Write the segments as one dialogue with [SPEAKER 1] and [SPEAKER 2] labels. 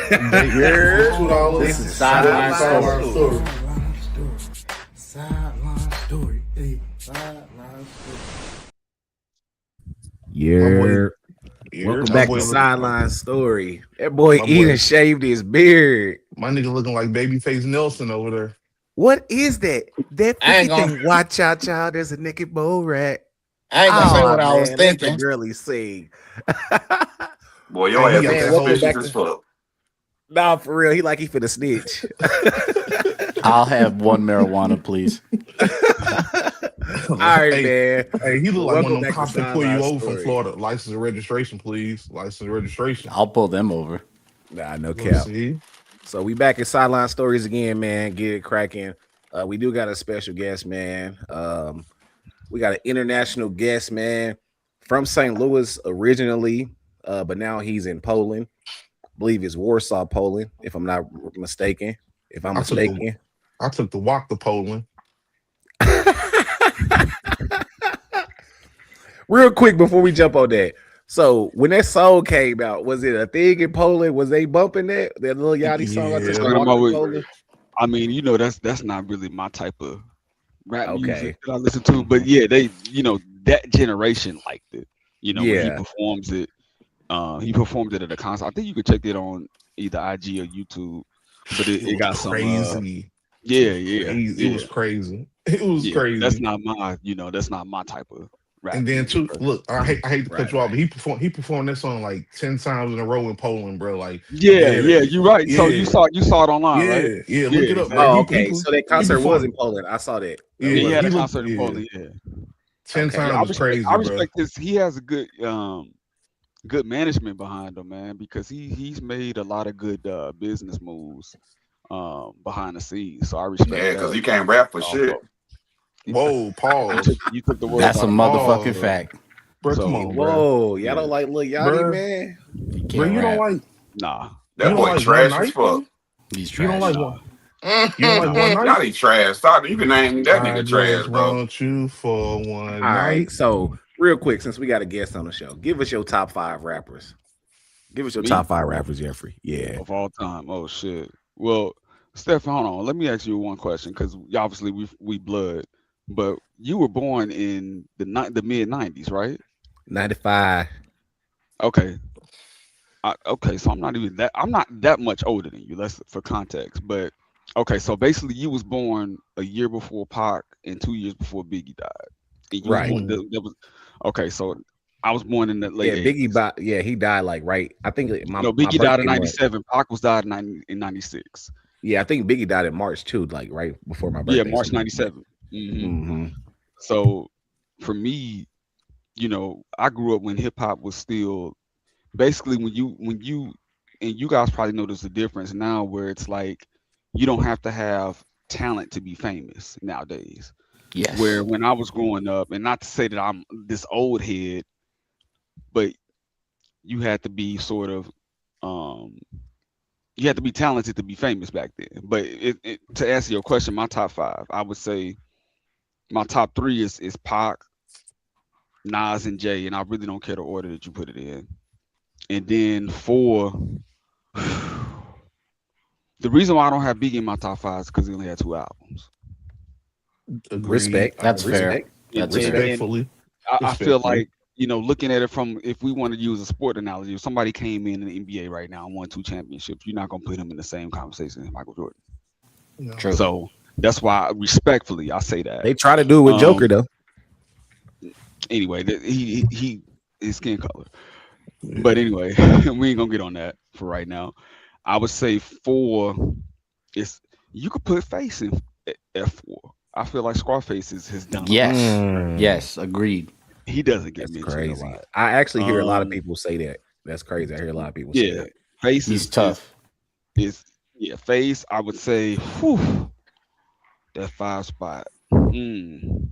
[SPEAKER 1] This is Sideline Stories.
[SPEAKER 2] Sideline Story. Hey, Sideline Story.
[SPEAKER 1] Yeah. Welcome back to Sideline Story. That boy Eden shaved his beard.
[SPEAKER 3] My nigga looking like Babyface Nelson over there.
[SPEAKER 1] What is that? That 50 thing. Watch out, child. There's a naked bull rat.
[SPEAKER 2] I ain't gonna say what I was thinking.
[SPEAKER 1] Let the girlie sing.
[SPEAKER 4] Boy, your ass is suspicious as fuck.
[SPEAKER 1] Nah, for real. He like he finna snitch.
[SPEAKER 5] I'll have one marijuana, please.
[SPEAKER 1] All right, man.
[SPEAKER 3] Hey, he look like one of them cops that pull you over from Florida. License and registration, please. License and registration.
[SPEAKER 5] I'll pull them over.
[SPEAKER 1] Nah, no cap. So we back at Sideline Stories again, man. Get it cracking. We do got a special guest, man. We got an international guest, man, from St. Louis originally, but now he's in Poland. I believe it's Warsaw, Poland, if I'm not mistaken. If I'm mistaken.
[SPEAKER 3] I took the walk to Poland.
[SPEAKER 1] Real quick before we jump on that. So when that song came out, was it a thing in Poland? Was they bumping that little Yachty song?
[SPEAKER 6] I mean, you know, that's not really my type of rap music that I listen to, but yeah, they, you know, that generation liked it. You know, when he performs it. He performed it at a concert. I think you could check it on either IG or YouTube, but it got some
[SPEAKER 3] crazy.
[SPEAKER 6] It
[SPEAKER 3] was crazy. It was crazy.
[SPEAKER 6] That's not my type of rap.
[SPEAKER 3] And then too, look, I hate to cut you off, but he performed this song like 10 times in a row in Poland, bro. Like
[SPEAKER 6] you're right. So you saw it online, right?
[SPEAKER 3] Look it up.
[SPEAKER 1] Oh, okay. So that concert was in Poland. I saw that.
[SPEAKER 6] Yeah, he had a concert in Poland.
[SPEAKER 3] 10 times was crazy.
[SPEAKER 6] I respect this. He has a good management behind him, man, because he's made a lot of good business moves behind the scenes. So I respect that.
[SPEAKER 4] Yeah, because he can't rap for shit.
[SPEAKER 3] Whoa, pause.
[SPEAKER 6] You took the word.
[SPEAKER 5] That's a motherfucking fact.
[SPEAKER 3] Bro, come on, bro.
[SPEAKER 1] Whoa, y'all don't like Lil Yachty, man?
[SPEAKER 3] Bro, you don't like.
[SPEAKER 6] Nah,
[SPEAKER 4] that boy trash as fuck.
[SPEAKER 5] He's trash.
[SPEAKER 3] You don't like one. You don't like one night?
[SPEAKER 4] Yachty trash. Stop. You can name that nigga trash, bro.
[SPEAKER 3] Want you for one
[SPEAKER 1] All
[SPEAKER 3] night.
[SPEAKER 1] right, so real quick, since we got a guest on the show, give us your top 5 rappers. Give us your top 5 rappers, Jeffrey. Yeah,
[SPEAKER 6] of all time. Oh shit. Well, Steph, hold on. Let me ask you one question, because obviously we blood, but you were born in the mid 90s, right?
[SPEAKER 1] 95.
[SPEAKER 6] Okay. Okay, so I'm not that much older than you. Let's for context, but okay, so basically you was born a year before Pac and 2 years before Biggie died. And you
[SPEAKER 1] right.
[SPEAKER 6] Okay, so I was born in the late.
[SPEAKER 1] Yeah, Biggie. He died like right. I think
[SPEAKER 6] Biggie died in 97. Pac was died in 96.
[SPEAKER 1] Yeah, I think Biggie died in March too, like right before my birthday.
[SPEAKER 6] Yeah, March 97. So for me, you know, I grew up when hip hop was still basically when you and you guys probably know there's a difference now where it's like you don't have to have talent to be famous nowadays.
[SPEAKER 5] Yes.
[SPEAKER 6] Where when I was growing up, and not to say that I'm this old head, but you had to be sort of you had to be talented to be famous back then. But to answer your question, my top 5, I would say my top 3 is Pac, Nas, and Jay, and I really don't care the order that you put it in. And then 4, the reason why I don't have Biggie in my top 5 is because he only had 2 albums.
[SPEAKER 3] Agreed.
[SPEAKER 1] Respect.
[SPEAKER 5] That's fair.
[SPEAKER 3] That's respectfully.
[SPEAKER 6] I feel like, you know, looking at it from, if we want to use a sport analogy, if somebody came in the NBA right now and won 2 championships, you're not going to put him in the same conversation as Michael Jordan.
[SPEAKER 3] No.
[SPEAKER 5] True.
[SPEAKER 6] So that's why, respectfully, I say that.
[SPEAKER 1] They try to do it with Joker though.
[SPEAKER 6] Anyway, he his skin color. But anyway, we ain't gonna get on that for right now. I would say 4 is, you could put Face in F4. I feel like Scarface has done.
[SPEAKER 5] Yes, agreed.
[SPEAKER 6] He doesn't get mentioned
[SPEAKER 1] crazy.
[SPEAKER 6] a lot.
[SPEAKER 1] I actually hear a lot of people say that. That's crazy. I hear a lot of people say that.
[SPEAKER 6] Face
[SPEAKER 5] He's tough.
[SPEAKER 6] Face. I would say, that 5 spot. And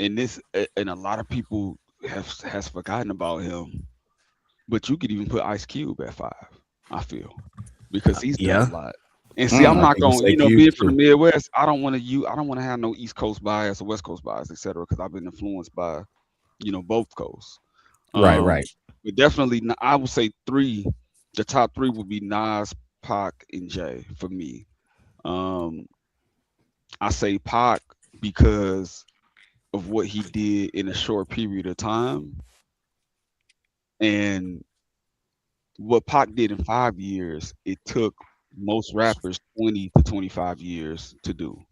[SPEAKER 6] a lot of people has forgotten about him, but you could even put Ice Cube at 5. I feel, because he's done a lot. And see, I'm not going, you know, being from the Midwest, I don't want to have no East Coast bias or West Coast bias, etc. Because I've been influenced by, you know, both coasts.
[SPEAKER 1] Right.
[SPEAKER 6] But definitely, I would say 3 The top three would be Nas, Pac, and Jay for me. I say Pac because of what he did in a short period of time, and what Pac did in 5 years, it took most rappers 20 to 25 years to do.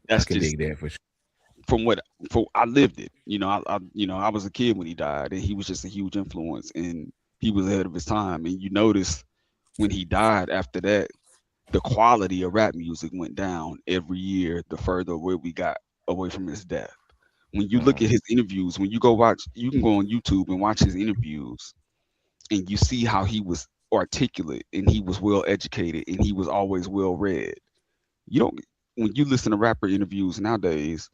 [SPEAKER 6] That's
[SPEAKER 1] I can
[SPEAKER 6] just
[SPEAKER 1] dig that for sure.
[SPEAKER 6] from what I lived it. I was a kid when he died, and he was just a huge influence, and he was ahead of his time. And you notice when he died after that, the quality of rap music went down every year the further away we got away from his death. When you look at his interviews, when you go watch, you can go on YouTube and watch his interviews, and you see how he was articulate and he was well educated and he was always well read. You don't When you listen to rapper interviews nowadays,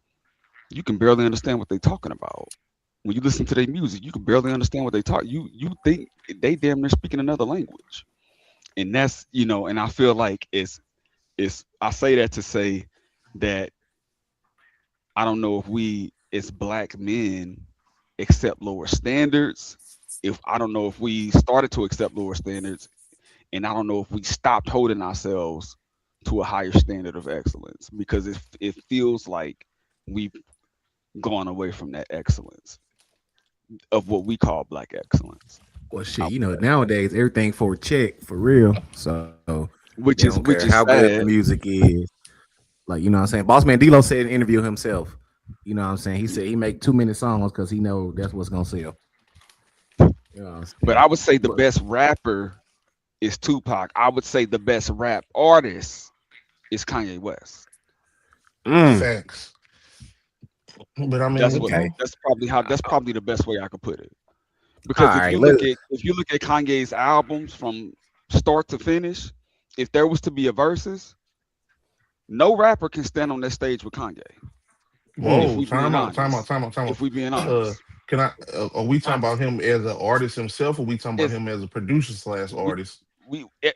[SPEAKER 6] you can barely understand what they're talking about. When you listen to their music, you can barely understand what they talk. You think they damn near speaking another language. And that's, and I feel like it's I say that to say that I don't know if we as black men accept lower standards. I don't know if we started to accept lower standards, and I don't know if we stopped holding ourselves to a higher standard of excellence, because it feels like we've gone away from that excellence of what we call black excellence.
[SPEAKER 1] Well, shit, nowadays everything for a check, for real. So,
[SPEAKER 6] which is
[SPEAKER 1] how
[SPEAKER 6] sad.
[SPEAKER 1] good the music is. Like, you know what I'm saying? Boss Man D-Lo said in an interview himself. You know what I'm saying? He said he make 2-minute songs because he know that's what's gonna sell. You know what I'm saying?
[SPEAKER 6] But I would say the best rapper is Tupac. I would say the best rap artist is Kanye West.
[SPEAKER 3] Facts. But I mean,
[SPEAKER 6] that's probably the best way I could put it. Because if you look at Kanye's albums from start to finish, if there was to be a versus, no rapper can stand on that stage with Kanye.
[SPEAKER 3] Whoa, time out.
[SPEAKER 6] If we being honest.
[SPEAKER 3] Are we talking about him as an artist himself, or are we talking about him as a producer / artist?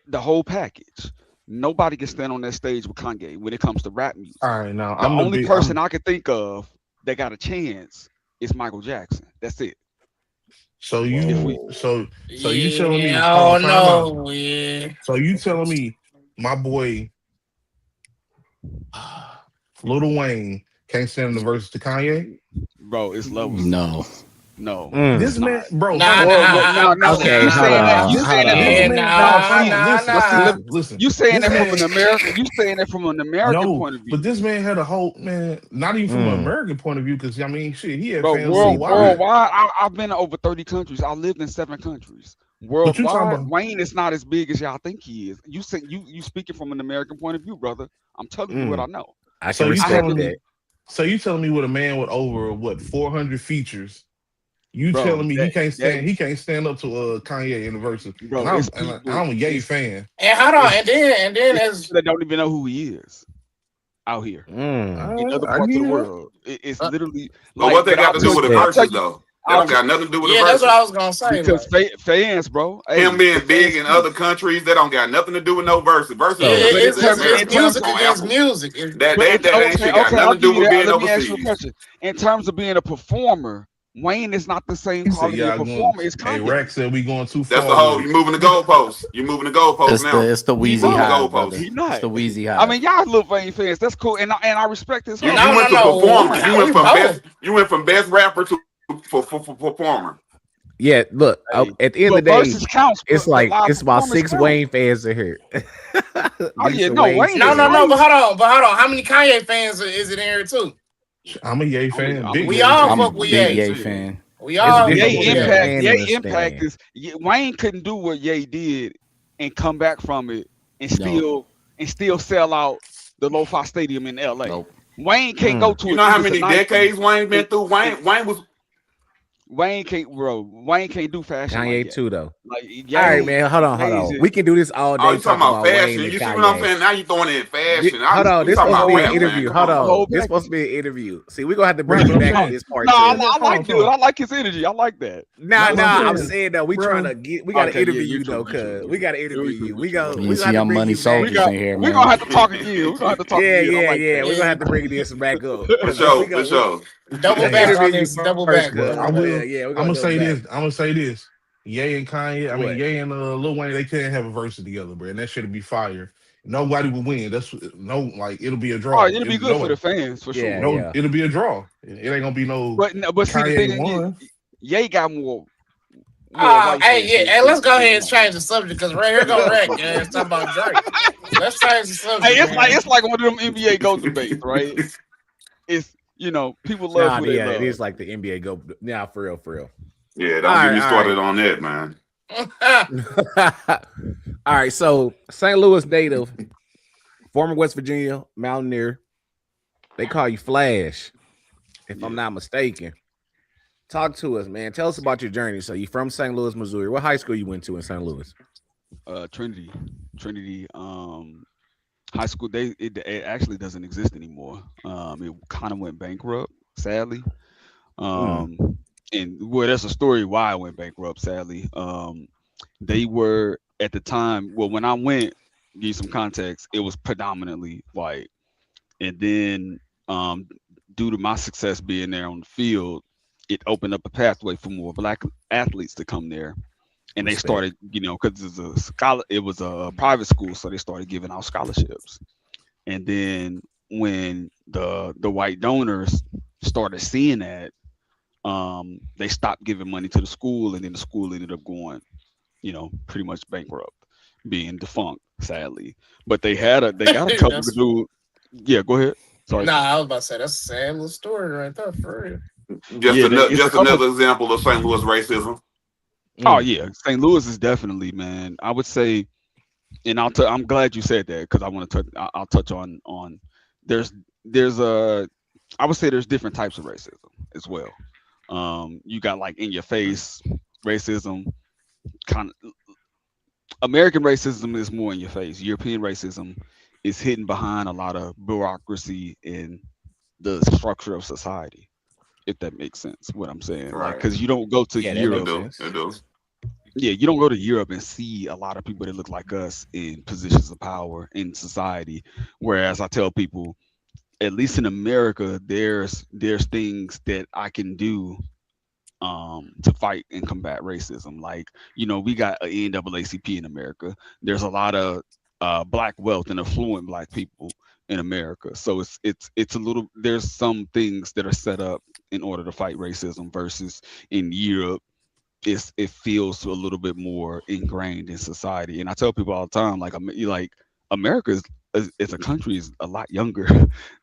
[SPEAKER 6] The whole package. Nobody can stand on that stage with Kanye when it comes to rap music.
[SPEAKER 3] All right, now
[SPEAKER 6] the only person I can think of that got a chance is Michael Jackson. That's it.
[SPEAKER 3] So you telling me?
[SPEAKER 2] So you
[SPEAKER 3] telling me my boy Lil Wayne can't stand in the verses to Kanye?
[SPEAKER 6] Bro, it's levels. No.
[SPEAKER 3] This man, bro.
[SPEAKER 6] Okay, listen. You saying that from an American? You saying that from an American point of view?
[SPEAKER 3] But this man had a whole not even from an American point of view, because I mean, shit, he had fans
[SPEAKER 6] worldwide. I've been to over 30 countries. I lived in 7 countries. Worldwide, Wayne is not as big as y'all think he is. You speaking from an American point of view, brother. I'm telling you what I know.
[SPEAKER 1] I can respect that.
[SPEAKER 3] So you telling me with a man with over 400 features? Telling me he can't stand up to Kanye in the verses? Bro, I'm a Ye fan.
[SPEAKER 2] And hold on, and then as
[SPEAKER 6] they don't even know who he is out here in other parts of the world. It's literally.
[SPEAKER 4] But what they got to do with the verses, though? That don't got nothing to do with the verses.
[SPEAKER 2] Yeah, that's what I was gonna say.
[SPEAKER 6] Because fans, bro,
[SPEAKER 4] him being big in other countries, that don't got nothing to do with no verses. Verses,
[SPEAKER 2] it's music against music.
[SPEAKER 4] That ain't shit got nothing to do with being overseas.
[SPEAKER 6] In terms of being a performer, Wayne is not the same quality of performer as Kanye.
[SPEAKER 3] Hey, Rex said we going too far.
[SPEAKER 4] That's the whole. You moving the goalposts. You moving the goalposts now.
[SPEAKER 5] It's the Wheezy high. It's the Wheezy high.
[SPEAKER 6] I mean, y'all little Wayne fans. That's cool, and I respect this.
[SPEAKER 4] You went to performer. You went from best rapper to performer.
[SPEAKER 1] Yeah, look. At the end of the day, it's about 6 Wayne fans in here.
[SPEAKER 6] Wayne.
[SPEAKER 2] No. But hold on. How many Kanye fans is it in here too?
[SPEAKER 3] I'm a Ye fan.
[SPEAKER 2] We all fuck with
[SPEAKER 5] Ye fan.
[SPEAKER 2] We all
[SPEAKER 6] Ye impact is Wayne couldn't do what Ye did and come back from it and still sell out the Lo-Fi Stadium in LA. Nope. Wayne can't go to.
[SPEAKER 4] You know how many decades Wayne been through? Wayne
[SPEAKER 6] can't do fashion.
[SPEAKER 1] Kanye too, though. All right, man. Hold on. We can do this all day.
[SPEAKER 4] Oh, you talking about fashion? You see what I'm saying? Now you throwing in fashion.
[SPEAKER 1] Hold on. This supposed to be an interview. Hold on. This supposed to be an interview. See, we're gonna have to bring it back to this part.
[SPEAKER 6] No, I like it. I like his energy. I like that.
[SPEAKER 1] Nah. I'm saying that we trying to get. We gotta interview you though, cuz we gotta interview you. We
[SPEAKER 5] see how money soldiers in here, man.
[SPEAKER 6] We're gonna have to talk again. We're gonna have to talk again.
[SPEAKER 1] Yeah. We're gonna have to bring this back up.
[SPEAKER 4] For sure.
[SPEAKER 2] Double back on this. Double back.
[SPEAKER 3] I'm gonna say this. Ye and Kanye. I mean, Ye and Lil Wayne, they can't have a verse together, bro. And that shit'll be fire. Nobody will win. That's no, like it'll be a draw.
[SPEAKER 6] Oh, it'll be good for the fans for sure.
[SPEAKER 3] No, it'll be a draw. It ain't gonna be no.
[SPEAKER 6] But see, the
[SPEAKER 3] Kanye
[SPEAKER 6] thing
[SPEAKER 3] won.
[SPEAKER 6] Ye got more.
[SPEAKER 2] Hey, let's go ahead and change the subject because right here go Rick. Yeah, it's talking about Drake. Let's change the subject.
[SPEAKER 6] Hey, it's like one of them NBA GOAT debates, right? It's people love who they love.
[SPEAKER 1] It is like the NBA GOAT. Nah, for real.
[SPEAKER 4] Yeah, don't get me started on that, man.
[SPEAKER 1] All right, so St. Louis native, former West Virginia Mountaineer. They call you Flash, if I'm not mistaken. Talk to us, man. Tell us about your journey. So you from St. Louis, Missouri. What high school you went to in St. Louis?
[SPEAKER 6] Trinity high school. It actually doesn't exist anymore. It kind of went bankrupt, sadly. And well, that's a story why I went bankrupt, sadly. They were at the time. Well, when I went, give you some context, it was predominantly white, and then due to my success being there on the field, it opened up a pathway for more black athletes to come there, and they started, because it was a private school, so they started giving out scholarships. And then when the white donors started seeing that, they stopped giving money to the school, and then the school ended up going, pretty much bankrupt, being defunct, sadly. But they got a couple to do. Yeah, go ahead. Sorry.
[SPEAKER 2] Nah, I was about to say that's a sad little story right there, for real.
[SPEAKER 4] Just another example of St. Louis racism.
[SPEAKER 6] Oh yeah, St. Louis is definitely, man. I would say, and I'm glad you said that because I want to I'll touch on there's I would say there's different types of racism as well. You got like in your face racism, kind of. American racism is more in your face. European racism is hidden behind a lot of bureaucracy in the structure of society. If that makes sense, what I'm saying, right? Like, because you don't go to Europe. Yeah, you don't go to Europe and see a lot of people that look like us in positions of power in society. Whereas I tell people, at least in America, there's things that I can do to fight and combat racism. Like, we got an NAACP in America. There's a lot of black wealth and affluent black people in America. So it's a little, there's some things that are set up in order to fight racism versus in Europe. It feels a little bit more ingrained in society. And I tell people all the time, like America as a country is a lot younger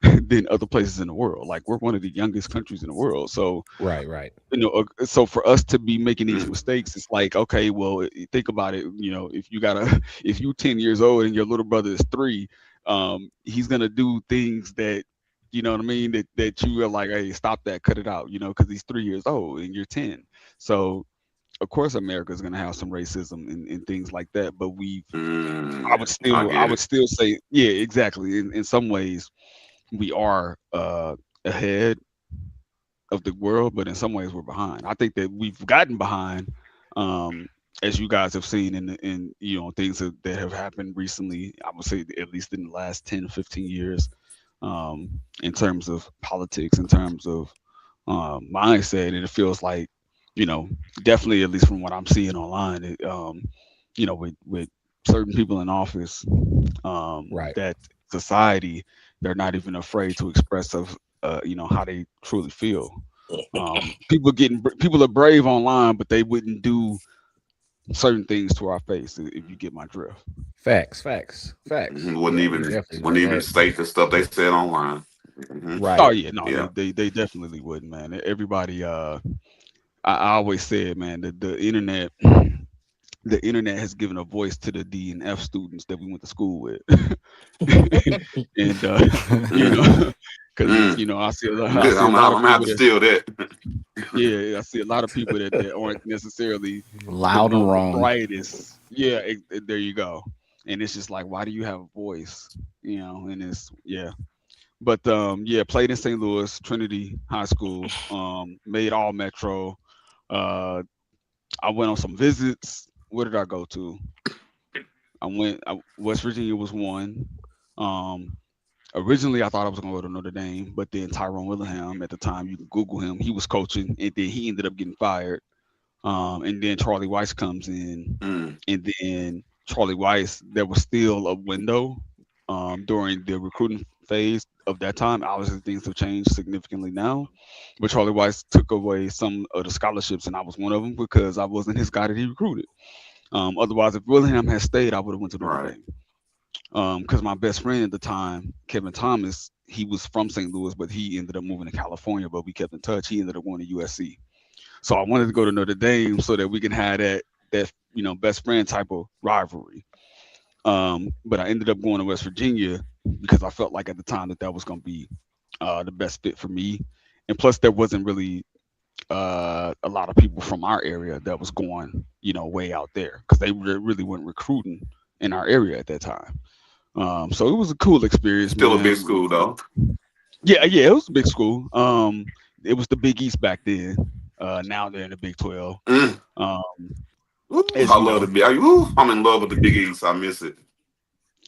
[SPEAKER 6] than other places in the world. Like, we're one of the youngest countries in the world. So
[SPEAKER 1] right.
[SPEAKER 6] So for us to be making these mistakes, it's like, okay, well, think about it. If you're 10 years old and your little brother is 3, he's gonna do things that, you know what I mean, that you are like, hey, stop that, cut it out, because he's 3 years old and you're 10. So of course America is going to have some racism and things like that, but I would still say, yeah, exactly. In some ways we are ahead of the world, but in some ways we're behind. I think that we've gotten behind, as you guys have seen in things that have happened recently. I would say at least in the last 10, 15 years, in terms of politics, in terms of mindset, and it feels like, definitely, at least from what I'm seeing online, with certain people in office, that society, they're not even afraid to express how they truly feel. People are brave online, but they wouldn't do certain things to our face, if you get my drift.
[SPEAKER 1] Facts.
[SPEAKER 4] Wouldn't even state the stuff they said online.
[SPEAKER 1] Right.
[SPEAKER 6] Oh yeah, no, yeah. They definitely wouldn't, man. Everybody, I always said, man, that the internet has given a voice to the D and F students that we went to school with. And because I see a lot.
[SPEAKER 4] I'm gonna have to steal that.
[SPEAKER 6] Yeah, I see a lot of people that aren't necessarily
[SPEAKER 5] loud and wrong.
[SPEAKER 6] Brightest. Yeah, there you go. And it's just like, why do you have a voice? And it's But played in St. Louis, Trinity High School. Made all Metro. I went on some visits. Where did I go to? West Virginia was one. Originally I thought I was gonna go to Notre Dame, but then Tyrone Willingham, at the time, you can Google him, he was coaching, and then he ended up getting fired. And then Charlie Weiss comes in, and then Charlie Weiss, there was still a window during the recruiting phase of that time. Obviously, things have changed significantly now, but Charlie Weiss took away some of the scholarships, and I was one of them because I wasn't his guy that he recruited. Otherwise, if Willingham had stayed, I would have went to Notre Dame. Because my best friend at the time, Kevin Thomas, he was from St. Louis, but he ended up moving to California, but we kept in touch. He ended up going to USC. So I wanted to go to Notre Dame so that we can have that best friend type of rivalry. But I ended up going to West Virginia because I felt like at the time that was going to be the best fit for me. And plus there wasn't really a lot of people from our area that was going, way out there because they really weren't recruiting in our area at that time. So it was a cool experience.
[SPEAKER 4] Still a big school though.
[SPEAKER 6] Yeah, it was a big school. It was the Big East back then. Now they're in the Big 12.
[SPEAKER 4] I love the Big. I'm in love with the Big East. I miss it.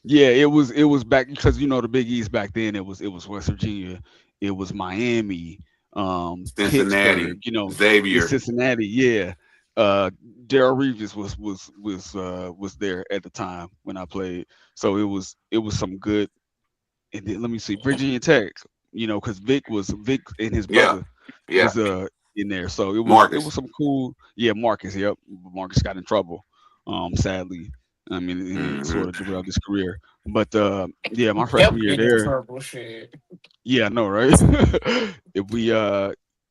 [SPEAKER 6] Yeah, it was back because the Big East back then it was West Virginia, it was Miami,
[SPEAKER 4] Cincinnati, Xavier,
[SPEAKER 6] Cincinnati. Yeah, Darrell Reeves was there at the time when I played, so it was some good. And then let me see, Virginia Tech, because Vic and his brother was in there, so it was some cool. Yeah, Marcus. Yep, Marcus got in trouble, sadly. I mean, it sort of derailed his career. But my freshman year there. Yeah, I know, right? If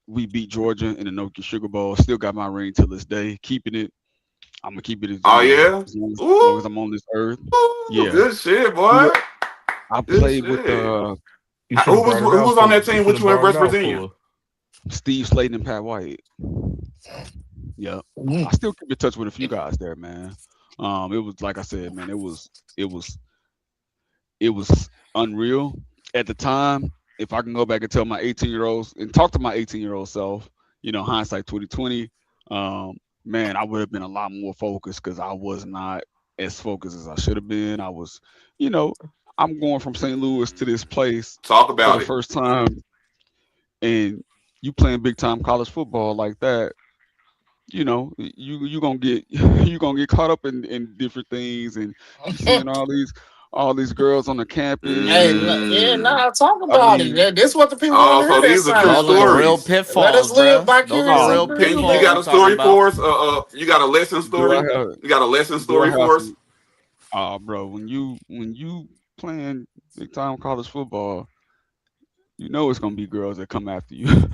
[SPEAKER 6] we beat Georgia in the Nokia Sugar Bowl, still got my ring till this day. Keeping it. I'm gonna keep it as long as I'm on this earth. Yeah,
[SPEAKER 4] good shit, boy.
[SPEAKER 6] I played with
[SPEAKER 4] who was on that team with you in West Virginia?
[SPEAKER 6] Steve Slayton and Pat White. Yeah, I still keep in touch with a few guys there, man. It was like I said, man. It was unreal at the time. If I can go back and tell my 18-year-olds and talk to my 18-year-old self, hindsight 2020, man, I would have been a lot more focused because I was not as focused as I should have been. I was, I'm going from St. Louis to this place.
[SPEAKER 4] Talk about
[SPEAKER 6] for the first time, and you playing big time college football like that. You gonna get caught up in different things and seeing all these girls on the campus.
[SPEAKER 2] Talk about it. This is what the people want to hear.
[SPEAKER 4] These are good stories.
[SPEAKER 5] Real pitfalls.
[SPEAKER 2] Let us live
[SPEAKER 5] real
[SPEAKER 4] pitfalls. You got a story for us? You got a lesson story? You got a lesson story for us?
[SPEAKER 6] Bro, when you playing big time college football, it's gonna be girls that come after you.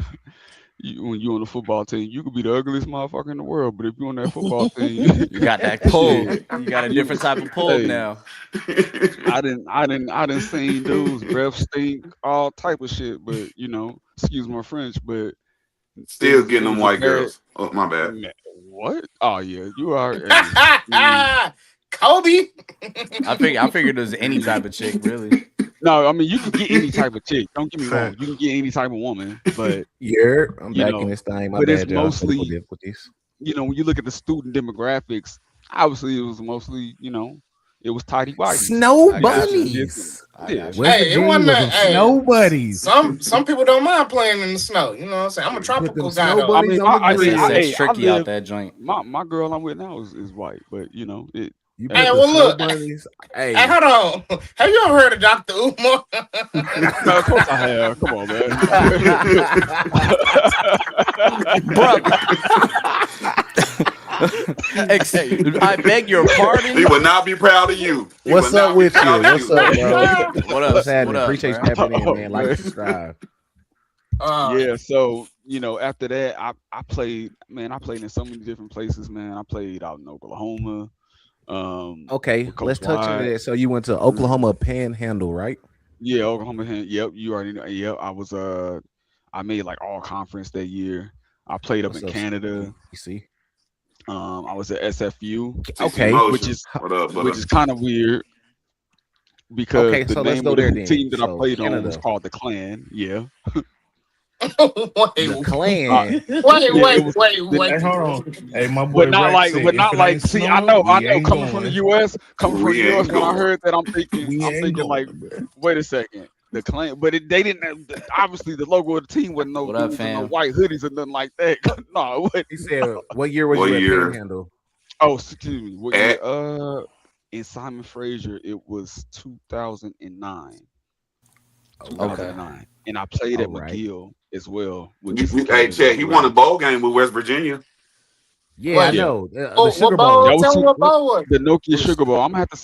[SPEAKER 6] When you're on the football team, you could be the ugliest motherfucker in the world, but if you're on that football team,
[SPEAKER 5] you got that pull. You got a different type of pull now.
[SPEAKER 6] I didn't seen dudes breath stink, all type of shit, but excuse my French, but
[SPEAKER 2] Still
[SPEAKER 4] getting them white girls. Oh, my bad.
[SPEAKER 6] What? Oh yeah, you are.
[SPEAKER 2] Kobe.
[SPEAKER 5] I figured it was any type of chick, really.
[SPEAKER 6] No, I mean you can get any type of chick. Don't get me wrong. You can get any type of woman, but
[SPEAKER 1] I'm back in this thing.
[SPEAKER 6] But it's mostly, when you look at the student demographics, obviously it was mostly, it was tidy white.
[SPEAKER 1] Snow bunnies.
[SPEAKER 2] It wasn't
[SPEAKER 7] snow buddies.
[SPEAKER 2] Some people don't mind playing in the snow. You know what I'm saying? I'm a tropical guy.
[SPEAKER 5] It's tricky out that joint.
[SPEAKER 6] My girl I'm with now is white, but it.
[SPEAKER 2] Hey, well, look. Hey, hold on. Have you ever heard of Dr. Umar?
[SPEAKER 6] No, of course I have. Come on, man.
[SPEAKER 5] I beg your pardon.
[SPEAKER 4] He would not be proud of you.
[SPEAKER 1] What's up with you? What's up, bro?
[SPEAKER 5] What up?
[SPEAKER 1] Appreciate you stepping in, man. Like, subscribe.
[SPEAKER 6] So after that, I played in so many different places, man. I played out in Oklahoma.
[SPEAKER 1] Okay, let's touch on that. So you went to Oklahoma Panhandle, right?
[SPEAKER 6] Yeah, Oklahoma Panhandle. Yep, you already know. Yep, I was I made like all conference that year. I played up in Canada.
[SPEAKER 1] You see,
[SPEAKER 6] I was at SFU.
[SPEAKER 1] Okay,
[SPEAKER 6] which is kind of weird because the name of the team that I played on was called the Clan. Yeah.
[SPEAKER 1] The Clan.
[SPEAKER 2] Wait.
[SPEAKER 7] Hey, hold on. Hey, my boy.
[SPEAKER 6] But not like. See, I know. Coming from the U.S. When I heard that, I'm thinking like, wait a second. the claim, but they didn't have, obviously the logo of the team wasn't no dudes and no white hoodies or nothing like that. No, it wasn't.
[SPEAKER 1] He said, "What year was you at Panhandle?"
[SPEAKER 6] Oh, excuse me. What year? In Simon Fraser, it was 2009. 2009, and I played at McGill as well.
[SPEAKER 4] Hey, Chad, he won a bowl game with West Virginia.
[SPEAKER 1] Yeah, I know.
[SPEAKER 2] The Sugar Bowl. Tell me what bowl was
[SPEAKER 6] the Nokia Sugar Bowl. I'm gonna have to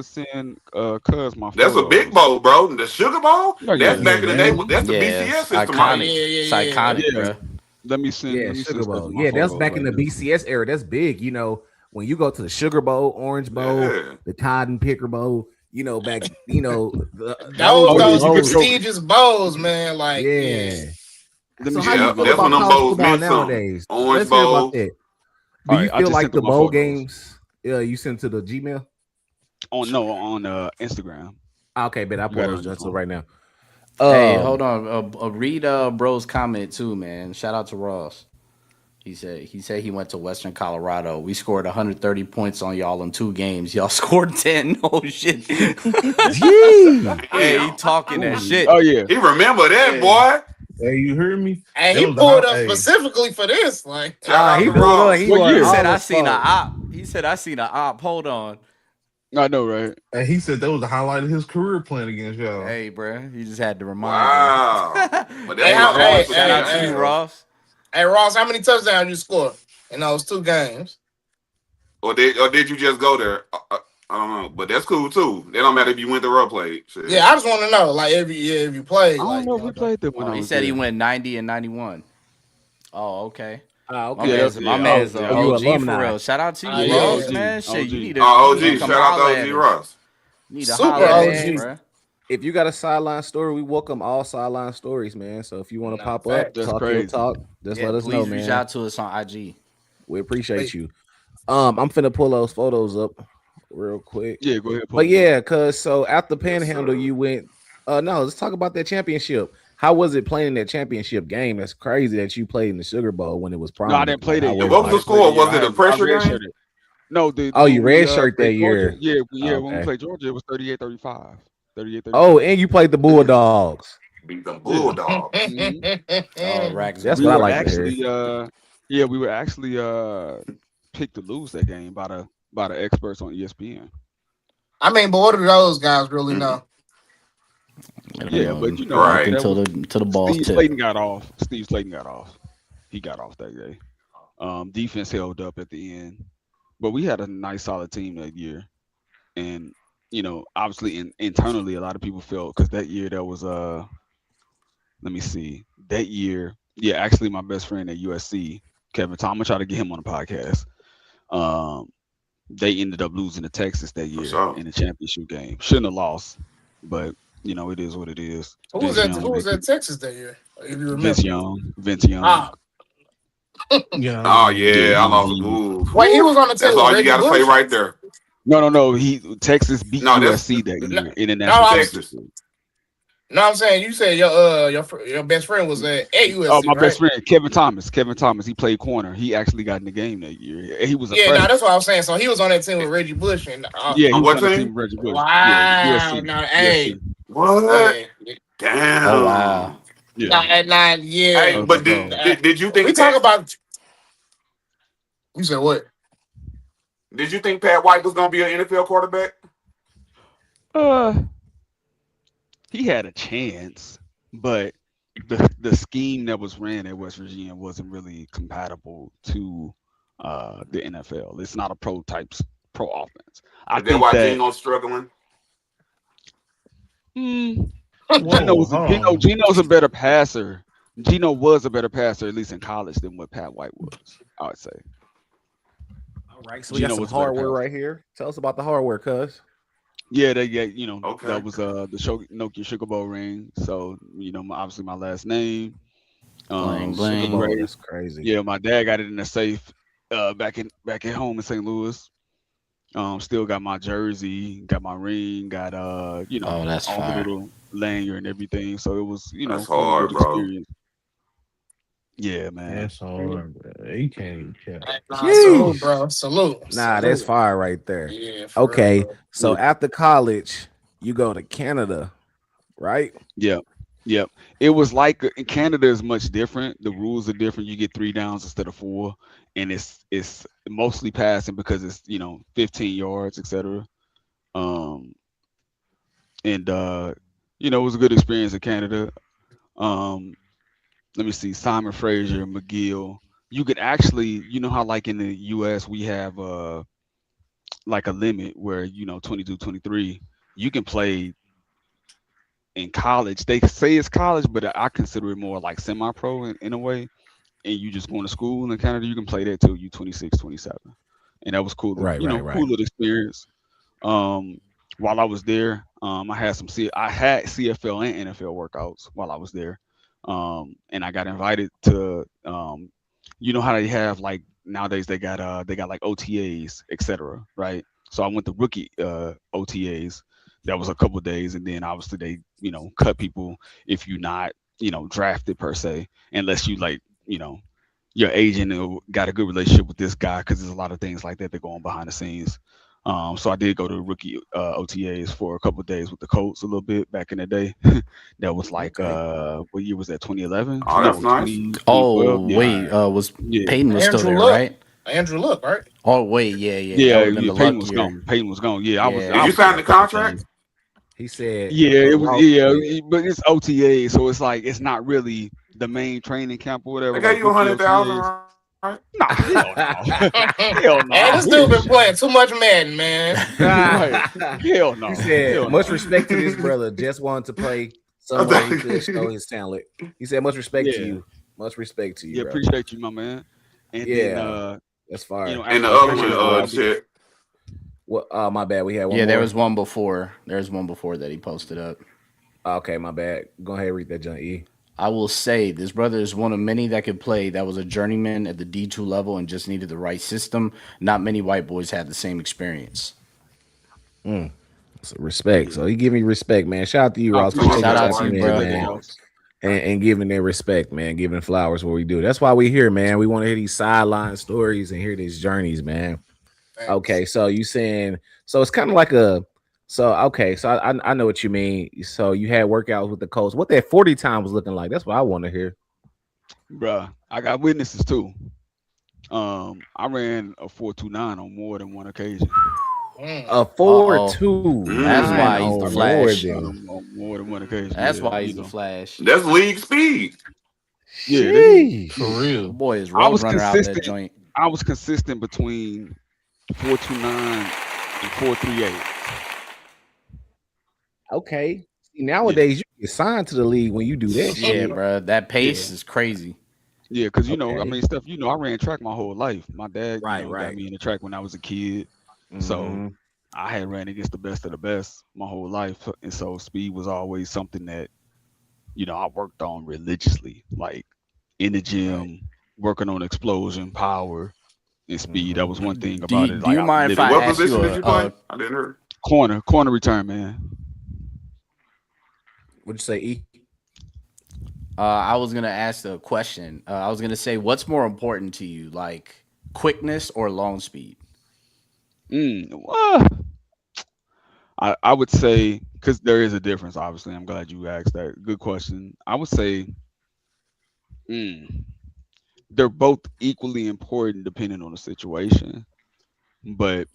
[SPEAKER 6] send. Cuz my.
[SPEAKER 4] That's a big bowl, bro. The Sugar Bowl. That's back in the day. That's the BCS system.
[SPEAKER 5] Iconic. Iconic, bro.
[SPEAKER 6] Let me send.
[SPEAKER 1] Yeah, Sugar Bowl. Yeah, that's back in the BCS era. That's big. You know, when you go to the Sugar Bowl, Orange Bowl, the Cotton Picker Bowl. You know, back. You know,
[SPEAKER 2] those prestigious bowls, man. Like,
[SPEAKER 1] yeah.
[SPEAKER 4] So how you feel about college football nowadays? Orange Bowl.
[SPEAKER 1] About that. Do you feel like the bowl games? Yeah, you sent to the Gmail?
[SPEAKER 6] On Instagram.
[SPEAKER 1] Okay, but I put those just right now.
[SPEAKER 5] Hey, hold on. Read bro's comment too, man. Shout out to Ross. He said he went to Western Colorado. We scored 130 points on y'all in 2 games. Y'all scored 10. Oh shit. Hey, he talking that shit.
[SPEAKER 6] Oh yeah.
[SPEAKER 4] He remember that, boy.
[SPEAKER 3] Hey, you heard me?
[SPEAKER 2] And he pulled up specifically for this. Like,
[SPEAKER 1] he pulled up. He
[SPEAKER 5] said, "I seen an op." He said, "I seen an op." Hold on.
[SPEAKER 6] I know, right?
[SPEAKER 3] And he said that was the highlight of his career playing against y'all.
[SPEAKER 5] Hey, bro, he just had to remind.
[SPEAKER 4] Wow.
[SPEAKER 2] But
[SPEAKER 5] shout out to you, Ross.
[SPEAKER 2] Hey, Ross, how many touchdowns you scored in those 2 games?
[SPEAKER 4] Or did you just go there? I don't know, but that's cool too. It don't matter if you went there or played. Shit.
[SPEAKER 2] Yeah, I just want to know, like, if you played.
[SPEAKER 6] I don't know if we played that one.
[SPEAKER 5] He said he went 90 and 91. Oh, okay.
[SPEAKER 1] Okay.
[SPEAKER 5] My man's OG for real. Shout out to you, Ross, man. Shit, you need to.
[SPEAKER 4] OG. Shout out to OG Ross.
[SPEAKER 5] Need to holler at him, bro.
[SPEAKER 1] If you got a sideline story, we welcome all sideline stories, man. So if you want to pop up, talk your talk, just let us know, man.
[SPEAKER 5] Reach out to us on IG.
[SPEAKER 1] We appreciate you. I'm finna pull those photos up real quick.
[SPEAKER 6] Yeah, go ahead.
[SPEAKER 1] But yeah, cause so after Panhandle, you went. No, let's talk about that championship. How was it playing in that championship game? That's crazy that you played in the Sugar Bowl when it was prominent.
[SPEAKER 6] No, I didn't play that.
[SPEAKER 4] What was the score? Was it a pressure game?
[SPEAKER 6] No,
[SPEAKER 1] you red shirt that year.
[SPEAKER 6] Yeah, when we played Georgia, it was 38-35. 38-35.
[SPEAKER 1] Oh, and you played the Bulldogs.
[SPEAKER 4] Beat the Bulldogs.
[SPEAKER 1] That's what I like to hear.
[SPEAKER 6] We were actually picked to lose that game by the experts on ESPN.
[SPEAKER 2] I mean, but what do those guys really know?
[SPEAKER 6] Yeah, but you know,
[SPEAKER 5] right until the ball.
[SPEAKER 6] Steve Slayton got off. He got off that day. Defense held up at the end, but we had a nice, solid team that year. And you know, obviously, internally, a lot of people felt because that year there was let me see, that year, yeah, actually, my best friend at USC, Kevin Thomas, I'm gonna try to get him on the podcast. They ended up losing to Texas that year in the championship game. Shouldn't have lost, but you know, it is what it is.
[SPEAKER 2] Who was at Texas that year? If you remember.
[SPEAKER 6] Vince Young.
[SPEAKER 3] Yeah.
[SPEAKER 4] Oh yeah, I lost. Ooh.
[SPEAKER 2] Wait, he was on the team.
[SPEAKER 4] That's all you got to say right there.
[SPEAKER 6] No. Texas beat USC that year in the national Texas.
[SPEAKER 2] No, I'm saying you said your best friend was at USC.
[SPEAKER 6] Oh, my best friend Kevin Thomas. He played corner. He actually got in the game that year. He was
[SPEAKER 2] that's what I was saying. So he was on that team with Reggie Bush and
[SPEAKER 6] he was on the team with Reggie Bush.
[SPEAKER 2] Wow.
[SPEAKER 6] Yeah,
[SPEAKER 2] hey.
[SPEAKER 4] What? Hey. Damn.
[SPEAKER 5] Oh wow.
[SPEAKER 2] Yeah.
[SPEAKER 4] Hey, but did you think
[SPEAKER 2] we talk about? You said what?
[SPEAKER 4] Did you think Pat White was gonna be an NFL quarterback?
[SPEAKER 6] He had a chance, but the scheme that was ran at West Virginia wasn't really compatible to the NFL. It's not a pro offense. I think
[SPEAKER 4] why Geno's struggling.
[SPEAKER 6] Geno's a better passer. Geno was a better passer, at least in college, than what Pat White was, I would say.
[SPEAKER 1] All right, so we got some hardware right here. Tell us about the hardware, cuz.
[SPEAKER 6] Yeah, that was the Nokia Sugar Bowl ring. So, obviously my last name.
[SPEAKER 5] Bling.
[SPEAKER 1] That's crazy.
[SPEAKER 6] Yeah, my dad got it in the safe back at home in St. Louis. Still got my jersey, got my ring, got
[SPEAKER 5] that's
[SPEAKER 6] all
[SPEAKER 5] fire.
[SPEAKER 6] the little lanyard and everything. So it was,
[SPEAKER 4] that's hard, bro.
[SPEAKER 6] Experience. Yeah, man.
[SPEAKER 3] That's hard, bro. You can't even
[SPEAKER 2] salute, bro. Salute.
[SPEAKER 1] Nah, that's fire right there.
[SPEAKER 2] Yeah,
[SPEAKER 1] okay,
[SPEAKER 2] real,
[SPEAKER 1] so after college, you go to Canada, right?
[SPEAKER 6] Yeah. Yep. It was like in Canada is much different. The rules are different. You get 3 downs instead of 4, and it's mostly passing because it's 15 yards, etc. Um, and it was a good experience in Canada. Um, let me see, Simon Fraser, McGill. You could actually, how like in the U.S. we have like a limit where 22, 23, you can play in college. They say it's college, but I consider it more like semi-pro in a way. And you just going to school in Canada, you can play that till you 26, 27. And that was cool.
[SPEAKER 1] Right.
[SPEAKER 6] Cool little experience. While I was there, I had CFL and NFL workouts while I was there. And I got invited to, how they have like nowadays they got like OTAs, etc. Right. So I went to rookie OTAs. That was a couple of days, and then obviously they cut people if you're not drafted per se, unless you like your agent got a good relationship with this guy, because there's a lot of things like that that go on behind the scenes. So I did go to rookie OTAs for a couple of days with the Colts a little bit back in the day. That was like what year was that? 2011?
[SPEAKER 4] Oh, that's nice.
[SPEAKER 5] Wait, Peyton was still there, right?
[SPEAKER 2] Andrew Luck, right?
[SPEAKER 5] Oh wait, yeah.
[SPEAKER 6] Peyton was gone. Peyton was gone. Yeah, I was.
[SPEAKER 4] Did you sign the contract?
[SPEAKER 1] He said,
[SPEAKER 6] yeah, it was. But it's OTA, so it's like it's not really the main training camp or whatever.
[SPEAKER 4] They got you 100,000, right?
[SPEAKER 6] Nah, hell no.
[SPEAKER 2] Hey, this dude been playing too much Madden, man.
[SPEAKER 6] Hell no.
[SPEAKER 1] He said, much respect to this brother. Just wanted to play somewhere he could show his talent. He said, much respect to you. Much respect to you.
[SPEAKER 6] Yeah,
[SPEAKER 1] bro.
[SPEAKER 6] appreciate you, my man. And then,
[SPEAKER 1] that's fine.
[SPEAKER 4] And the other one, shit.
[SPEAKER 1] What? My bad. We had one.
[SPEAKER 5] Yeah,
[SPEAKER 1] more.
[SPEAKER 5] there was one before. There's one before that he posted up.
[SPEAKER 1] Okay, my bad. Go ahead and read that, John E.
[SPEAKER 5] I will say this brother is one of many that could play. That was a journeyman at the D2 level and just needed the right system. Not many white boys had the same experience.
[SPEAKER 1] So respect. So he give me respect, man. Shout out to you, Ross.
[SPEAKER 5] Shout out to you, bro.
[SPEAKER 1] Man. And giving their respect, man. Giving flowers what we do. That's why we here, man. We want to hear these sideline stories and hear these journeys, man. Thanks. Okay, so you saying so it's kind of like so I know what you mean. So you had workouts with the Colts. What that 40 time was looking like? That's what I want to hear.
[SPEAKER 6] Bruh, I got witnesses too. I ran a 4.29 on more than one occasion.
[SPEAKER 1] A 4.2.
[SPEAKER 5] That's why he's the Flash.
[SPEAKER 6] On more than one occasion.
[SPEAKER 5] That's why he's the Flash.
[SPEAKER 4] That's league speed.
[SPEAKER 6] Yeah,
[SPEAKER 3] for real.
[SPEAKER 5] The boy is road runner out that joint.
[SPEAKER 6] I was consistent between 4.29 and 4.38.
[SPEAKER 1] Okay. See, nowadays you get signed to the league when you do that.
[SPEAKER 5] Yeah, bro. That pace is crazy.
[SPEAKER 6] Yeah, because I mean, stuff. I ran track my whole life. My dad, got me in the track when I was a kid. So I had ran against the best of the best my whole life, and so speed was always something that I worked on religiously, like in the gym, working on explosion, power, and speed. That was one thing about it.
[SPEAKER 5] Do you mind if I
[SPEAKER 4] what
[SPEAKER 5] ask
[SPEAKER 4] position
[SPEAKER 5] you
[SPEAKER 4] did you play? I didn't hear.
[SPEAKER 6] Corner return, man.
[SPEAKER 1] What'd you say, E?
[SPEAKER 5] I was gonna ask a question. I was gonna say, what's more important to you, like quickness or long speed?
[SPEAKER 6] Well, I would say, because there is a difference. Obviously, I'm glad you asked that. Good question. I would say, they're both equally important depending on the situation. But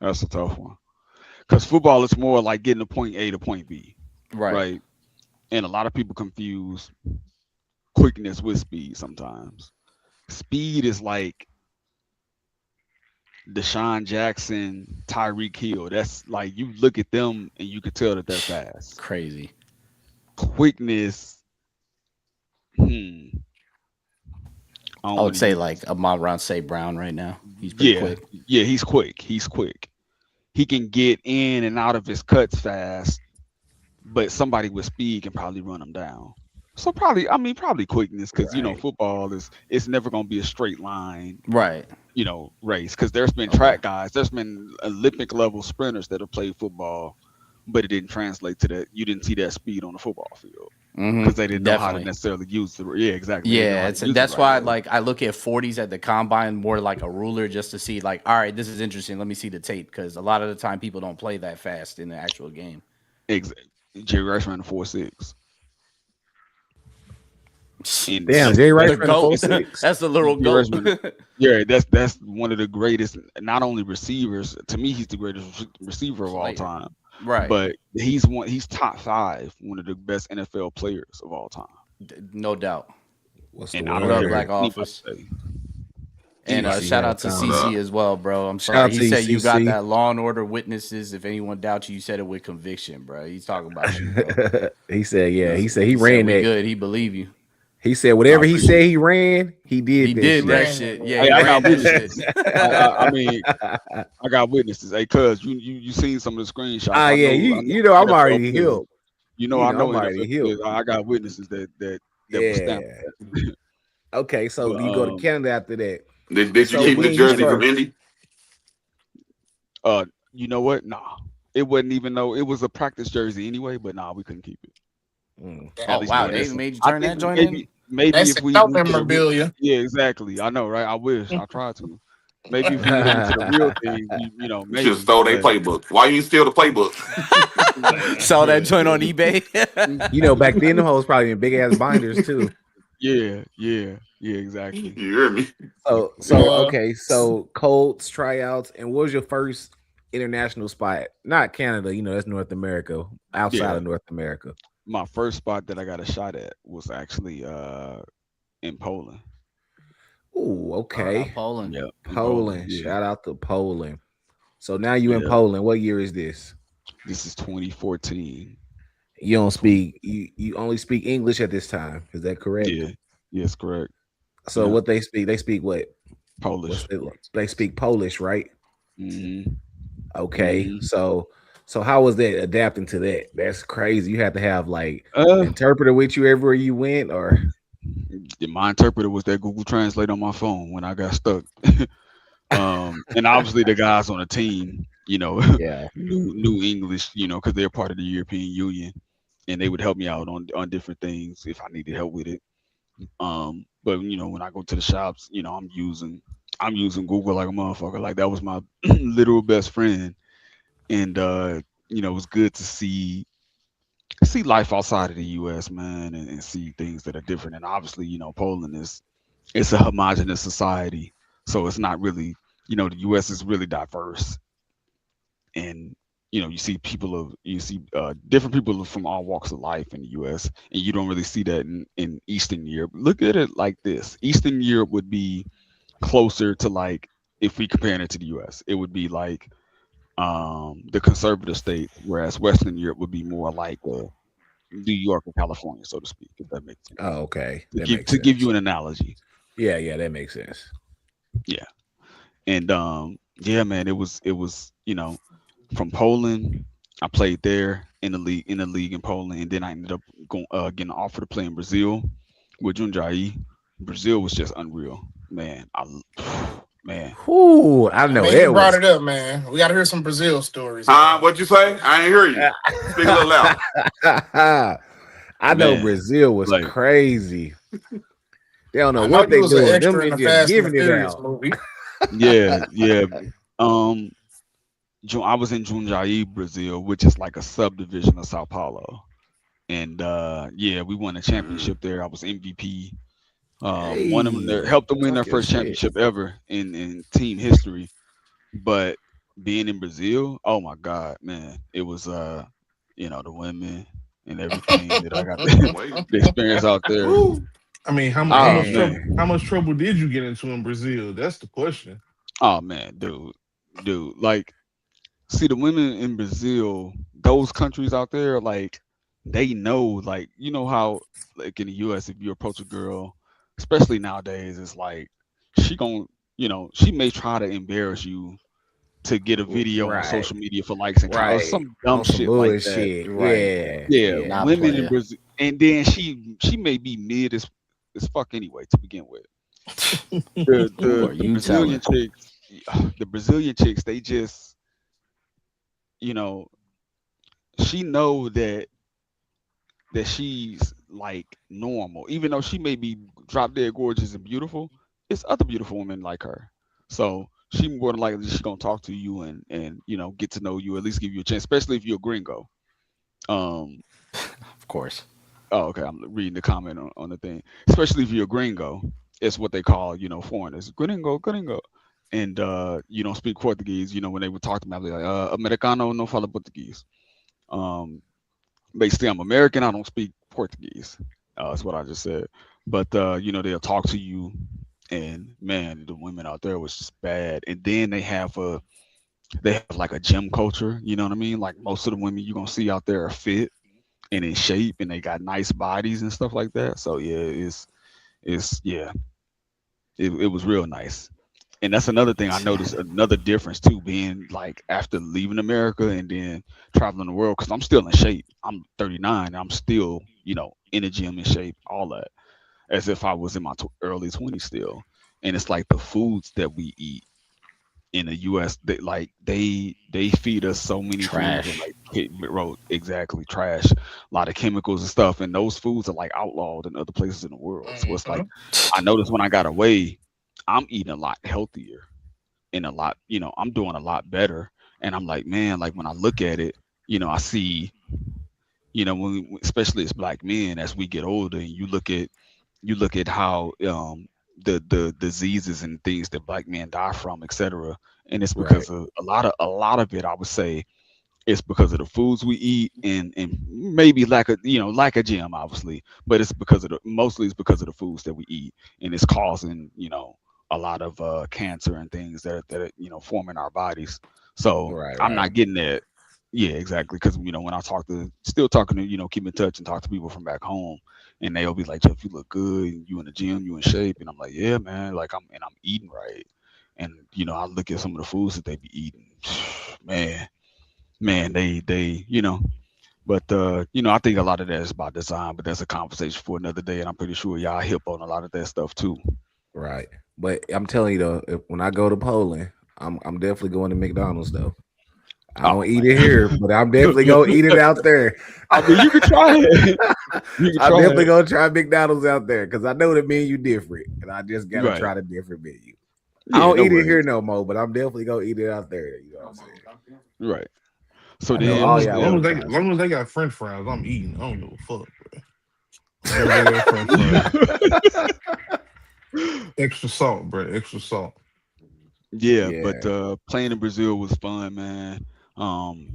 [SPEAKER 6] that's a tough one. Because football is more like getting to point A to point B. Right. And a lot of people confuse quickness with speed sometimes. Speed is like Deshaun Jackson, Tyreek Hill. That's like, you look at them and you can tell that they're fast.
[SPEAKER 5] Crazy.
[SPEAKER 6] Quickness. I
[SPEAKER 5] would say like Amon St. Brown right now. He's pretty quick.
[SPEAKER 6] Yeah, he's quick. He can get in and out of his cuts fast, but somebody with speed can probably run him down. So probably quickness, because football it's never gonna be a straight line,
[SPEAKER 5] right?
[SPEAKER 6] Race, because there's been track guys, there's been Olympic level sprinters that have played football, but it didn't translate to that. You didn't see that speed on the football field because they didn't know how to necessarily use the. Yeah, exactly.
[SPEAKER 5] Yeah, that's why I look at 40s at the combine more like a ruler, just to see like, all right, this is interesting. Let me see the tape, because a lot of the time people don't play that fast in the actual game.
[SPEAKER 6] Exactly. Jerry Rice ran the 4.6.
[SPEAKER 1] Damn, Jerry Rice ran the 4.6.
[SPEAKER 5] That's a little goat.
[SPEAKER 6] Yeah, that's one of the greatest. Not only receivers, to me, he's the greatest receiver of all time.
[SPEAKER 5] Right.
[SPEAKER 6] But he's top 5, one of the best NFL players of all time.
[SPEAKER 5] No doubt.
[SPEAKER 1] What's
[SPEAKER 6] and
[SPEAKER 1] the
[SPEAKER 6] I
[SPEAKER 1] word?
[SPEAKER 6] don't care
[SPEAKER 5] Black
[SPEAKER 6] what anybody
[SPEAKER 5] Office.
[SPEAKER 6] say.
[SPEAKER 5] And shout out to CC as well, bro. I'm
[SPEAKER 1] Shout out
[SPEAKER 5] sorry.
[SPEAKER 1] to
[SPEAKER 5] He said you got
[SPEAKER 1] CC.
[SPEAKER 5] that Law and Order witnesses. If anyone doubts you, you said it with conviction, bro. He's talking about you, bro.
[SPEAKER 1] He said, yeah. He said he ran that.
[SPEAKER 5] Good. He believe you.
[SPEAKER 1] He said whatever he said he ran, he did.
[SPEAKER 5] He did that shit. Yeah,
[SPEAKER 6] Hey,
[SPEAKER 5] he
[SPEAKER 6] I
[SPEAKER 5] ran
[SPEAKER 6] got
[SPEAKER 5] that
[SPEAKER 6] witnesses.
[SPEAKER 5] shit.
[SPEAKER 6] I mean, I got witnesses. Hey, cuz you seen some of the screenshots?
[SPEAKER 1] Ah, yeah, you know I'm already healed.
[SPEAKER 6] You know I know
[SPEAKER 1] I'm already healed.
[SPEAKER 6] I got witnesses that was stamped.
[SPEAKER 1] Okay, so you go to Canada after that.
[SPEAKER 4] Did you keep the jersey from Indy?
[SPEAKER 6] You know what? Nah, it wasn't even though it was a practice jersey anyway. But nah, we couldn't keep it.
[SPEAKER 5] Oh wow, they made you turn that joint in.
[SPEAKER 6] Maybe if we
[SPEAKER 2] memorabilia.
[SPEAKER 6] Yeah, exactly. I know, right? I wish I tried to. Maybe if we get into the real thing, you know, maybe
[SPEAKER 4] Just stole their playbook. Why you steal the playbook?
[SPEAKER 5] Saw that joint on eBay.
[SPEAKER 1] You know, back then the hoes probably in big ass binders too.
[SPEAKER 6] Yeah, exactly.
[SPEAKER 4] You hear me?
[SPEAKER 1] So Colts tryouts, and what was your first international spot? Not Canada, you know, that's North America. Outside of North America.
[SPEAKER 6] My first spot that I got a shot at was actually in Poland.
[SPEAKER 1] Ooh, okay.
[SPEAKER 5] Poland.
[SPEAKER 6] Yeah.
[SPEAKER 1] Poland.
[SPEAKER 6] Yeah.
[SPEAKER 1] Shout out to Poland. So now you in Poland. What year is this?
[SPEAKER 6] This is 2014.
[SPEAKER 1] You don't speak you only speak English at this time. Is that correct?
[SPEAKER 6] Yeah. Yes, correct.
[SPEAKER 1] So what they speak what?
[SPEAKER 6] Polish.
[SPEAKER 1] They speak Polish, right?
[SPEAKER 6] Mm-hmm.
[SPEAKER 1] Okay. Mm-hmm. So how was that adapting to that? That's crazy. You had to have like an interpreter with you everywhere you went, or
[SPEAKER 6] my interpreter was that Google Translate on my phone when I got stuck. And obviously the guys on the team, you know, knew English, you know, because they're part of the European Union, and they would help me out on different things if I needed help with it. But you know, when I go to the shops, you know, I'm using Google like a motherfucker. Like that was my literal best friend. And you know, it was good to see life outside of the US, man, and see things that are different. And obviously, you know, Poland it's a homogenous society. So it's not really, you know, the US is really diverse. And you know, you see different people from all walks of life in the US, and you don't really see that in Eastern Europe. Look at it like this. Eastern Europe would be closer to, like, if we compare it to the US, it would be like the conservative state, whereas Western Europe would be more like New York or California, so to speak, if that makes sense.
[SPEAKER 1] Oh, okay.
[SPEAKER 6] To give you an analogy.
[SPEAKER 1] Yeah, that makes sense.
[SPEAKER 6] Yeah. And yeah, man, it was, you know, from Poland, I played there in the league in Poland, and then I ended up getting an offer to play in Brazil with Jundiaí. Brazil was just unreal, man. Man.
[SPEAKER 1] Ooh, I know
[SPEAKER 2] it brought it up, man. We got to hear some Brazil stories.
[SPEAKER 4] What'd you say? I ain't hear you. Speak a little loud.
[SPEAKER 1] I know Brazil was crazy. They don't know what they doing. Them Indians giving it out.
[SPEAKER 6] Yeah. I was in Jundiaí, Brazil, which is like a subdivision of Sao Paulo, and we won a championship there. I was MVP. One of them helped them win their first championship ever in team history. But being in Brazil, oh my God, man, it was you know, the women and everything that I got the experience out there.
[SPEAKER 3] I mean, how much trouble did you get into in Brazil? That's the question.
[SPEAKER 6] Oh man, dude, like, see, the women in Brazil, those countries out there, like, they know, like, you know how, like, in the US, if you approach a girl, especially nowadays, it's like she may try to embarrass you to get a video on social media for likes and or some dumb shit like that.
[SPEAKER 1] Right.
[SPEAKER 6] Yeah. Women in Brazil, and then she may be mid as fuck anyway to begin with. The Brazilian chicks, they just, you know, she know that she's like normal, even though she may be drop dead gorgeous and beautiful. It's other beautiful women like her, so she more than likely she gonna talk to you and you know, get to know you, at least give you a chance, especially if you're a gringo.
[SPEAKER 5] Of course.
[SPEAKER 6] Oh, okay. I'm reading the comment on the thing. Especially if you're a gringo, it's what they call, foreigners. Gringo, gringo. And you don't speak Portuguese, when they would talk to me, I'd be like, Americano no fala Portuguese. Basically I'm American, I don't speak Portuguese. That's what I just said. But they'll talk to you, and man, the women out there was just bad. And then they have like a gym culture, you know what I mean? Like most of the women you're gonna see out there are fit and in shape, and they got nice bodies and stuff like that. So yeah, it was real nice. And that's another thing I noticed, another difference too, being like after leaving America and then traveling the world, because I'm still in shape. I'm 39. I'm still, in the gym in shape, all that, as if I was in my early 20s still. And it's like the foods that we eat in the U.S. They feed us so many foods with
[SPEAKER 5] Trash.
[SPEAKER 6] exactly, trash, a lot of chemicals and stuff, and those foods are like outlawed in other places in the world. So it's like I noticed when I got away, I'm eating a lot healthier and I'm doing a lot better. And I'm like, man, like when I look at it, I see, especially as black men, as we get older, and you look at how the diseases and things that black men die from, etc. And it's because of a lot of it, I would say, it's because of the foods we eat, and maybe lack of gym, obviously, but mostly it's because of the foods that we eat, and it's causing a lot of cancer and things that form in our bodies. So I'm not getting that. Yeah, exactly. Because when I still talking to keep in touch and talk to people from back home, and they'll be like, Jeff, you look good, and you in the gym, you in shape, and I'm like, yeah, man, like I'm eating right, and I look at some of the foods that they be eating, man, they. But I think a lot of that is about design, but that's a conversation for another day, and I'm pretty sure y'all hip on a lot of that stuff too.
[SPEAKER 1] Right. But I'm telling you though, when I go to Poland, I'm definitely going to McDonald's though. I don't eat it here, but I'm definitely gonna eat it out there.
[SPEAKER 6] I mean, you can try it.
[SPEAKER 1] I'm definitely gonna try McDonald's out there because I know the menu different, and I just gotta try the different menu. I don't eat it here no more, but I'm definitely gonna eat it out there. You know what I'm saying?
[SPEAKER 6] Right. So
[SPEAKER 3] as long as they got French fries, I'm eating. I don't give a fuck, bro. Extra salt, bro. Extra salt.
[SPEAKER 6] Yeah, but playing in Brazil was fun, man.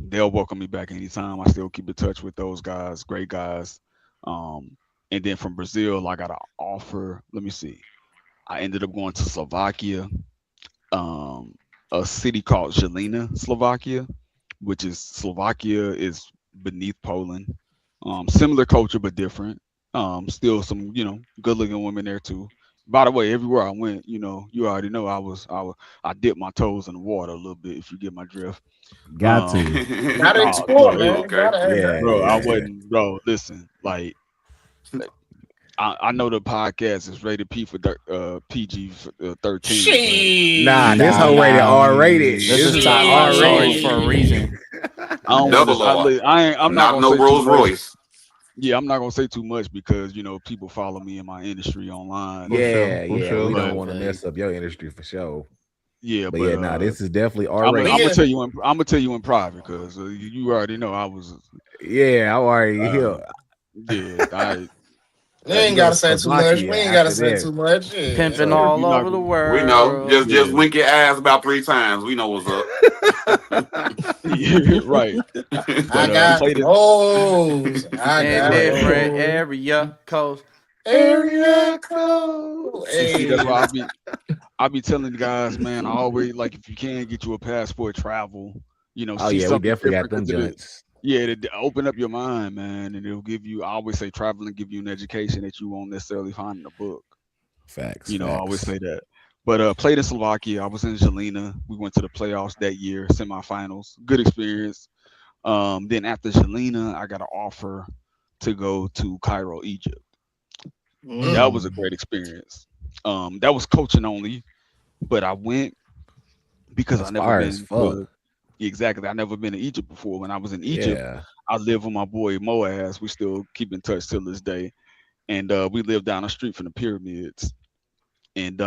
[SPEAKER 6] They'll welcome me back anytime. I still keep in touch with those guys, great guys. And then from Brazil, I got an offer. Let me see. I ended up going to Slovakia, a city called Jelena, Slovakia, which is Slovakia is beneath Poland. Similar culture but different. Still some good looking women there too. By the way, everywhere I went, you already know I dipped my toes in the water a little bit, if you get my drift.
[SPEAKER 7] Got to.
[SPEAKER 2] Gotta explore, man. Okay.
[SPEAKER 6] Bro, I wasn't, bro. Listen, like I know the podcast is rated P for PG 13.
[SPEAKER 1] Nah, this whole rated R rated.
[SPEAKER 5] This is Sideline Stories for a reason.
[SPEAKER 6] I'm not
[SPEAKER 4] no Rolls Royce.
[SPEAKER 6] Yeah, I'm not gonna say too much because people follow me in my industry online.
[SPEAKER 1] Yeah, we don't want to mess up your industry for sure.
[SPEAKER 6] Yeah,
[SPEAKER 1] but this is definitely R-rated.
[SPEAKER 6] I'm gonna tell you in private because you already know I was.
[SPEAKER 1] Yeah, I already here.
[SPEAKER 6] Yeah,
[SPEAKER 2] We ain't gotta say too much. We ain't gotta say too much. Yeah.
[SPEAKER 5] Pimping all over the world.
[SPEAKER 4] We know. Just wink your ass about 3 times. We know what's up.
[SPEAKER 6] Right.
[SPEAKER 2] I got hoes. I got
[SPEAKER 5] different area codes.
[SPEAKER 2] Area code.
[SPEAKER 6] See, that's why I be telling the guys, man. I always like if you can get you a passport, travel.
[SPEAKER 1] Oh yeah, we definitely got them joints.
[SPEAKER 6] Yeah, to open up your mind, man, and it'll give you. I always say traveling give you an education that you won't necessarily find in a book.
[SPEAKER 1] Facts.
[SPEAKER 6] I always say that. But played in Slovakia. I was in Jelena. We went to the playoffs that year, semifinals. Good experience. Then after Jelena, I got an offer to go to Cairo, Egypt. That was a great experience. That was coaching only, but I went because I never been. Exactly. I never been to Egypt before. When I was in Egypt, I lived with my boy Moaz. We still keep in touch till this day. And we lived down the street from the pyramids. And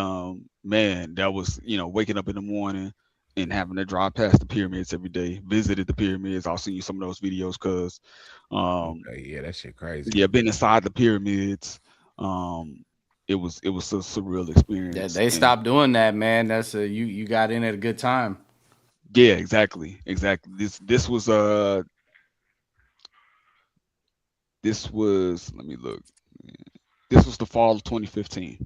[SPEAKER 6] man, that was, waking up in the morning and having to drive past the pyramids every day. Visited the pyramids. I'll send you some of those videos, cause
[SPEAKER 1] yeah, that shit crazy.
[SPEAKER 6] Yeah, been inside the pyramids. It was a surreal experience.
[SPEAKER 5] Yeah, they stopped doing that, man. That's you got in at a good time.
[SPEAKER 6] Yeah, exactly. This was let me look. This was the fall of 2015.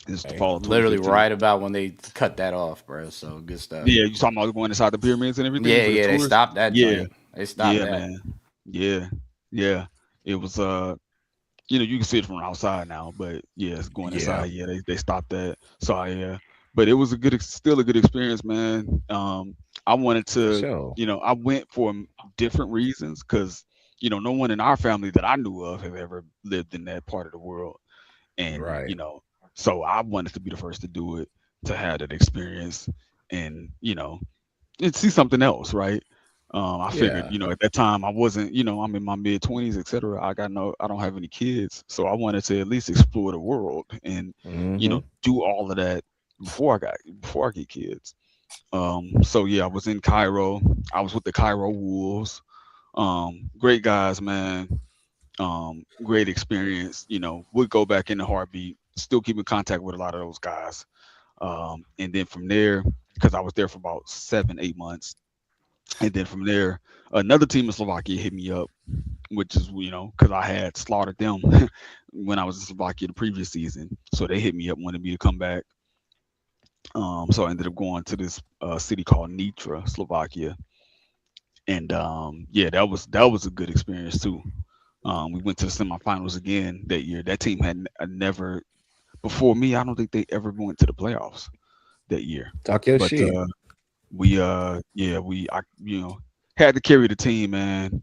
[SPEAKER 6] This is the fall of 2015.
[SPEAKER 5] Literally right about when they cut that off, bro. So good stuff.
[SPEAKER 6] Yeah, you talking about going inside the pyramids and everything?
[SPEAKER 5] Yeah, they stopped that.
[SPEAKER 6] Yeah,
[SPEAKER 5] they stopped that.
[SPEAKER 6] Man. Yeah. It was you can see it from outside now, but yeah, going inside. Yeah, they stopped that. So yeah, but it was still a good experience, man. I wanted to, I went for different reasons because no one in our family that I knew of have ever lived in that part of the world, and so I wanted to be the first to do it, to have that experience, and and see something else, right? I figured, at that time I wasn't, I'm in my mid-20s, etc. I don't have any kids, so I wanted to at least explore the world and do all of that before I get kids. So yeah, I was in Cairo. I was with the Cairo Wolves. Great guys, man. Great experience. Would go back in a heartbeat. Still keep in contact with a lot of those guys. And then from there, because I was there for about 7-8 months. And then from there, another team in Slovakia hit me up, which is, because I had slaughtered them when I was in Slovakia the previous season. So they hit me up, wanted me to come back. So I ended up going to this city called Nitra, Slovakia. And yeah, that was a good experience too. We went to the semifinals again that year. That team had never, before me, I don't think they ever went to the playoffs that year.
[SPEAKER 1] Talk your shit.
[SPEAKER 6] We had to carry the team, man,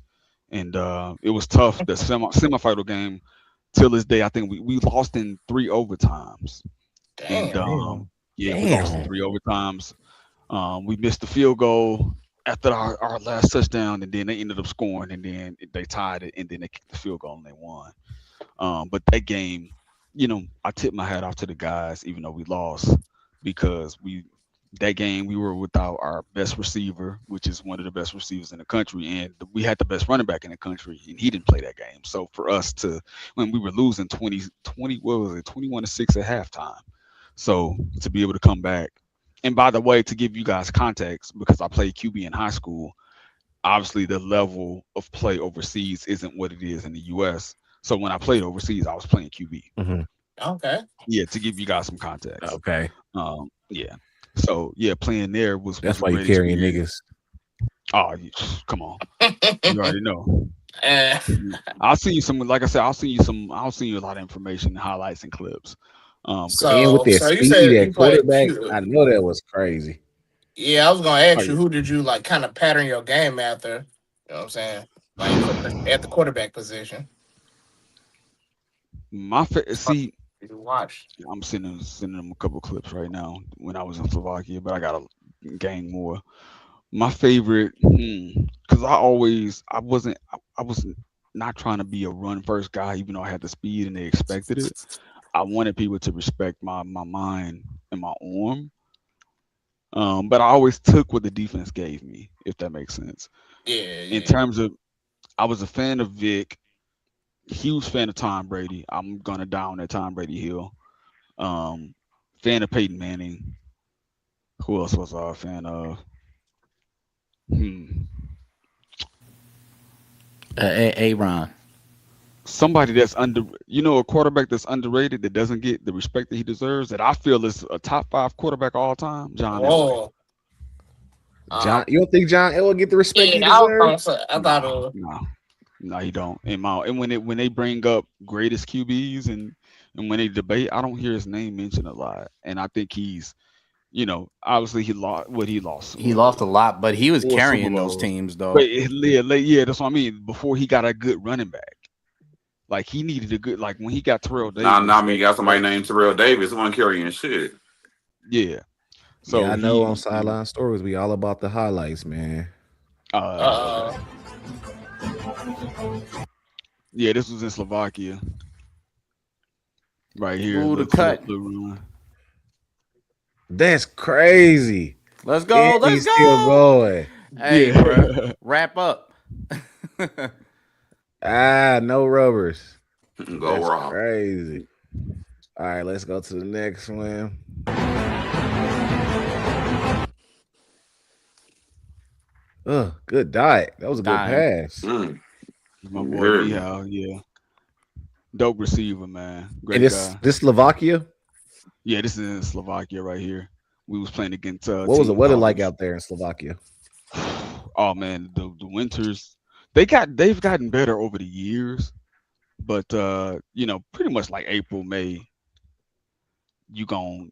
[SPEAKER 6] and it was tough. The semifinal game, till this day, I think we lost in 3 overtimes.
[SPEAKER 2] Damn.
[SPEAKER 6] We lost in 3 overtimes. We missed the field goal after our last touchdown, and then they ended up scoring, and then they tied it, and then they kicked the field goal and they won. But that game, I tipped my hat off to the guys, even though we lost, because that game we were without our best receiver, which is one of the best receivers in the country, and we had the best running back in the country, and he didn't play that game. So for us when we were losing 21-6 at halftime, so to be able to come back. And by the way, to give you guys context, because I played QB in high school, obviously the level of play overseas isn't what it is in the US. So when I played overseas, I was playing QB.
[SPEAKER 2] Okay.
[SPEAKER 6] Yeah, to give you guys some context.
[SPEAKER 1] Okay.
[SPEAKER 6] Yeah. So yeah, playing there was
[SPEAKER 1] that's why you carrying niggas.
[SPEAKER 6] Oh, come on. You already know. I'll send you some. Like I said, I'll send you a lot of information, highlights, and clips.
[SPEAKER 1] And with that speed, that quarterback, I know that was crazy.
[SPEAKER 2] Yeah, I was gonna ask you, who did you like kind of pattern your game after? You know what I'm saying? Like at the quarterback position.
[SPEAKER 6] See,
[SPEAKER 2] you watch.
[SPEAKER 6] I'm sending them a couple clips right now when I was in Slovakia, but I gotta gain more. My favorite, because I was not trying to be a run first guy, even though I had the speed and they expected it. I wanted people to respect my mind and my arm. But I always took what the defense gave me, if that makes sense.
[SPEAKER 2] Yeah.
[SPEAKER 6] In terms of, I was a fan of Vic, huge fan of Tom Brady. I'm gonna die on that Tom Brady hill. Fan of Peyton Manning. Who else was I a fan of?
[SPEAKER 5] Aaron.
[SPEAKER 6] Somebody that's a quarterback that's underrated, that doesn't get the respect that he deserves, that I feel is a top 5 quarterback all time. John Elway.
[SPEAKER 1] You don't think John Elway get the respect he deserves?
[SPEAKER 2] I thought
[SPEAKER 6] No, he don't. And when they bring up greatest QBs and when they debate, I don't hear his name mentioned a lot. And I think he's, obviously he lost what he lost.
[SPEAKER 5] He lost a lot, but he was carrying those teams though.
[SPEAKER 6] But yeah, that's what I mean. Before he got a good running back, like he needed a good, like when he got Terrell Davis.
[SPEAKER 4] I mean, you got somebody named Terrell Davis, one carrying shit.
[SPEAKER 6] Yeah. So
[SPEAKER 1] I know on Sideline Stories, we all about the highlights, man.
[SPEAKER 6] Yeah, this was in Slovakia. Right here.
[SPEAKER 5] Ooh, the cut.
[SPEAKER 1] That's crazy.
[SPEAKER 5] Let's go. Let's go.
[SPEAKER 1] Still going.
[SPEAKER 5] Hey, bro, wrap up.
[SPEAKER 1] No rubbers.
[SPEAKER 4] Go
[SPEAKER 1] That's
[SPEAKER 4] Rob.
[SPEAKER 1] crazy. All right, let's go to the next one. Good diet. That was a good pass.
[SPEAKER 6] My boy yeah. Dope receiver, man. Great
[SPEAKER 1] guy. This Slovakia?
[SPEAKER 6] Yeah, this is in Slovakia right here. We was playing against
[SPEAKER 1] what was the weather like out there in Slovakia?
[SPEAKER 6] Oh man, the winters they've gotten better over the years, but pretty much like April, May, it'll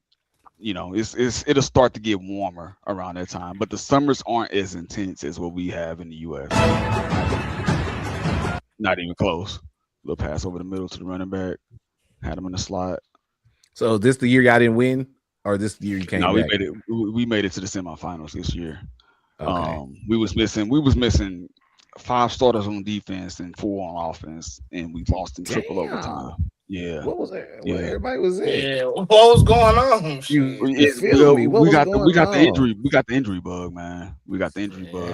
[SPEAKER 6] start to get warmer around that time. But the summers aren't as intense as what we have in the US. Not even close. Little pass over the middle to the running back, had him in the slot.
[SPEAKER 1] So this the year y'all didn't win, or this the year you came back?
[SPEAKER 6] We made it to the semifinals this year.
[SPEAKER 1] Okay.
[SPEAKER 6] We was missing 5 starters on defense and 4 on offense, and we lost in triple overtime. Yeah.
[SPEAKER 1] What was that? Yeah. Everybody was in.
[SPEAKER 2] Yeah. What was going on?
[SPEAKER 6] We got the injury. We got the injury bug, man. We got the injury bug.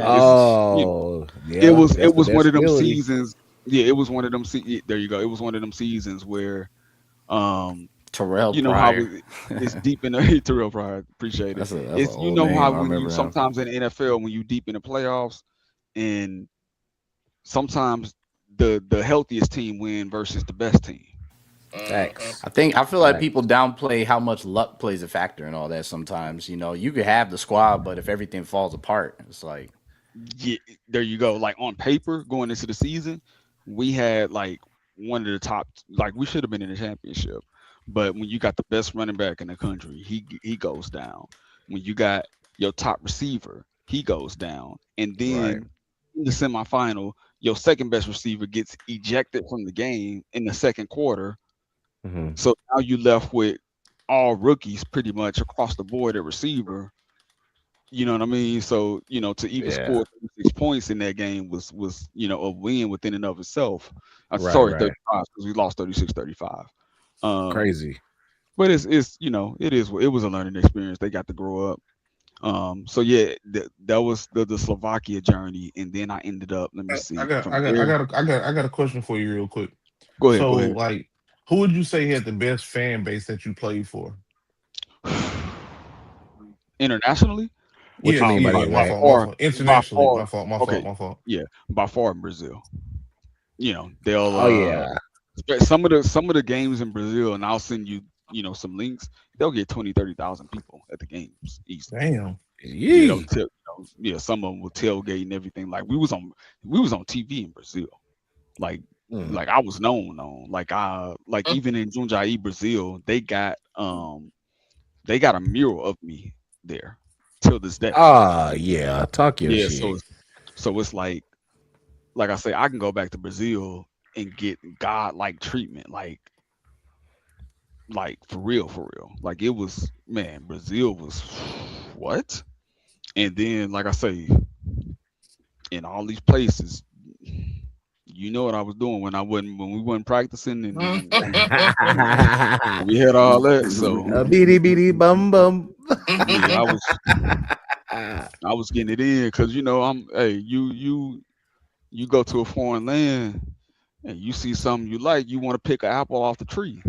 [SPEAKER 6] It was one of them seasons. Yeah, it was one of them. There you go. It was one of them seasons where,
[SPEAKER 5] Terrell,
[SPEAKER 6] how it's deep in the Terrell Pryor. Appreciate it. It's how when you sometimes in the NFL when you deep in the playoffs, and sometimes the healthiest team win versus the best team.
[SPEAKER 1] Facts.
[SPEAKER 5] I feel like people downplay how much luck plays a factor in all that. Sometimes you could have the squad, but if everything falls apart, it's like,
[SPEAKER 6] yeah, there you go. Like on paper, going into the season, we had like one of the top. Like we should have been in the championship. But when you got the best running back in the country, he goes down. When you got your top receiver, he goes down. And then in the semifinal, your second best receiver gets ejected from the game in the second quarter.
[SPEAKER 1] Mm-hmm.
[SPEAKER 6] So now you left with all rookies pretty much across the board at receiver. You know what I mean? So, to even score 36 points in that game was a win within and of itself. Sorry, 35, because we lost 36-35.
[SPEAKER 1] Crazy,
[SPEAKER 6] but it was a learning experience. They got to grow up. So yeah, that was the Slovakia journey, and then I ended up. Let me see.
[SPEAKER 3] I got a question for you real quick.
[SPEAKER 6] Go ahead.
[SPEAKER 3] So like, who would you say had the best fan base that you played for?
[SPEAKER 6] Internationally?
[SPEAKER 3] My fault. Internationally, my fault.
[SPEAKER 6] Yeah, by far in Brazil. They'll. Some of the games in Brazil, and I'll send you, some links. They'll get 20,000-30,000 people at the games. Easy.
[SPEAKER 3] Damn.
[SPEAKER 6] Some of them will tailgate and everything. Like we was on TV in Brazil. Like I was known. Even in Jundiaí, Brazil, they got a mural of me there till this day.
[SPEAKER 1] Talk your shit.
[SPEAKER 6] So it's like I say, I can go back to Brazil and get God-like treatment, like for real. Like it was, man, Brazil was what? And then, like I say, in all these places, what I was doing when we wasn't practicing, and we had all that. So
[SPEAKER 1] beady bum bum.
[SPEAKER 6] Yeah, I was getting it in because you go to a foreign land and you see something you like, you want to pick an apple off the tree.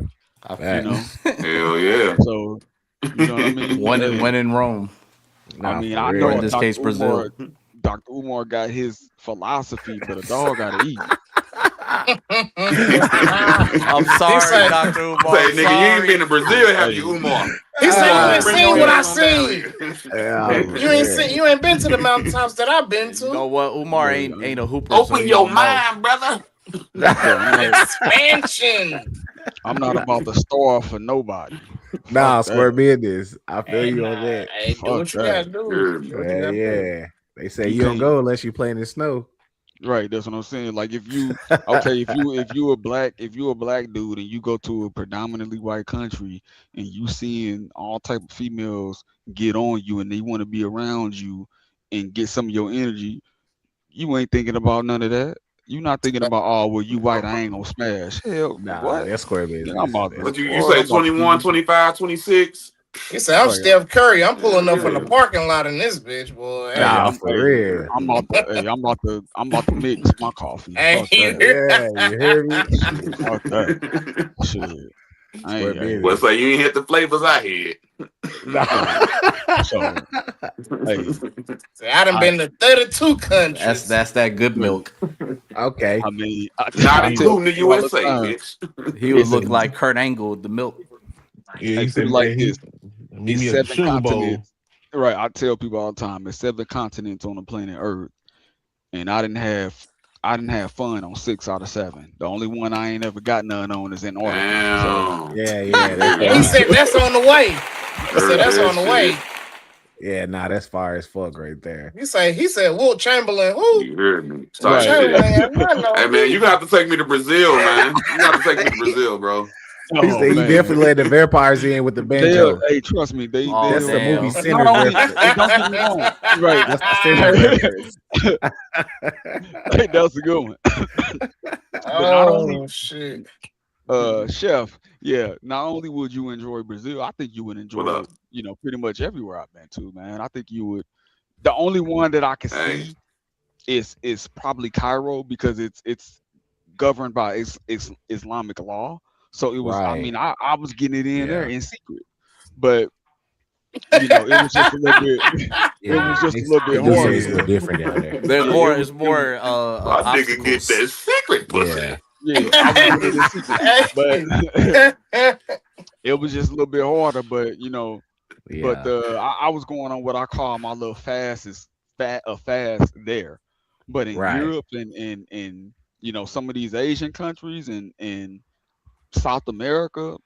[SPEAKER 4] Hell yeah.
[SPEAKER 6] So you know what I mean?
[SPEAKER 5] When in Rome.
[SPEAKER 6] I know
[SPEAKER 5] in this case Brazil.
[SPEAKER 6] Dr. Umar got his philosophy, but a dog gotta eat.
[SPEAKER 5] I'm sorry, Dr. Umar.
[SPEAKER 4] Say, nigga, you ain't been to Brazil, have you, Umar?
[SPEAKER 2] He said you ain't seen what I seen. You ain't been to the mountaintops that I've been to.
[SPEAKER 5] You know what? Umar ain't a hooper.
[SPEAKER 4] Open your mind, brother.
[SPEAKER 2] Expansion.
[SPEAKER 6] I'm not about to store for nobody.
[SPEAKER 1] Square business. I feel you on that.
[SPEAKER 2] Hey, do what you gotta do.
[SPEAKER 1] Yeah. They say you don't go unless you play in the snow.
[SPEAKER 6] Right, that's what I'm saying. Like if you a black dude and you go to a predominantly white country and you seeing all type of females get on you and they want to be around you and get some of your energy, you ain't thinking about none of that. You're not thinking about, you white, I ain't gonna smash. Hell, what?
[SPEAKER 1] That's square business.
[SPEAKER 6] I'm out there.
[SPEAKER 4] What you say 21, 25, 26?
[SPEAKER 2] He said, "I'm Steph Curry. I'm pulling up from the parking lot in this bitch, boy."
[SPEAKER 1] Nah, for real.
[SPEAKER 6] I'm about to mix my coffee.
[SPEAKER 2] Hey,
[SPEAKER 1] you hear me?
[SPEAKER 6] Fuck that. Shit.
[SPEAKER 4] Well, so you ain't hit the flavors I had.
[SPEAKER 6] So,
[SPEAKER 2] I done been to 32 countries.
[SPEAKER 5] That's that good milk.
[SPEAKER 1] Okay.
[SPEAKER 6] I mean,
[SPEAKER 4] not including the USA, bitch.
[SPEAKER 5] He would look like Kurt Angle with the milk.
[SPEAKER 3] Yeah, he said
[SPEAKER 6] like this.
[SPEAKER 3] Meet me at the Sugar Bowl.
[SPEAKER 6] Right, I tell people all the time, there's 7 continents on the planet Earth, and I didn't have fun on 6 out of 7. The only one I ain't ever got none on is Antarctica.
[SPEAKER 1] So, yeah.
[SPEAKER 2] He said that's on the way. He said that's on the way.
[SPEAKER 1] Yeah, nah, that's fire as fuck right there.
[SPEAKER 2] He said Wilt Chamberlain. Who?
[SPEAKER 4] You heard me. Hey man, you got to take me to Brazil, man. You got to take me to Brazil, bro.
[SPEAKER 1] He said he definitely let the vampires in with the banjo.
[SPEAKER 6] Hey, trust me,
[SPEAKER 1] that's the movie Sinners.
[SPEAKER 6] Right,
[SPEAKER 1] that's the Sinners.
[SPEAKER 6] Hey, that's a good one.
[SPEAKER 2] Shit.
[SPEAKER 6] Chef, yeah. Not only would you enjoy Brazil, I think you would enjoy, pretty much everywhere I've been to, man. I think you would. The only one that I can see is probably Cairo because it's governed by Islamic law. So it was. Right. I mean, I was getting it in there in secret, but it was just a little bit. It was just a little bit hard.
[SPEAKER 1] It's a little different down there.
[SPEAKER 5] There's more. It's more.
[SPEAKER 4] My nigga get that secret pussy.
[SPEAKER 6] Yeah, but it was just a little bit harder. But but I was going on what I call my little fast there. But in Europe and some of these Asian countries and South America,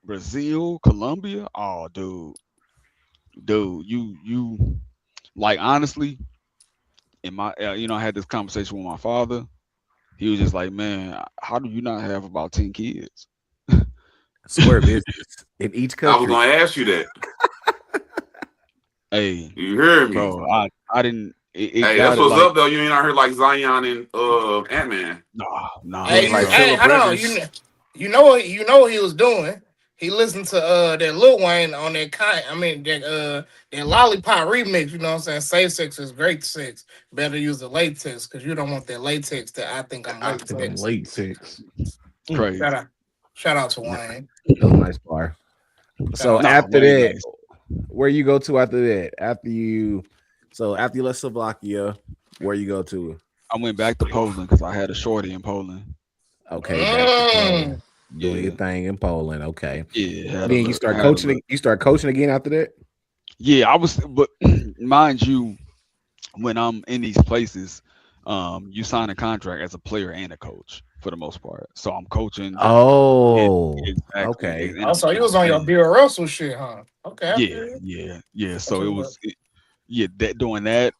[SPEAKER 6] Brazil, Colombia, oh dude, you like honestly, in my I had this conversation with my father. He was just like, man, how do you not have about 10 kids?
[SPEAKER 1] Square business in each country.
[SPEAKER 4] I was gonna ask you that.
[SPEAKER 6] Hey,
[SPEAKER 4] you heard me,
[SPEAKER 6] bro. I didn't.
[SPEAKER 4] Hey, that's what's up though. You ain't out here like Zion and Ant-Man.
[SPEAKER 6] No.
[SPEAKER 2] Hey, I don't know. You know what he was doing. He listened to that Lil Wayne on that that Lollipop remix. You know what I'm saying? Safe sex is great sex. Better use the latex because you don't want that latex that I think I'm latex.
[SPEAKER 3] Latex.
[SPEAKER 6] Crazy.
[SPEAKER 2] Shout out to Wayne.
[SPEAKER 1] That was a nice bar. So after that, where you go to after that? After you left Slovakia, where you go to?
[SPEAKER 6] I went back to Poland because I had a shorty in Poland.
[SPEAKER 1] Okay. Doing your thing in Poland. Okay.
[SPEAKER 6] Yeah.
[SPEAKER 1] Then you start coaching. You start coaching again after that.
[SPEAKER 6] Yeah, I was. But mind you, when I'm in these places, you sign a contract as a player and a coach for the most part. So I'm coaching.
[SPEAKER 1] Oh,
[SPEAKER 6] exactly.
[SPEAKER 1] Okay.
[SPEAKER 2] So you was on your Bill Russell shit, huh? Okay.
[SPEAKER 6] Yeah. So it was. Doing that.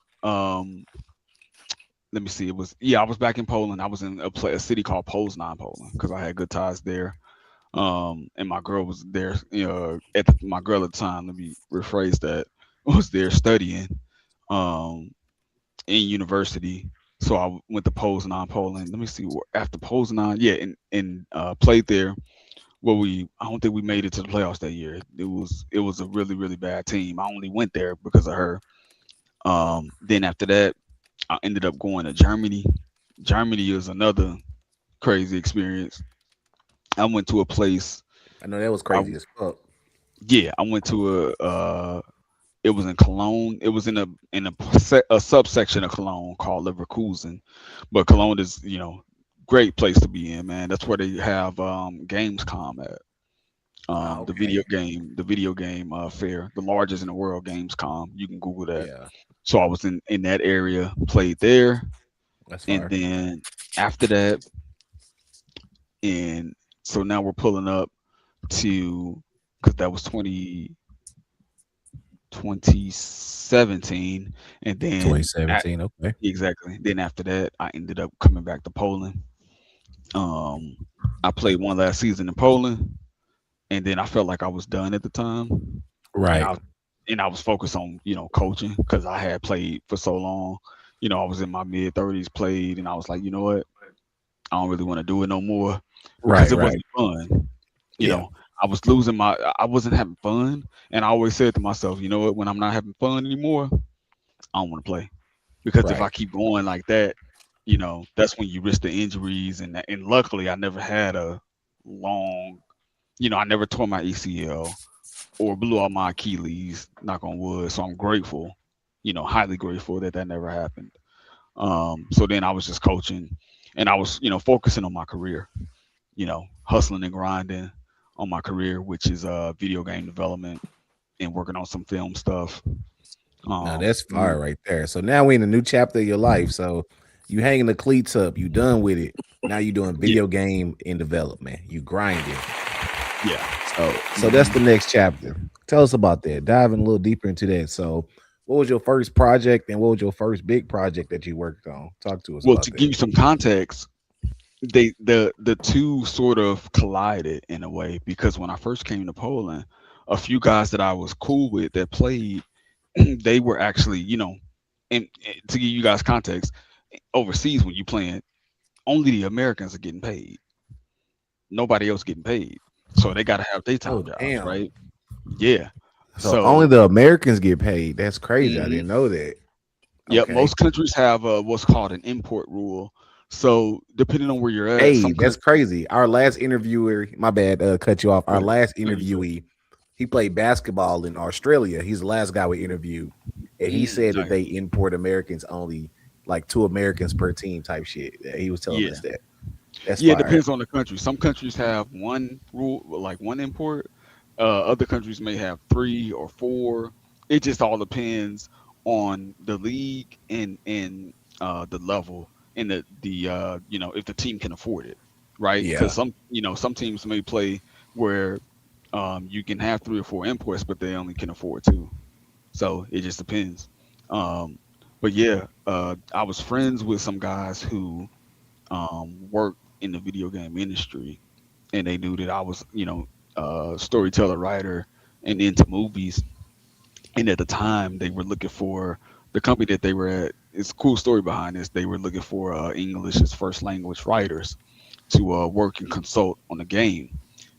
[SPEAKER 6] Let me see. It was I was back in Poland. I was in a city called Poznan, Poland, because I had good ties there. And my girl was there. My girl at the time. Let me rephrase that. Was there studying, in university. So I went to Poznan, Poland. Let me see. After Poznan, and played there. Well, I don't think we made it to the playoffs that year. It was a really, really bad team. I only went there because of her. Then after that, I ended up going to Germany. Germany is another crazy experience. I went to a place.
[SPEAKER 1] I know that was crazy as fuck.
[SPEAKER 6] Yeah, I went to it was in Cologne. It was in a subsection of Cologne called Leverkusen. But Cologne is, great place to be in, man. That's where they have Gamescom at. The video game fair, the largest in the world, Gamescom. You can Google that. Yeah. So I was in that area, played there.
[SPEAKER 1] That's fire.
[SPEAKER 6] And then after that, and so now we're pulling up to, because that was 2017, and then
[SPEAKER 1] 2017. Okay,
[SPEAKER 6] exactly. Then after that, I ended up coming back to Poland. I played one last season in Poland. And then I felt like I was done at the time.
[SPEAKER 1] Right.
[SPEAKER 6] And I was focused on, coaching because I had played for so long. I was in my mid-30s, played, and I was like, you know what? I don't really want to do it no more.
[SPEAKER 1] Right.
[SPEAKER 6] Because it wasn't fun. You know, I wasn't having fun, and I always said to myself, you know what? When I'm not having fun anymore, I don't want to play, because if I keep going like that, that's when you risk the injuries, and luckily I never had a long, I never tore my ACL or blew out my Achilles, knock on wood. So I'm grateful, highly grateful that never happened. So then I was just coaching, and I was, focusing on my career, hustling and grinding on my career, which is video game development and working on some film stuff.
[SPEAKER 1] Now that's fire right there. So now we're in a new chapter of your life. So you hanging the cleats up, you done with it. Now you doing video game in development. You grinding.
[SPEAKER 6] Yeah.
[SPEAKER 1] So that's the next chapter. Tell us about that. Diving a little deeper into that. So what was your first project, and what was your first big project that you worked on? Talk to us about that.
[SPEAKER 6] Well, to give you some context, the two sort of collided in a way, because when I first came to Poland, a few guys that I was cool with that played, they were actually, and to give you guys context, overseas when you playing, only the Americans are getting paid. Nobody else getting paid. So they got to have daytime jobs, right? Yeah.
[SPEAKER 1] So only the Americans get paid. That's crazy. I didn't know that.
[SPEAKER 6] Yeah, most countries have what's called an import rule. So depending on where you're at,
[SPEAKER 1] that's crazy. Our last interviewer, my bad, cut you off. Our last interviewee, he played basketball in Australia. He's the last guy we interviewed, and he said that they import Americans only, like 2 Americans per team type shit. He was telling us that. That's
[SPEAKER 6] it depends on the country. Some countries have one rule, like one import. Other countries may have 3 or 4. It just all depends on the league and the level and the if the team can afford it, right? Because some teams may play where you can have 3 or 4 imports, but they only can afford 2. So it just depends. But yeah, I was friends with some guys who worked in the video game industry, and they knew that I was, storyteller, writer, and into movies. And at the time, they were looking for the company that they were at. It's a cool story behind this. They were looking for English as first language writers to work and consult on a game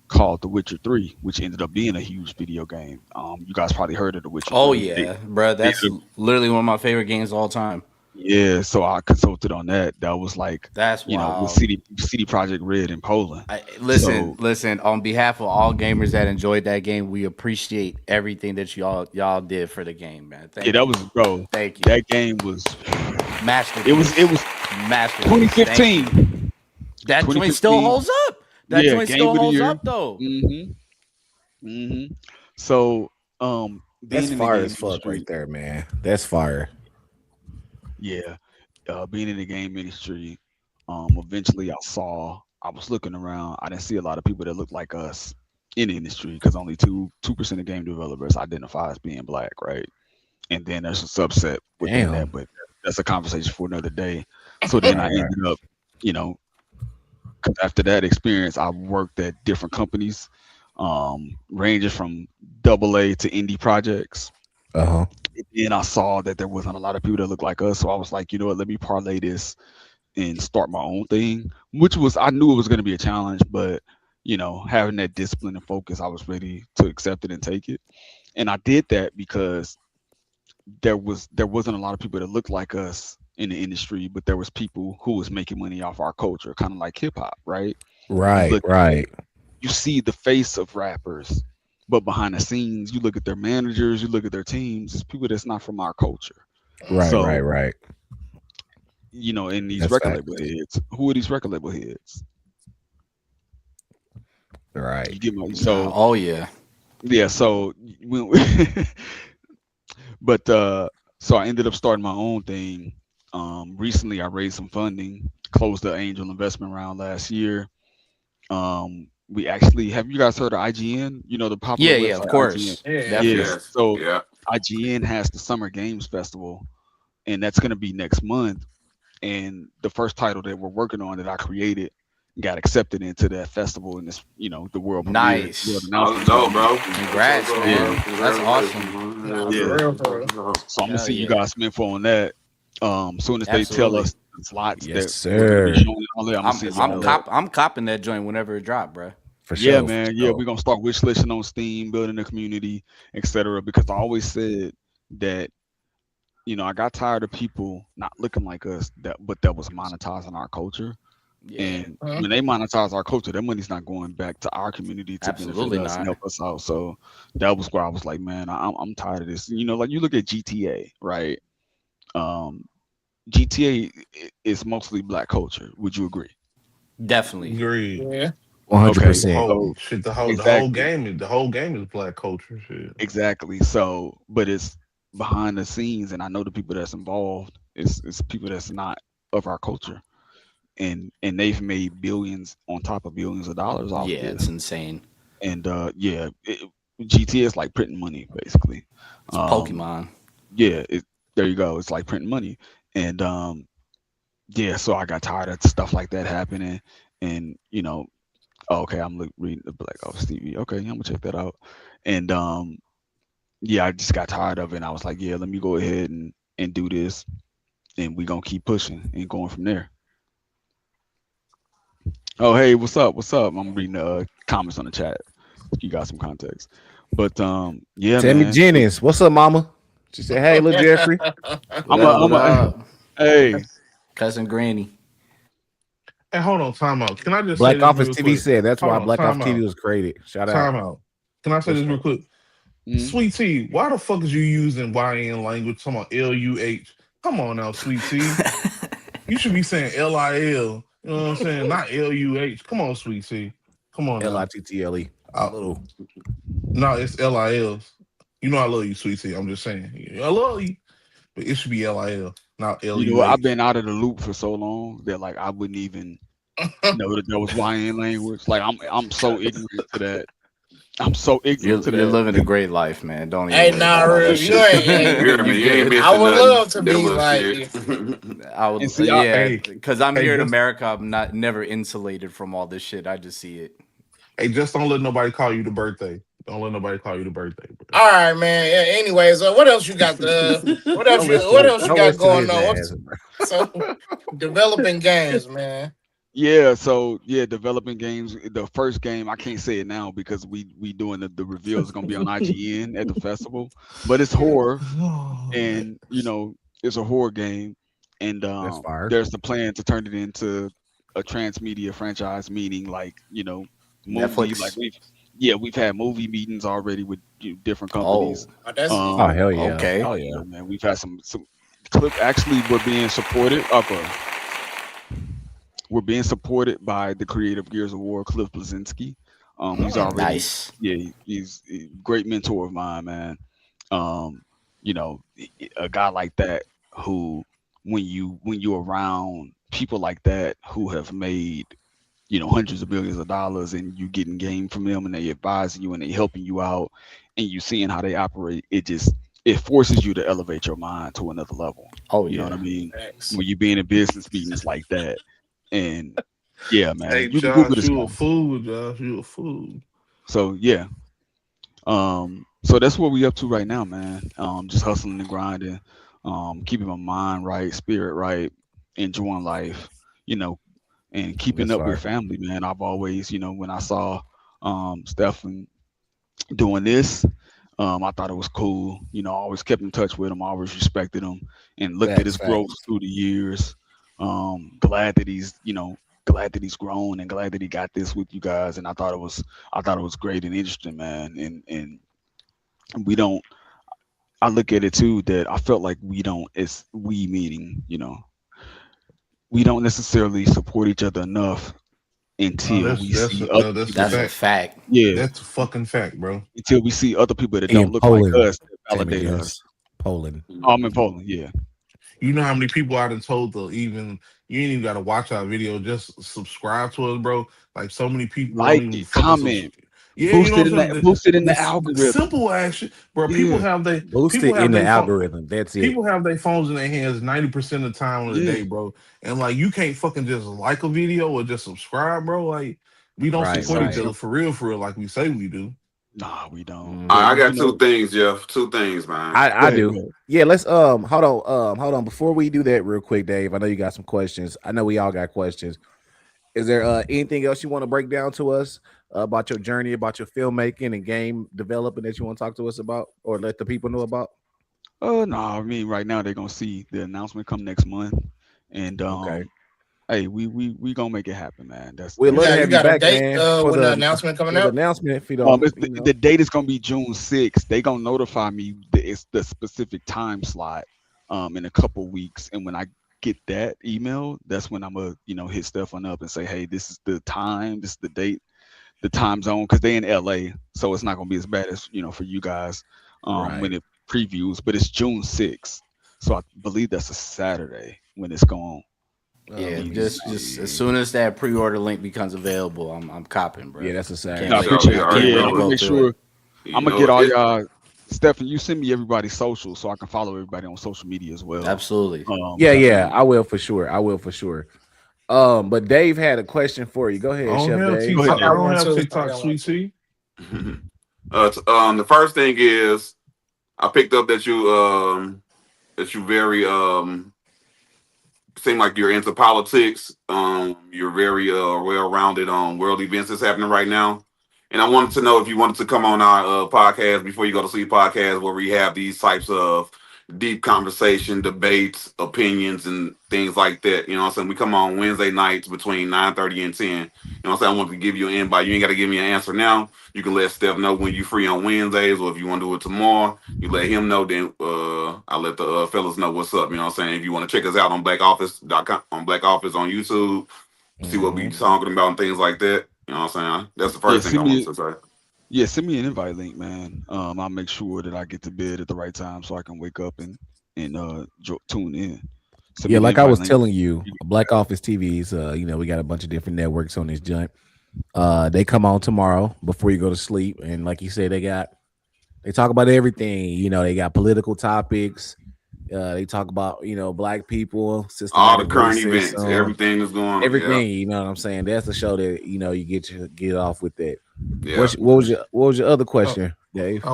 [SPEAKER 6] called The Witcher 3, which ended up being a huge video game. You guys probably heard of The Witcher 3.
[SPEAKER 5] Oh yeah, bro, that's literally one of my favorite games of all time.
[SPEAKER 6] Yeah, so I consulted on that. That was like,
[SPEAKER 5] that's wild.
[SPEAKER 6] With CD Projekt Red in Poland.
[SPEAKER 5] Listen. On behalf of all gamers that enjoyed that game, we appreciate everything that y'all did for the game, man. Thank you.
[SPEAKER 6] That was, bro.
[SPEAKER 5] Thank you.
[SPEAKER 6] That game was
[SPEAKER 5] masterpiece.
[SPEAKER 6] It was
[SPEAKER 5] masterpiece.
[SPEAKER 6] 2015.
[SPEAKER 5] That joint still holds up. That joint still holds up, though.
[SPEAKER 6] So,
[SPEAKER 1] that's fire as fuck right there, man. That's fire.
[SPEAKER 6] Yeah, being in the game industry, eventually I was looking around. I didn't see a lot of people that looked like us in the industry, because only 2% of game developers identify as being black, right? And then there's a subset within that, but that's a conversation for another day. So then I ended up, because after that experience, I worked at different companies, ranging from AA to indie projects. And I saw that there wasn't a lot of people that looked like us. So I was like, you know what, let me parlay this and start my own thing, which was, I knew it was going to be a challenge, but, having that discipline and focus, I was ready to accept it and take it. And I did that because there wasn't a lot of people that looked like us in the industry, but there was people who was making money off our culture, kind of like hip hop, right?
[SPEAKER 1] Right.
[SPEAKER 6] You see the face of rappers, but behind the scenes, you look at their managers, you look at their teams, it's people that's not from our culture.
[SPEAKER 1] Right.
[SPEAKER 6] And these record label heads. Who are these record label heads?
[SPEAKER 1] Right.
[SPEAKER 6] You get my,
[SPEAKER 5] yeah.
[SPEAKER 6] So but so I ended up starting my own thing. Recently I raised some funding, closed the angel investment round last year. We actually, have you guys heard of IGN? The popular website,
[SPEAKER 5] of course.
[SPEAKER 6] IGN. So IGN has the Summer Games Festival, and that's going to be next month. And the first title that we're working on that I created got accepted into that festival in this, the world premiere.
[SPEAKER 5] Nice.
[SPEAKER 4] Dope, bro.
[SPEAKER 5] Congrats, man. That's awesome.
[SPEAKER 6] So I'm gonna see you guys some info on that. Soon as they tell us the slots
[SPEAKER 1] sir.
[SPEAKER 5] I'm copping that joint whenever it drop, bro.
[SPEAKER 1] For
[SPEAKER 6] yeah,
[SPEAKER 1] sure.
[SPEAKER 6] man. Yeah, we're gonna start wish listing on Steam, building a community, etc. Because I always said that, I got tired of people not looking like us that was monetizing our culture.
[SPEAKER 5] Yeah.
[SPEAKER 6] And when they monetize our culture, that money's not going back to our community to
[SPEAKER 5] Absolutely
[SPEAKER 6] benefit us and
[SPEAKER 5] not.
[SPEAKER 6] help us out. So that was where I was like, man, I'm tired of this. Like you look at GTA, right? GTA is mostly black culture. Would you agree?
[SPEAKER 5] Definitely.
[SPEAKER 3] Agreed.
[SPEAKER 2] Yeah.
[SPEAKER 1] 100%.
[SPEAKER 3] Oh shit, the whole game is black culture. Shit.
[SPEAKER 6] Exactly. So, but it's behind the scenes, and I know the people that's involved. It's people that's not of our culture, and they've made billions on top of billions of dollars off
[SPEAKER 5] Yeah,
[SPEAKER 6] this.
[SPEAKER 5] it's insane.
[SPEAKER 6] And GTA is like printing money, basically.
[SPEAKER 5] It's Pokemon.
[SPEAKER 6] Yeah, there you go. It's like printing money, and so I got tired of stuff like that happening, and okay, I'm reading the Black Ops TV. Okay, I'm gonna check that out, and I just got tired of it. And I was like, yeah, let me go ahead and do this, and we gonna keep pushing and going from there. Oh, hey, what's up? What's up? I'm reading the comments on the chat. You got some context, but yeah,
[SPEAKER 1] Tammy
[SPEAKER 6] man.
[SPEAKER 1] Jennings, what's up, mama? She said, "Hey, little Jeffrey."
[SPEAKER 6] Hey,
[SPEAKER 5] cousin Granny.
[SPEAKER 3] Hey, hold on, time out. Can I just
[SPEAKER 1] Black
[SPEAKER 3] say this
[SPEAKER 1] Office
[SPEAKER 3] real
[SPEAKER 1] TV
[SPEAKER 3] quick?
[SPEAKER 1] said that's
[SPEAKER 3] Hold
[SPEAKER 1] why
[SPEAKER 3] on,
[SPEAKER 1] Black Office
[SPEAKER 3] time
[SPEAKER 1] TV
[SPEAKER 3] out.
[SPEAKER 1] was created. Shout
[SPEAKER 3] Time
[SPEAKER 1] out.
[SPEAKER 3] out. Can I say this real quick? Sweet Tea, why the fuck is you using YN language? Talking about LUH. Come on now, Sweet Tea. You should be saying LIL. You know what I'm saying? Not LUH. Come on, Sweet Tea. Come on now.
[SPEAKER 1] LITTLE.
[SPEAKER 3] No, it's LILs. You know I love you, Sweet Tea. I'm just saying. I love you. But it should be LIL, not LUH.
[SPEAKER 6] You know, I've been out of the loop for so long that like I wouldn't even know that there was YN language. Like I'm so ignorant to that. I'm so ignorant to that.
[SPEAKER 5] You're living a great life, man. Don't even.
[SPEAKER 2] Hey, nah, real. You ain't. I would love to be like.
[SPEAKER 5] I would. Because I'm here in America. I'm never insulated from all this shit. I just see it.
[SPEAKER 3] Hey, just don't let nobody call you the birthday. Don't let nobody call you the birthday. Bro.
[SPEAKER 2] All right, man. Yeah, anyways, what else you got? What else you got going on? So developing games, man.
[SPEAKER 6] Yeah, developing games. The first game, I can't say it now because we doing the reveal is gonna be on IGN at the festival. But it's horror, and it's a horror game, and there's the plan to turn it into a transmedia franchise, meaning like movie.
[SPEAKER 5] Netflix.
[SPEAKER 6] Like we've had movie meetings already with different companies.
[SPEAKER 2] Oh,
[SPEAKER 1] hell yeah!
[SPEAKER 5] Okay.
[SPEAKER 6] Oh yeah, man. We've had some clip. Actually, we're being supported. We're being supported by the creator of Gears of War, Cliff Bleszinski. He's already
[SPEAKER 5] nice.
[SPEAKER 6] Yeah, he's a great mentor of mine, man. A guy like that who, when you're around people like that who have made hundreds of millions of dollars, and you getting game from them, and they advising you and they helping you out, and you seeing how they operate, it forces you to elevate your mind to another level.
[SPEAKER 5] Oh,
[SPEAKER 6] you know what I mean? When you be in a business meetings like that. And yeah, man.
[SPEAKER 3] Hey,
[SPEAKER 6] you
[SPEAKER 3] Josh, you a fool, Josh. You a fool.
[SPEAKER 6] So yeah. So that's what we up to right now, man. Just hustling and grinding, keeping my mind right, spirit right, enjoying life, and keeping up with family, man. I've always, when I saw Stefan doing this, I thought it was cool. I always kept in touch with him, I always respected him, and looked at his growth through the years. Glad that he's grown, and glad that he got this with you guys. And I thought it was great and interesting, man. And I look at it too that I felt like we don't necessarily support each other enough until we see
[SPEAKER 5] that's a fact.
[SPEAKER 6] Yeah,
[SPEAKER 3] that's a fucking fact, bro.
[SPEAKER 6] Until we see other people that don't look like us that validate us.
[SPEAKER 1] Poland.
[SPEAKER 6] I'm in Poland, yeah.
[SPEAKER 3] You know how many people I done told you ain't even gotta watch our video, just subscribe to us, bro. Like so many people
[SPEAKER 6] like it, comment.
[SPEAKER 3] Yeah,
[SPEAKER 6] boosted in the algorithm.
[SPEAKER 3] Simple action, bro.
[SPEAKER 6] Yeah.
[SPEAKER 3] People have they
[SPEAKER 1] boosted in the algorithm. That's it.
[SPEAKER 3] People have their phones in their hands 90% of the time of the day, bro. And like you can't fucking just like a video or just subscribe, bro. Like we don't support each other for real, like we say we do.
[SPEAKER 6] Nah, we don't.
[SPEAKER 4] I got two things, Jeff. Two things, man.
[SPEAKER 1] I do. Yeah, let's hold on. Before we do that real quick, Dave, I know you got some questions. I know we all got questions. Is there anything else you want to break down to us about your journey, about your filmmaking and game developing that you want to talk to us about or let the people know about?
[SPEAKER 6] No, I mean right now they're gonna see the announcement come next month, and
[SPEAKER 1] Okay.
[SPEAKER 6] hey, we gonna make it happen, man.
[SPEAKER 1] We'd love to
[SPEAKER 2] You
[SPEAKER 1] have you
[SPEAKER 2] got a
[SPEAKER 1] back,
[SPEAKER 2] date
[SPEAKER 1] man, for
[SPEAKER 2] when the announcement coming out?
[SPEAKER 1] the announcement. If you don't,
[SPEAKER 6] the date is gonna be June 6th. They gonna notify me it's the specific time slot in a couple weeks, and when I get that email, that's when I'm gonna hit Stefan up and say, hey, this is the time, this is the date, the time zone, because they in LA, so it's not gonna be as bad as for you guys when it previews, but it's June 6th, so I believe that's a Saturday when it's going.
[SPEAKER 5] Yeah, just as soon as that pre-order link becomes available, I'm copping, bro.
[SPEAKER 1] Yeah, that's a Saturday.
[SPEAKER 6] I appreciate it. I'm gonna make sure. I'm gonna get all y'all. Stefan, you send me everybody's social so I can follow everybody on social media as well.
[SPEAKER 5] Absolutely.
[SPEAKER 1] I will for sure. But Dave had a question for you. Go ahead, Chef Dave.
[SPEAKER 3] I don't have TikTok, Sweet Tea.
[SPEAKER 4] The first thing is, I picked up that you very seem like you're into politics. You're very well-rounded on world events that's happening right now. And I wanted to know if you wanted to come on our podcast, Before You Go to Sleep podcast, where we have these types of deep conversation, debates, opinions, and things like that. You know what I'm saying? We come on Wednesday nights between 9:30 and 10. You know what I'm saying? I want to give you an invite. You ain't got to give me an answer now. You can let Steph know when you're free on Wednesdays, or if you want to do it tomorrow, you let him know. Then I'll let the fellas know what's up. You know what I'm saying? If you want to check us out on blackoffice.com, on Black Office on YouTube, see what we talking about and things like that. You know what I'm saying? That's the first thing I want to say.
[SPEAKER 6] Yeah, send me an invite link, man. I'll make sure that I get to bed at the right time so I can wake up and tune in.
[SPEAKER 1] Like I was telling you, Black Office TVs, we got a bunch of different networks on this joint. They come on tomorrow before you go to sleep. And like you said, they talk about everything. They got political topics. They talk about, black people,
[SPEAKER 4] all the current events, everything is going.
[SPEAKER 1] Everything, you know what I'm saying? That's the show that you get off with that.
[SPEAKER 4] Yeah.
[SPEAKER 1] What was your other question, Dave?
[SPEAKER 3] I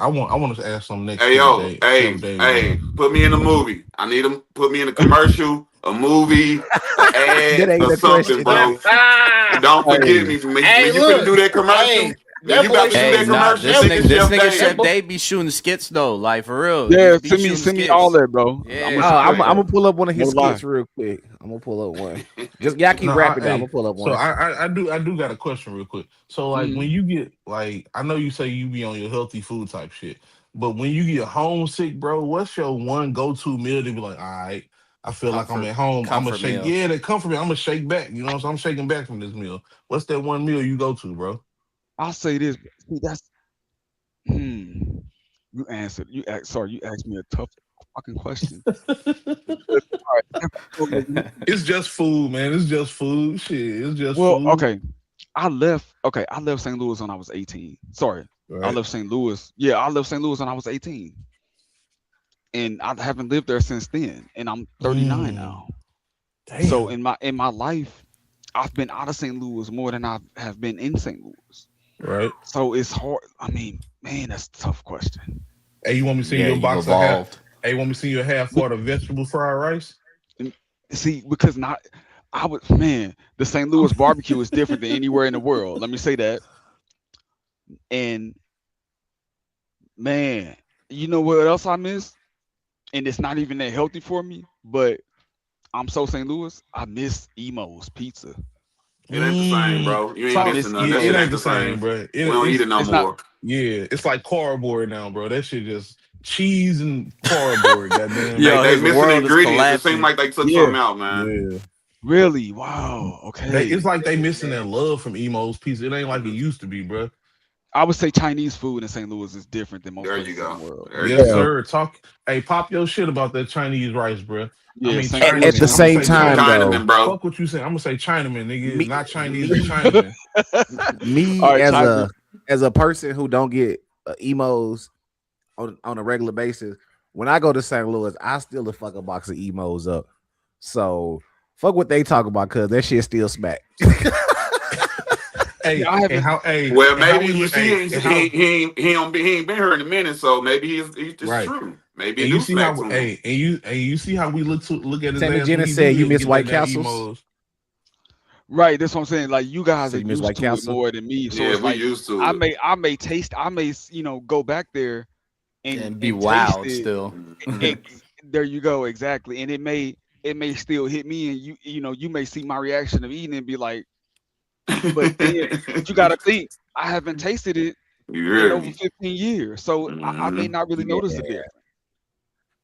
[SPEAKER 3] want to ask something next.
[SPEAKER 4] Hey, put me in a movie. I need them. Put me in a commercial, a movie, an ad, or something, bro. And don't forget me. When you gonna do that commercial? You got to do that commercial.
[SPEAKER 5] This nigga Chef Dave be shooting skits though, like for real.
[SPEAKER 6] Yeah, send me all that, bro.
[SPEAKER 5] Yeah.
[SPEAKER 1] I'm gonna pull up one of his skits real quick. I'm gonna pull up one. Just y'all keep rapping. I'm gonna pull up one.
[SPEAKER 3] So I do got a question real quick. So like when you get I know you say you be on your healthy food type shit, but when you get homesick, bro, what's your one go-to meal to be like, all right, I feel like I'm at home. I'm gonna shake. Yeah, that comfort meal. I'm gonna shake back. You know what I'm saying? I'm shaking back from this meal. What's that one meal you go to, bro?
[SPEAKER 6] I'll say this. See, that's you answered. You asked me a tough fucking question.
[SPEAKER 3] It's just food, man. It's just food. Shit. It's just food.
[SPEAKER 6] Okay. I left St. Louis when I was 18. Sorry. Right. I left St. Louis. Yeah, I left St. Louis when I was 18. And I haven't lived there since then. And I'm 39 now. Damn. So in my life, I've been out of St. Louis more than I have been in St. Louis.
[SPEAKER 3] Right.
[SPEAKER 6] So it's hard. I mean, man, that's a tough question.
[SPEAKER 3] Hey, you want me to see your box of half? Hey, you want me to see your half-water vegetable fried rice?
[SPEAKER 6] See, because the St. Louis barbecue is different than anywhere in the world. Let me say that. And man, you know what else I miss? And it's not even that healthy for me, but I'm so St. Louis, I miss Emo's pizza.
[SPEAKER 4] It ain't the same, bro. You ain't missing nothing.
[SPEAKER 3] It ain't the same, bro.
[SPEAKER 4] We don't eat it no more.
[SPEAKER 3] It's like cardboard now, bro. That shit just cheese and cardboard. Goddamn.
[SPEAKER 4] They missing ingredients. It seems like they took something out, man.
[SPEAKER 6] Yeah. Really? Wow. Okay.
[SPEAKER 3] It's like they missing that love from Emo's pizza. It ain't like it used to be, bro.
[SPEAKER 6] I would say Chinese food in St. Louis is different than most places in the world.
[SPEAKER 3] Yes, sir. Pop your shit about that Chinese rice, bro.
[SPEAKER 6] Yeah,
[SPEAKER 1] at the same time,
[SPEAKER 4] Chinaman, bro.
[SPEAKER 3] Fuck what you saying. I'm gonna say Chinaman, nigga. Not Chinese, Chinaman.
[SPEAKER 1] As a person who don't get Emos on a regular basis, when I go to St. Louis, I steal a fucking box of Emos up. So fuck what they talk about, cause that shit still smack.
[SPEAKER 4] Maybe you see he ain't been here in a minute, so maybe he's just true. Maybe
[SPEAKER 3] you see how you see how we look at it.
[SPEAKER 1] Tammy Jenna said you miss White Castles.
[SPEAKER 6] Right, that's what I'm saying. Like you guys
[SPEAKER 1] So
[SPEAKER 6] are
[SPEAKER 1] you miss
[SPEAKER 6] used
[SPEAKER 1] White
[SPEAKER 6] to it
[SPEAKER 1] Castle?
[SPEAKER 6] more than me. So
[SPEAKER 4] Yeah,
[SPEAKER 6] it's
[SPEAKER 4] we
[SPEAKER 6] like
[SPEAKER 4] used to it.
[SPEAKER 6] I may taste, I may go back there
[SPEAKER 5] And be
[SPEAKER 6] and taste
[SPEAKER 5] wild
[SPEAKER 6] it.
[SPEAKER 5] still.
[SPEAKER 6] There you go, exactly. And it may still hit me, and you may see my reaction of eating and be like, but you got to think I haven't tasted it
[SPEAKER 4] You
[SPEAKER 6] in
[SPEAKER 4] hear
[SPEAKER 6] over
[SPEAKER 4] me?
[SPEAKER 6] 15 years, so I may not really notice the
[SPEAKER 1] Yeah.
[SPEAKER 6] difference.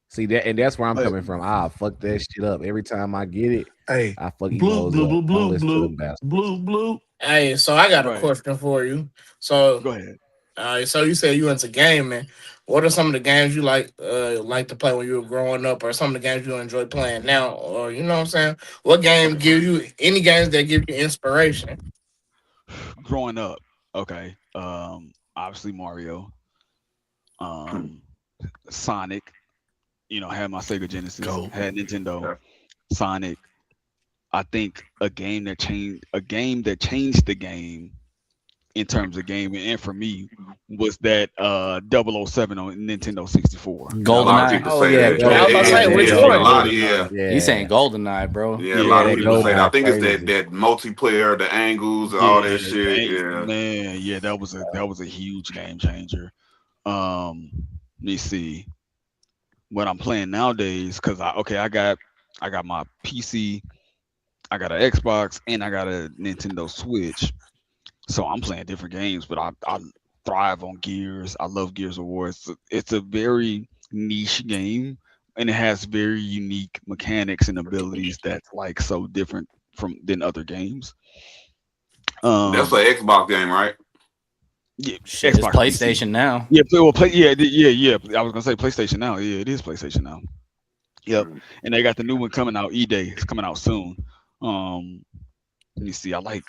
[SPEAKER 1] See that, and that's where I'm
[SPEAKER 6] But
[SPEAKER 1] coming from. I fuck that shit up every time I get it.
[SPEAKER 3] Hey,
[SPEAKER 1] I fuck
[SPEAKER 3] blue,
[SPEAKER 1] emos
[SPEAKER 3] blue,
[SPEAKER 1] up.
[SPEAKER 3] blue,
[SPEAKER 1] Don't
[SPEAKER 3] blue,
[SPEAKER 1] listen to
[SPEAKER 3] blue,
[SPEAKER 1] them bastards.
[SPEAKER 3] blue.
[SPEAKER 2] Hey, so I got a
[SPEAKER 6] right,
[SPEAKER 2] question for you. So,
[SPEAKER 6] go ahead.
[SPEAKER 2] so you said you into gaming. What are some of the games you like to play when you were growing up, or some of the games you enjoy playing now, or you know what I'm saying? What game gives you any games that give you inspiration?
[SPEAKER 6] Growing up, okay, obviously Mario, um, Sonic. Had my Sega Genesis,
[SPEAKER 5] Go.
[SPEAKER 6] had Nintendo, Sonic. I think a game that changed the game in terms of gaming, and for me was that 007 on Nintendo 64.
[SPEAKER 4] A lot of
[SPEAKER 5] GoldenEye.
[SPEAKER 4] people
[SPEAKER 1] Oh
[SPEAKER 4] say
[SPEAKER 1] yeah,
[SPEAKER 4] that.
[SPEAKER 2] Yeah, I was about to say, which
[SPEAKER 4] Yeah. A
[SPEAKER 2] one?
[SPEAKER 4] lot of yeah.
[SPEAKER 5] He's saying
[SPEAKER 1] Yeah,
[SPEAKER 5] GoldenEye, bro.
[SPEAKER 4] Yeah, a
[SPEAKER 6] Yeah,
[SPEAKER 4] lot of
[SPEAKER 1] that
[SPEAKER 4] people say that. I
[SPEAKER 1] GoldenEye
[SPEAKER 4] think it's
[SPEAKER 1] crazy.
[SPEAKER 4] that multiplayer, the angles, and all
[SPEAKER 6] yeah,
[SPEAKER 4] that shit. Yeah.
[SPEAKER 6] man, yeah, that was a huge game changer. Let me see what I'm playing nowadays because I got my PC, I got an Xbox, and I got a Nintendo Switch. So I'm playing different games, but I thrive on Gears. I love Gears of War. It's a very niche game, and it has very unique mechanics and abilities that's like so different than other games.
[SPEAKER 4] That's
[SPEAKER 6] Um,
[SPEAKER 4] an Xbox game, right?
[SPEAKER 6] yeah,
[SPEAKER 5] Shit, it's
[SPEAKER 6] Xbox PC.
[SPEAKER 5] PlayStation now.
[SPEAKER 6] Yeah, well, yeah. I was gonna say PlayStation now. Yeah, it is PlayStation now. Yep, and they got the new one coming out. E-Day is coming out soon. Let me see. I like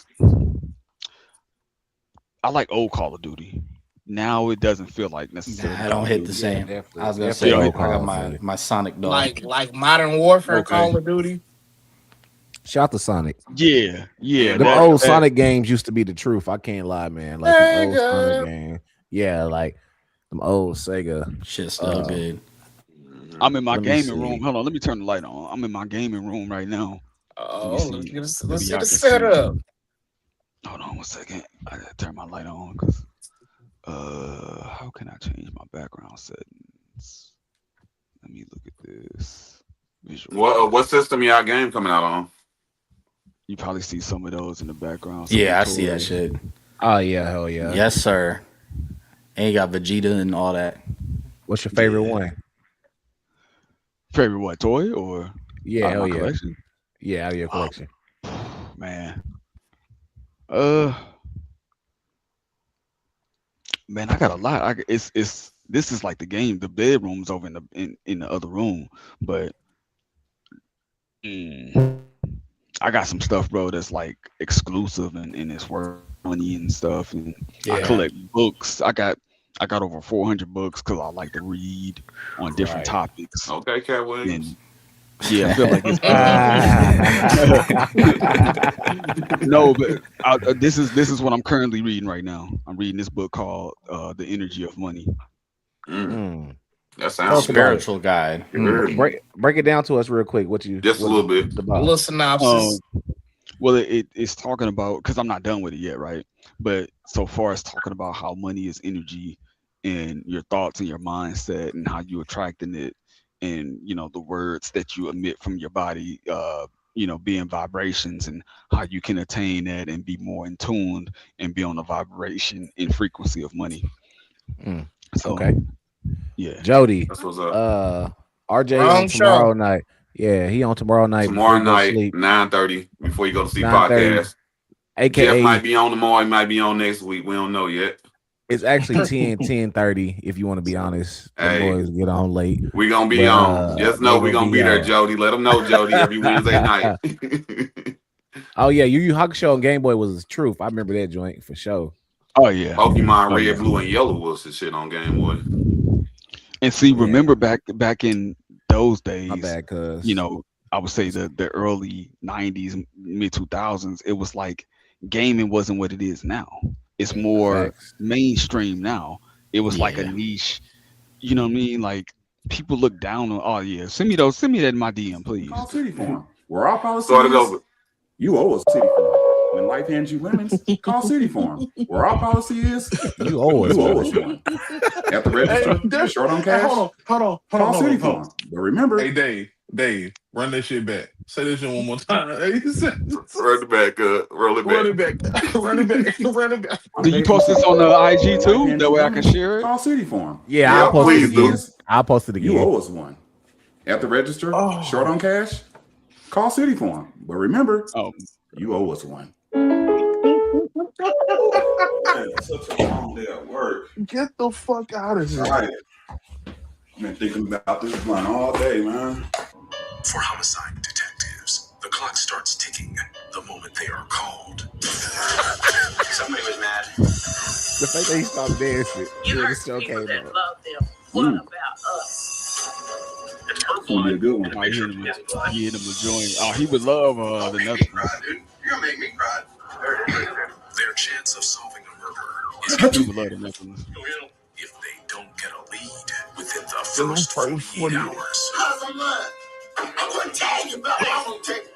[SPEAKER 6] old Call of Duty. Now it doesn't feel like necessarily
[SPEAKER 5] I
[SPEAKER 6] Call
[SPEAKER 5] don't
[SPEAKER 6] of
[SPEAKER 5] hit the
[SPEAKER 6] Duty.
[SPEAKER 5] same.
[SPEAKER 1] definitely,
[SPEAKER 5] I was gonna
[SPEAKER 1] definitely
[SPEAKER 5] say I
[SPEAKER 6] old
[SPEAKER 5] got
[SPEAKER 1] Call of
[SPEAKER 5] my
[SPEAKER 1] Duty.
[SPEAKER 5] my Sonic dog.
[SPEAKER 2] Like Modern Warfare,
[SPEAKER 6] Okay.
[SPEAKER 2] Call of Duty.
[SPEAKER 1] Shout to Sonic.
[SPEAKER 6] Yeah,
[SPEAKER 4] Yeah,
[SPEAKER 1] Them
[SPEAKER 4] that
[SPEAKER 1] old
[SPEAKER 6] that
[SPEAKER 1] Sonic games used to be the truth. I can't lie, man. Like them old Sonic
[SPEAKER 2] Nigga.
[SPEAKER 1] games. Yeah, like them old Sega.
[SPEAKER 5] Shit's still good.
[SPEAKER 6] I'm in my
[SPEAKER 1] Let me
[SPEAKER 6] gaming room.
[SPEAKER 1] see.
[SPEAKER 6] Hold on, let me turn the light on. I'm in my gaming room right now. Let me
[SPEAKER 2] Oh,
[SPEAKER 6] see.
[SPEAKER 2] let's
[SPEAKER 6] Maybe
[SPEAKER 2] see
[SPEAKER 6] y'all
[SPEAKER 2] the
[SPEAKER 6] can see.
[SPEAKER 2] setup.
[SPEAKER 6] Hold on 1 second. I gotta turn my light on because how can I change my background settings? Let me look at this. Visual.
[SPEAKER 4] What system y'all game coming out on?
[SPEAKER 6] You probably see some of those in the background.
[SPEAKER 5] Yeah, I see that shit.
[SPEAKER 1] Oh yeah, hell yeah.
[SPEAKER 5] Yes, sir. And you got Vegeta and all that.
[SPEAKER 1] What's your favorite
[SPEAKER 6] Yeah.
[SPEAKER 1] one?
[SPEAKER 6] Favorite what, toy or
[SPEAKER 1] Yeah,
[SPEAKER 6] out of
[SPEAKER 1] hell
[SPEAKER 6] my
[SPEAKER 1] yeah.
[SPEAKER 6] collection?
[SPEAKER 1] Yeah, out of your collection.
[SPEAKER 6] Man. Uh Man, I got a lot. It's this is like the game. The bedroom's over in the other room, but I got some stuff, bro, that's like exclusive and it's worth money and stuff. And I
[SPEAKER 5] Yeah.
[SPEAKER 6] collect books. I got over 400 books because I like to read on different
[SPEAKER 1] Right.
[SPEAKER 6] topics.
[SPEAKER 4] Okay, Cat Williams.
[SPEAKER 6] And yeah, I feel like it's no, but this is what I'm currently reading right now. I'm reading this book called "The Energy of Money."
[SPEAKER 1] Mm.
[SPEAKER 4] That
[SPEAKER 1] Talk
[SPEAKER 4] sounds
[SPEAKER 1] about it.
[SPEAKER 5] Spiritual guide.
[SPEAKER 4] You heard me.
[SPEAKER 1] Break it down to us real quick.
[SPEAKER 4] Just a
[SPEAKER 1] What
[SPEAKER 4] little bit.
[SPEAKER 1] it's
[SPEAKER 2] A
[SPEAKER 1] about?
[SPEAKER 2] little synopsis.
[SPEAKER 6] Well, it's talking about because I'm not done with it yet, right? But so far, it's talking about how money is energy, and your thoughts and your mindset, and how you attracting it, and the words that you emit from your body, being vibrations, and how you can attain that and be more in tune and be on the vibration and frequency of money.
[SPEAKER 1] Mm.
[SPEAKER 6] So
[SPEAKER 1] Okay.
[SPEAKER 6] yeah,
[SPEAKER 1] Jody.
[SPEAKER 4] That's what's up.
[SPEAKER 1] RJ on
[SPEAKER 2] Wrong
[SPEAKER 1] tomorrow
[SPEAKER 2] show.
[SPEAKER 1] night. Yeah, he on tomorrow night before
[SPEAKER 4] Tomorrow
[SPEAKER 1] he go to
[SPEAKER 4] night,
[SPEAKER 1] sleep.
[SPEAKER 4] 9:30, before you go to sleep
[SPEAKER 1] 9:30.
[SPEAKER 4] podcast. Jeff
[SPEAKER 1] AKA
[SPEAKER 4] might be on tomorrow. He might be on next week. We don't know yet.
[SPEAKER 1] it's actually 10:30 if you want to be honest. The
[SPEAKER 4] Hey,
[SPEAKER 1] boys get on late.
[SPEAKER 4] we gonna be
[SPEAKER 1] But
[SPEAKER 4] on. Just know
[SPEAKER 1] they
[SPEAKER 4] we
[SPEAKER 1] gonna
[SPEAKER 4] gonna be
[SPEAKER 1] be
[SPEAKER 4] there,
[SPEAKER 1] on.
[SPEAKER 4] Jody. Let them know, Jody, every Wednesday night.
[SPEAKER 1] Oh yeah, Yu Yu Hakusho on Game Boy was the truth. I remember that joint for sure.
[SPEAKER 6] oh yeah,
[SPEAKER 4] Pokemon
[SPEAKER 6] oh
[SPEAKER 4] Red,
[SPEAKER 6] yeah.
[SPEAKER 4] Blue, and Yellow was the shit on Game Boy.
[SPEAKER 6] And see,
[SPEAKER 1] Yeah,
[SPEAKER 6] remember back in those
[SPEAKER 1] my
[SPEAKER 6] days,
[SPEAKER 1] bad, cuz.
[SPEAKER 6] I would say the early 90s, mid 2000s, it was like gaming wasn't what it is now. It's more
[SPEAKER 1] Facts.
[SPEAKER 6] mainstream now. It was like a
[SPEAKER 5] Yeah.
[SPEAKER 6] niche, you know what I mean? Like people look down on, oh yeah, send me that in my DM, please.
[SPEAKER 8] Call City Farm. Where our policy
[SPEAKER 4] Start it
[SPEAKER 8] is,
[SPEAKER 4] over.
[SPEAKER 8] you owe us City Farm.
[SPEAKER 4] When life hands you lemons, call City Farm, where our policy is
[SPEAKER 1] you owe us
[SPEAKER 4] one. At the register, short on cash.
[SPEAKER 3] Hold on.
[SPEAKER 4] Call City Farm. But remember,
[SPEAKER 3] hey Dave, run that shit back. Say this shit one more time.
[SPEAKER 4] Run it back, roll it back.
[SPEAKER 3] Run it back.
[SPEAKER 6] Do you post this on the IG too? That way I can share it.
[SPEAKER 4] Call City Farm.
[SPEAKER 1] Yeah, I'll post it again. I'll post it again.
[SPEAKER 4] You owe us one. At the register, short on cash. Call City Farm. But remember, you owe us one. Such a long day at work.
[SPEAKER 3] Get the fuck out of here.
[SPEAKER 4] Right. I've been thinking about this blunt all day, man.
[SPEAKER 8] For homicide detectives, the clock starts ticking the moment they are called. Somebody was mad.
[SPEAKER 1] The fact that he stopped dancing.
[SPEAKER 9] You heard people that love them. What about us?
[SPEAKER 4] That's gonna be a good one.
[SPEAKER 6] He ended up joining. He would love the Netherlands.
[SPEAKER 8] You're gonna make me cry. Their chance of solving a murder is
[SPEAKER 6] He would love the Netherlands.
[SPEAKER 8] if they don't get a lead within the first 48 hours. I wouldn't tell you about it. I won't take it.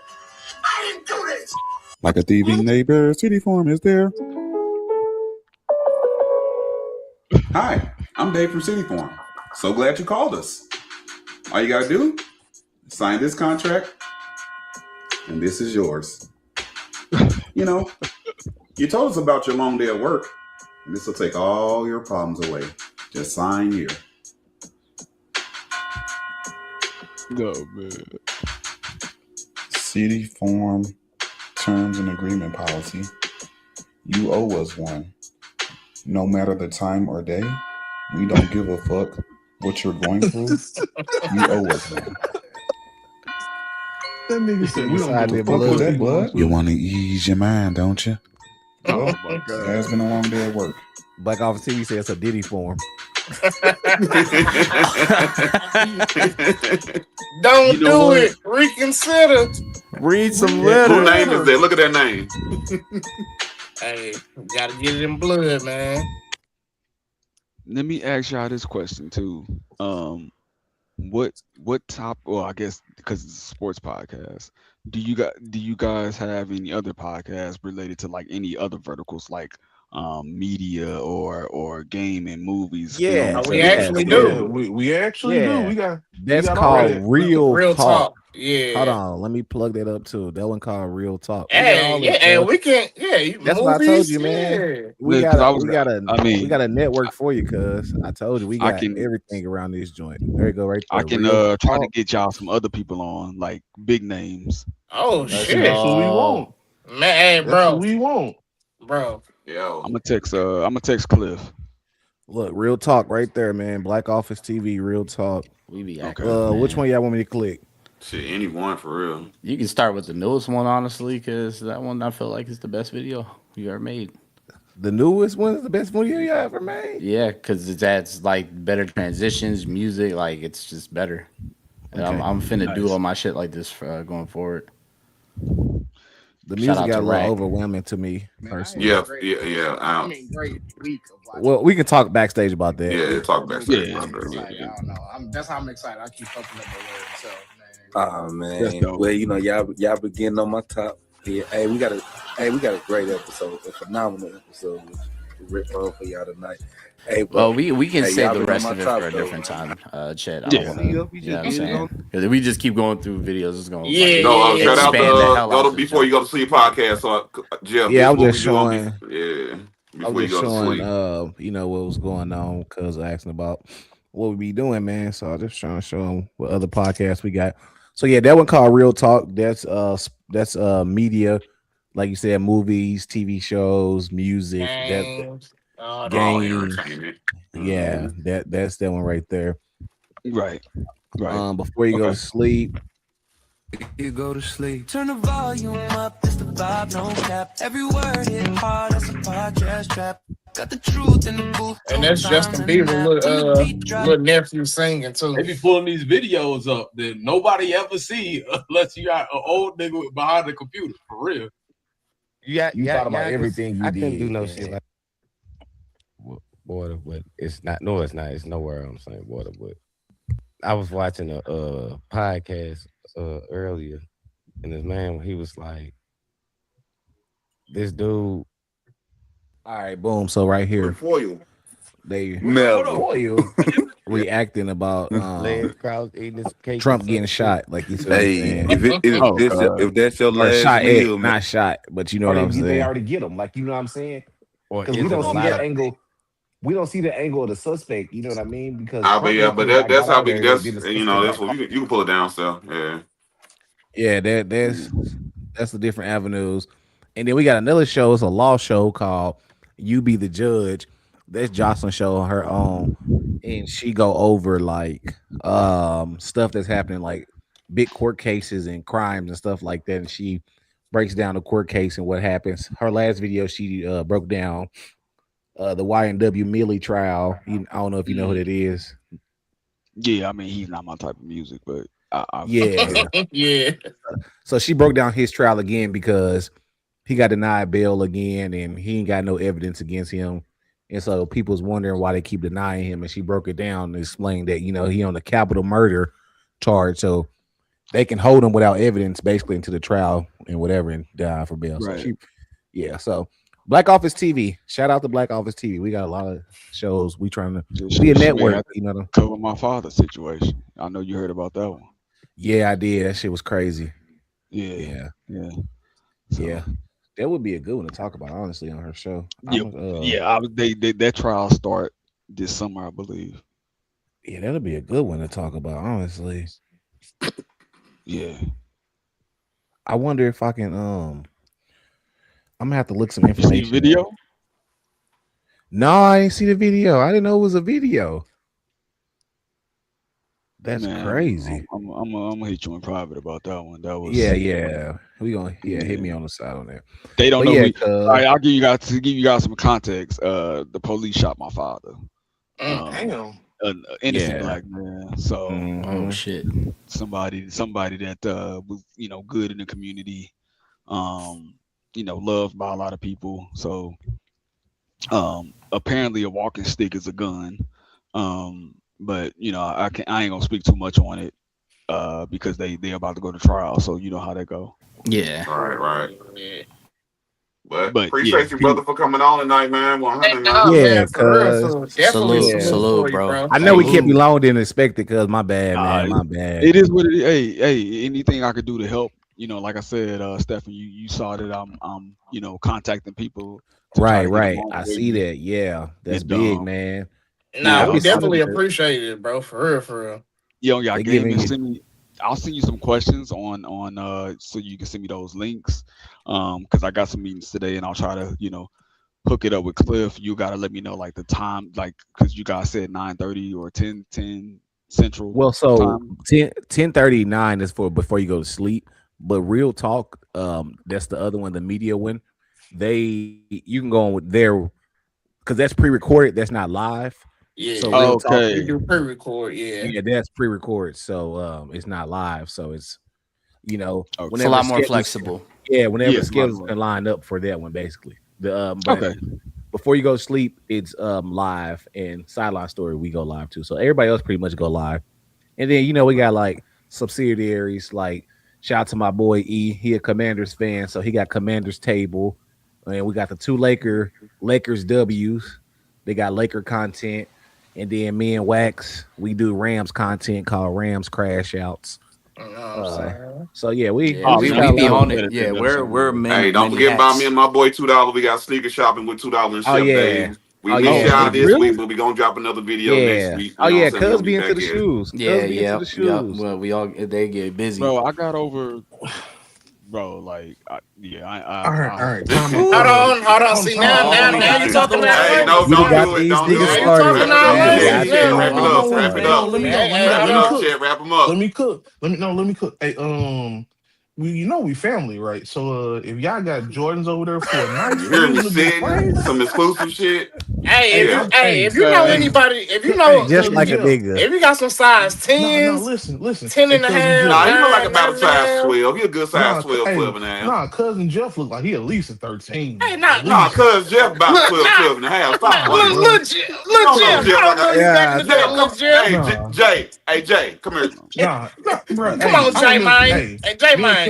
[SPEAKER 8] I didn't do this.
[SPEAKER 4] Like a thieving neighbor, City Farm is there. Hi, I'm Dave from City Farm. So glad you called us. All you gotta do, sign this contract, and this is yours. You know, you told us about your long day at work, and this will take all your problems away. Just sign here.
[SPEAKER 6] No, man.
[SPEAKER 10] City Farm Terms and Agreement Policy. You owe us one. No matter the time or day, we don't give a fuck what you're going through. You owe us one.
[SPEAKER 3] That nigga said we don't give a fuck with that blood.
[SPEAKER 10] You want to ease your mind, don't you?
[SPEAKER 3] Oh my God.
[SPEAKER 10] It's been a long day at work.
[SPEAKER 1] Black Office TV says it's a Diddy form.
[SPEAKER 2] Don't do it. Reconsider.
[SPEAKER 5] Read some letters.
[SPEAKER 4] Who name is that? Look at that name.
[SPEAKER 2] Hey, gotta get it in blood, man.
[SPEAKER 6] Let me ask y'all this question too. What top? Well, I guess because it's a sports podcast. Do you guys have any other podcasts related to like any other verticals like media or game and movies?
[SPEAKER 1] Yeah,
[SPEAKER 2] we actually do.
[SPEAKER 3] We actually do. We got
[SPEAKER 1] called Real Talk.
[SPEAKER 2] Talk. Yeah.
[SPEAKER 1] Hold on, let me plug that up too. That one called Real Talk.
[SPEAKER 2] Hey, we can. Yeah,
[SPEAKER 1] that's
[SPEAKER 2] movies,
[SPEAKER 1] what I told you, man.
[SPEAKER 2] Yeah.
[SPEAKER 1] We got a network for you, cuz I told you we got everything around this joint. There you go, right there.
[SPEAKER 6] I can try to get y'all some other people on, like big names.
[SPEAKER 2] Oh shit!
[SPEAKER 3] That's what we want,
[SPEAKER 2] man. Hey, bro,
[SPEAKER 3] that's what we want,
[SPEAKER 2] bro.
[SPEAKER 4] Yo,
[SPEAKER 6] I'm gonna text Cliff.
[SPEAKER 1] Look, Real Talk right there, man. Black Office TV, Real Talk.
[SPEAKER 5] We be
[SPEAKER 1] which one y'all want me to click?
[SPEAKER 4] Shit, any one for real.
[SPEAKER 5] You can start with the newest one, honestly, because that one I feel like is the best video you ever made.
[SPEAKER 1] The newest one is the best video you ever made?
[SPEAKER 5] Yeah, because it adds like better transitions, music, like it's just better. And I'm finna do all my shit like this for, going forward.
[SPEAKER 1] The music got a little overwhelming to me personally.
[SPEAKER 4] Yeah.
[SPEAKER 2] I mean, great week of
[SPEAKER 1] well, we can talk backstage about that.
[SPEAKER 4] Yeah, talk backstage.
[SPEAKER 2] I don't know. That's how I'm excited. I keep fucking up the word. So, man.
[SPEAKER 11] Oh man. Well, you know, y'all been getting on my top. Yeah. Hey, we got a great episode, a phenomenal episode with Rick Roll for y'all tonight. Hey,
[SPEAKER 5] well, we can save the rest of it for a different time, Chet. You know what I'm saying? Because we just keep going through videos, it's going to
[SPEAKER 4] shout out before you go to sleep podcast. So, Jeff,
[SPEAKER 1] I was just showing.
[SPEAKER 4] I was just showing,
[SPEAKER 1] you know, what was going on because asking about what we be doing, man. So I was just trying to show them what other podcasts we got. So yeah, that one called Real Talk. That's media, like you said, movies, TV shows, music, games. Yeah, that's that one right there.
[SPEAKER 6] Right.
[SPEAKER 1] Before you go to sleep.
[SPEAKER 12] You go to sleep. Turn the volume up, it's the vibe, no cap. Every word hit hard, that's a podcast trap. Got the truth in the booth.
[SPEAKER 2] And that's Justin Bieber's little nephew singing too.
[SPEAKER 13] They be pulling these videos up that nobody ever see unless you got an old nigga behind the computer. For real.
[SPEAKER 1] You thought about everything you did.
[SPEAKER 14] I couldn't do no shit like water, but it's not. No, it's not. It's nowhere I'm saying water, but I was watching a podcast earlier, and this man, he was like, This dude.
[SPEAKER 1] All right, boom. So right here,
[SPEAKER 4] foil.
[SPEAKER 1] They
[SPEAKER 11] Melvin.
[SPEAKER 1] reacting about
[SPEAKER 14] legs crossed eating this cake.
[SPEAKER 1] Trump getting shot. Like you said,
[SPEAKER 11] Hey, if that's your
[SPEAKER 1] or
[SPEAKER 11] last
[SPEAKER 1] shot,
[SPEAKER 11] meal, man.
[SPEAKER 1] not shot, but you know what I'm saying.
[SPEAKER 15] They already get him. Like you know what I'm saying? Because we don't see that angle. We don't see the angle of the suspect. You know what I mean? Because
[SPEAKER 4] that's how big. That's that's what you can pull it down. So
[SPEAKER 1] yeah, that's the different avenues. And then we got another show. It's a law show called "You Be the Judge." That's Jocelyn show on her own, and she go over like stuff that's happening, like big court cases and crimes and stuff like that. And she breaks down the court case and what happens. Her last video, she broke down the YNW Millie trial. I don't know if you know who that is.
[SPEAKER 6] Yeah, I mean he's not my type of music, but
[SPEAKER 2] yeah.
[SPEAKER 1] So she broke down his trial again because he got denied bail again, and he ain't got no evidence against him. And so people's wondering why they keep denying him. And she broke it down and explained that, he on the capital murder charge. So they can hold him without evidence basically into the trial and whatever and die for bail.
[SPEAKER 6] Right.
[SPEAKER 1] So so Black Office TV. Shout out to Black Office TV. We got a lot of shows. We trying to be a network.
[SPEAKER 6] Cover my father's situation. I know you heard about that one.
[SPEAKER 1] Yeah, I did. That shit was crazy.
[SPEAKER 6] Yeah.
[SPEAKER 1] Yeah. That would be a good one to talk about, honestly, on her show.
[SPEAKER 6] That trial start this summer, I believe.
[SPEAKER 1] Yeah, that'll be a good one to talk about, honestly.
[SPEAKER 6] Yeah.
[SPEAKER 1] I wonder if I can I'm gonna have to look some information.
[SPEAKER 6] You see the video?
[SPEAKER 1] No, I didn't see the video. I didn't know it was a video. That's crazy.
[SPEAKER 6] I'm gonna hit you in private about that one. That was
[SPEAKER 1] We gonna hit me on the side on that.
[SPEAKER 6] They don't know me. All right, I'll give you guys some context. The police shot my father.
[SPEAKER 2] Damn.
[SPEAKER 6] An innocent black man. So
[SPEAKER 5] oh shit.
[SPEAKER 6] Somebody that was good in the community. Loved by a lot of people. So apparently a walking stick is a gun. But I ain't gonna speak too much on it because they about to go to trial, so you know how that go.
[SPEAKER 5] Yeah.
[SPEAKER 4] Right.
[SPEAKER 2] Yeah.
[SPEAKER 4] But appreciate you, brother, for coming on tonight, man. 100.
[SPEAKER 5] Salute, bro.
[SPEAKER 1] I know we kept you longer than expected, cause my bad, man. My bad.
[SPEAKER 6] It is what it is. Hey, anything I could do to help. Like I said, Stephen, you saw that I'm contacting people.
[SPEAKER 1] Right. I see that. Yeah, that's big, man.
[SPEAKER 2] Nah, we definitely appreciate it, bro. For real.
[SPEAKER 6] Yeah, I'll send you some questions on so you can send me those links. Because I got some meetings today, and I'll try to hook it up with Cliff. You gotta let me know like the time, like because you guys said 9:30 or 10 Central.
[SPEAKER 1] Well, so 10:39 is for before you go to sleep. But Real Talk, that's the other one, the media one. You can go on with their because that's pre-recorded. That's not live.
[SPEAKER 2] Yeah.
[SPEAKER 1] So
[SPEAKER 2] Real Talk, you do pre-record. Yeah,
[SPEAKER 1] that's pre-recorded. So it's not live. So it's
[SPEAKER 5] it's a lot more flexible.
[SPEAKER 1] Yeah, whenever the schedule's been lined up for that one, basically. Before you go to sleep, it's live, and Sideline Story we go live too. So everybody else pretty much go live, and then we got like subsidiaries. Like shout out to my boy E. He a Commanders fan, so he got Commanders Table, and we got the two Lakers W's. They got Laker content, and then me and Wax we do Rams content called Rams Crash Outs. So yeah, we be
[SPEAKER 5] on it. Yeah, we're
[SPEAKER 4] Hey, don't forget about me and my boy $2. We got sneaker shopping with $2 and Chef Dave. We missed y'all this week, but we gonna drop another video next week.
[SPEAKER 1] Cuz be into the shoes.
[SPEAKER 5] Yeah. Well, they get busy.
[SPEAKER 6] Bro, I got over. Bro, like,
[SPEAKER 3] all right.
[SPEAKER 2] Hold on. See, now you talking about.
[SPEAKER 4] Hey, don't do it. Don't do it. Wrap them up.
[SPEAKER 3] Let me cook. Hey, we family, right? So if y'all got Jordans over there for a night,
[SPEAKER 4] some exclusive shit.
[SPEAKER 2] If you know anybody, if you know
[SPEAKER 1] just like a nigga,
[SPEAKER 2] if you got some size 10s,
[SPEAKER 3] listen,
[SPEAKER 2] 10 and a half.
[SPEAKER 4] Nah, he look like about a size 12. He a good size 12 and a half.
[SPEAKER 3] Nah, cousin Jeff look like he at least a 13.
[SPEAKER 2] Hey,
[SPEAKER 4] nah, cousin Jeff about 12 and a half.
[SPEAKER 2] Look, Jeff.
[SPEAKER 4] Hey, Jay, come here.
[SPEAKER 3] Nah, bro.
[SPEAKER 2] Come on, Jay, man. Hey, Jay, man.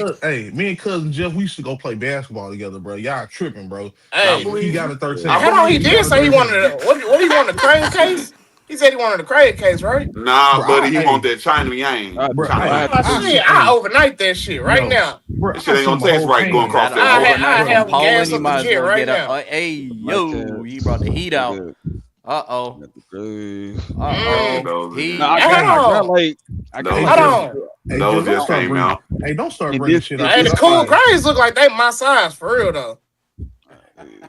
[SPEAKER 3] me and cousin Jeff, we used to go play basketball together, bro. Y'all tripping, bro.
[SPEAKER 2] Hey,
[SPEAKER 3] he got a 13.
[SPEAKER 2] Hold on, he did say he wanted what he wanted, the crane case? He said he wanted a crane case, right?
[SPEAKER 4] Nah, buddy, he want that China Yang.
[SPEAKER 2] I overnight that shit right now.
[SPEAKER 4] That shit ain't gonna taste right going across that.
[SPEAKER 2] I have gas up the jet right now.
[SPEAKER 5] Hey, yo, he brought the heat out. Uh-oh.
[SPEAKER 4] Those just came out.
[SPEAKER 3] Hey, don't start bringing shit up.
[SPEAKER 2] Hey, the cool cranes look like they my size for real though.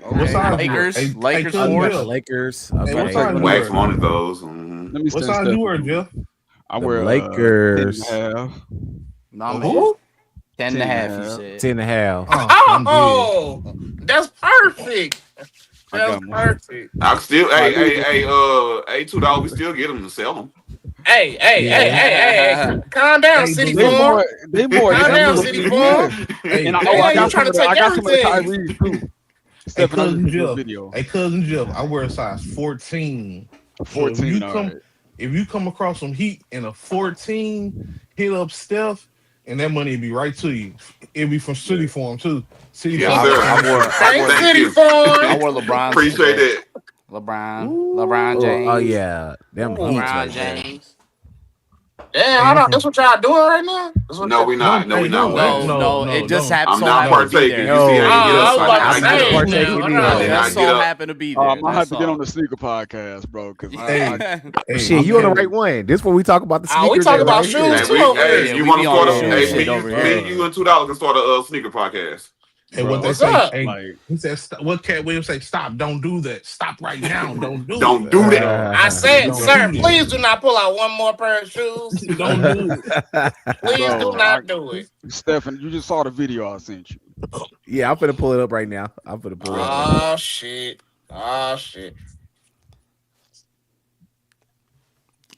[SPEAKER 5] What size? Lakers.
[SPEAKER 4] Okay. Wax wanted those.
[SPEAKER 3] What size you wear, Jeff?
[SPEAKER 6] I wear
[SPEAKER 14] Lakers.
[SPEAKER 5] 10.5. 10.5, you said.
[SPEAKER 14] 10.5.
[SPEAKER 2] Oh, that's perfect. That's perfect.
[SPEAKER 4] I still, hey, $2. We still get them to sell them.
[SPEAKER 2] Hey, calm down, City Farm.
[SPEAKER 6] They more.
[SPEAKER 2] Calm down, City Farm.
[SPEAKER 6] And
[SPEAKER 2] I got trying to take everything.
[SPEAKER 3] Hey, cousin Jeff, I wear a size 14.
[SPEAKER 6] 14.
[SPEAKER 3] If you come across some heat in a 14, hit up Steph, and that money will be right to you. It'll be from City Farm too. City Farm.
[SPEAKER 5] I wore LeBron.
[SPEAKER 4] Appreciate it.
[SPEAKER 5] LeBron James.
[SPEAKER 14] Oh yeah, them
[SPEAKER 5] LeBron James.
[SPEAKER 2] Damn, that's what y'all doing right now?
[SPEAKER 4] No, we not.
[SPEAKER 5] No. It just happened.
[SPEAKER 4] I'm not partaking. You see, I
[SPEAKER 5] just so happened to be there.
[SPEAKER 6] I have to get on the sneaker podcast, bro. Because
[SPEAKER 14] shit, you on the right one. This when we talk about the sneakers.
[SPEAKER 2] We talk about shoes too.
[SPEAKER 4] You want to start me, you and $2 can start a sneaker podcast.
[SPEAKER 3] And what they say, he said, what Cat Williams say? Stop! Don't do that! Stop right now! Don't do
[SPEAKER 4] that!
[SPEAKER 2] I said, sir, please do not pull out one more pair of shoes.
[SPEAKER 3] Don't do it.
[SPEAKER 2] Please do not do it.
[SPEAKER 6] Stephen, you just saw the video I sent you.
[SPEAKER 14] Yeah, I'm gonna pull it up right now. I'm gonna pull it up.
[SPEAKER 2] Oh shit!
[SPEAKER 4] Oh,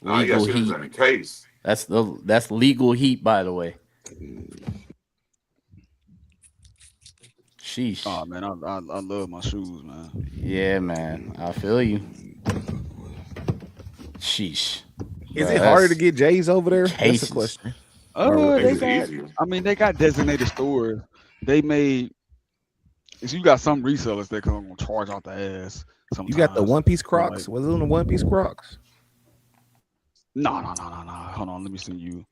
[SPEAKER 4] you got shit in the case.
[SPEAKER 5] That's legal heat, by the way. Sheesh.
[SPEAKER 6] Oh man, I love my shoes, man.
[SPEAKER 5] Yeah, man. I feel you. Sheesh.
[SPEAKER 14] Is it harder to get J's over there? That's the question.
[SPEAKER 6] They got designated stores. They made. So you got some resellers that gonna charge out the ass. Sometimes.
[SPEAKER 14] You got the one piece Crocs. Was it on the one piece Crocs?
[SPEAKER 6] No. Hold on, let me send you.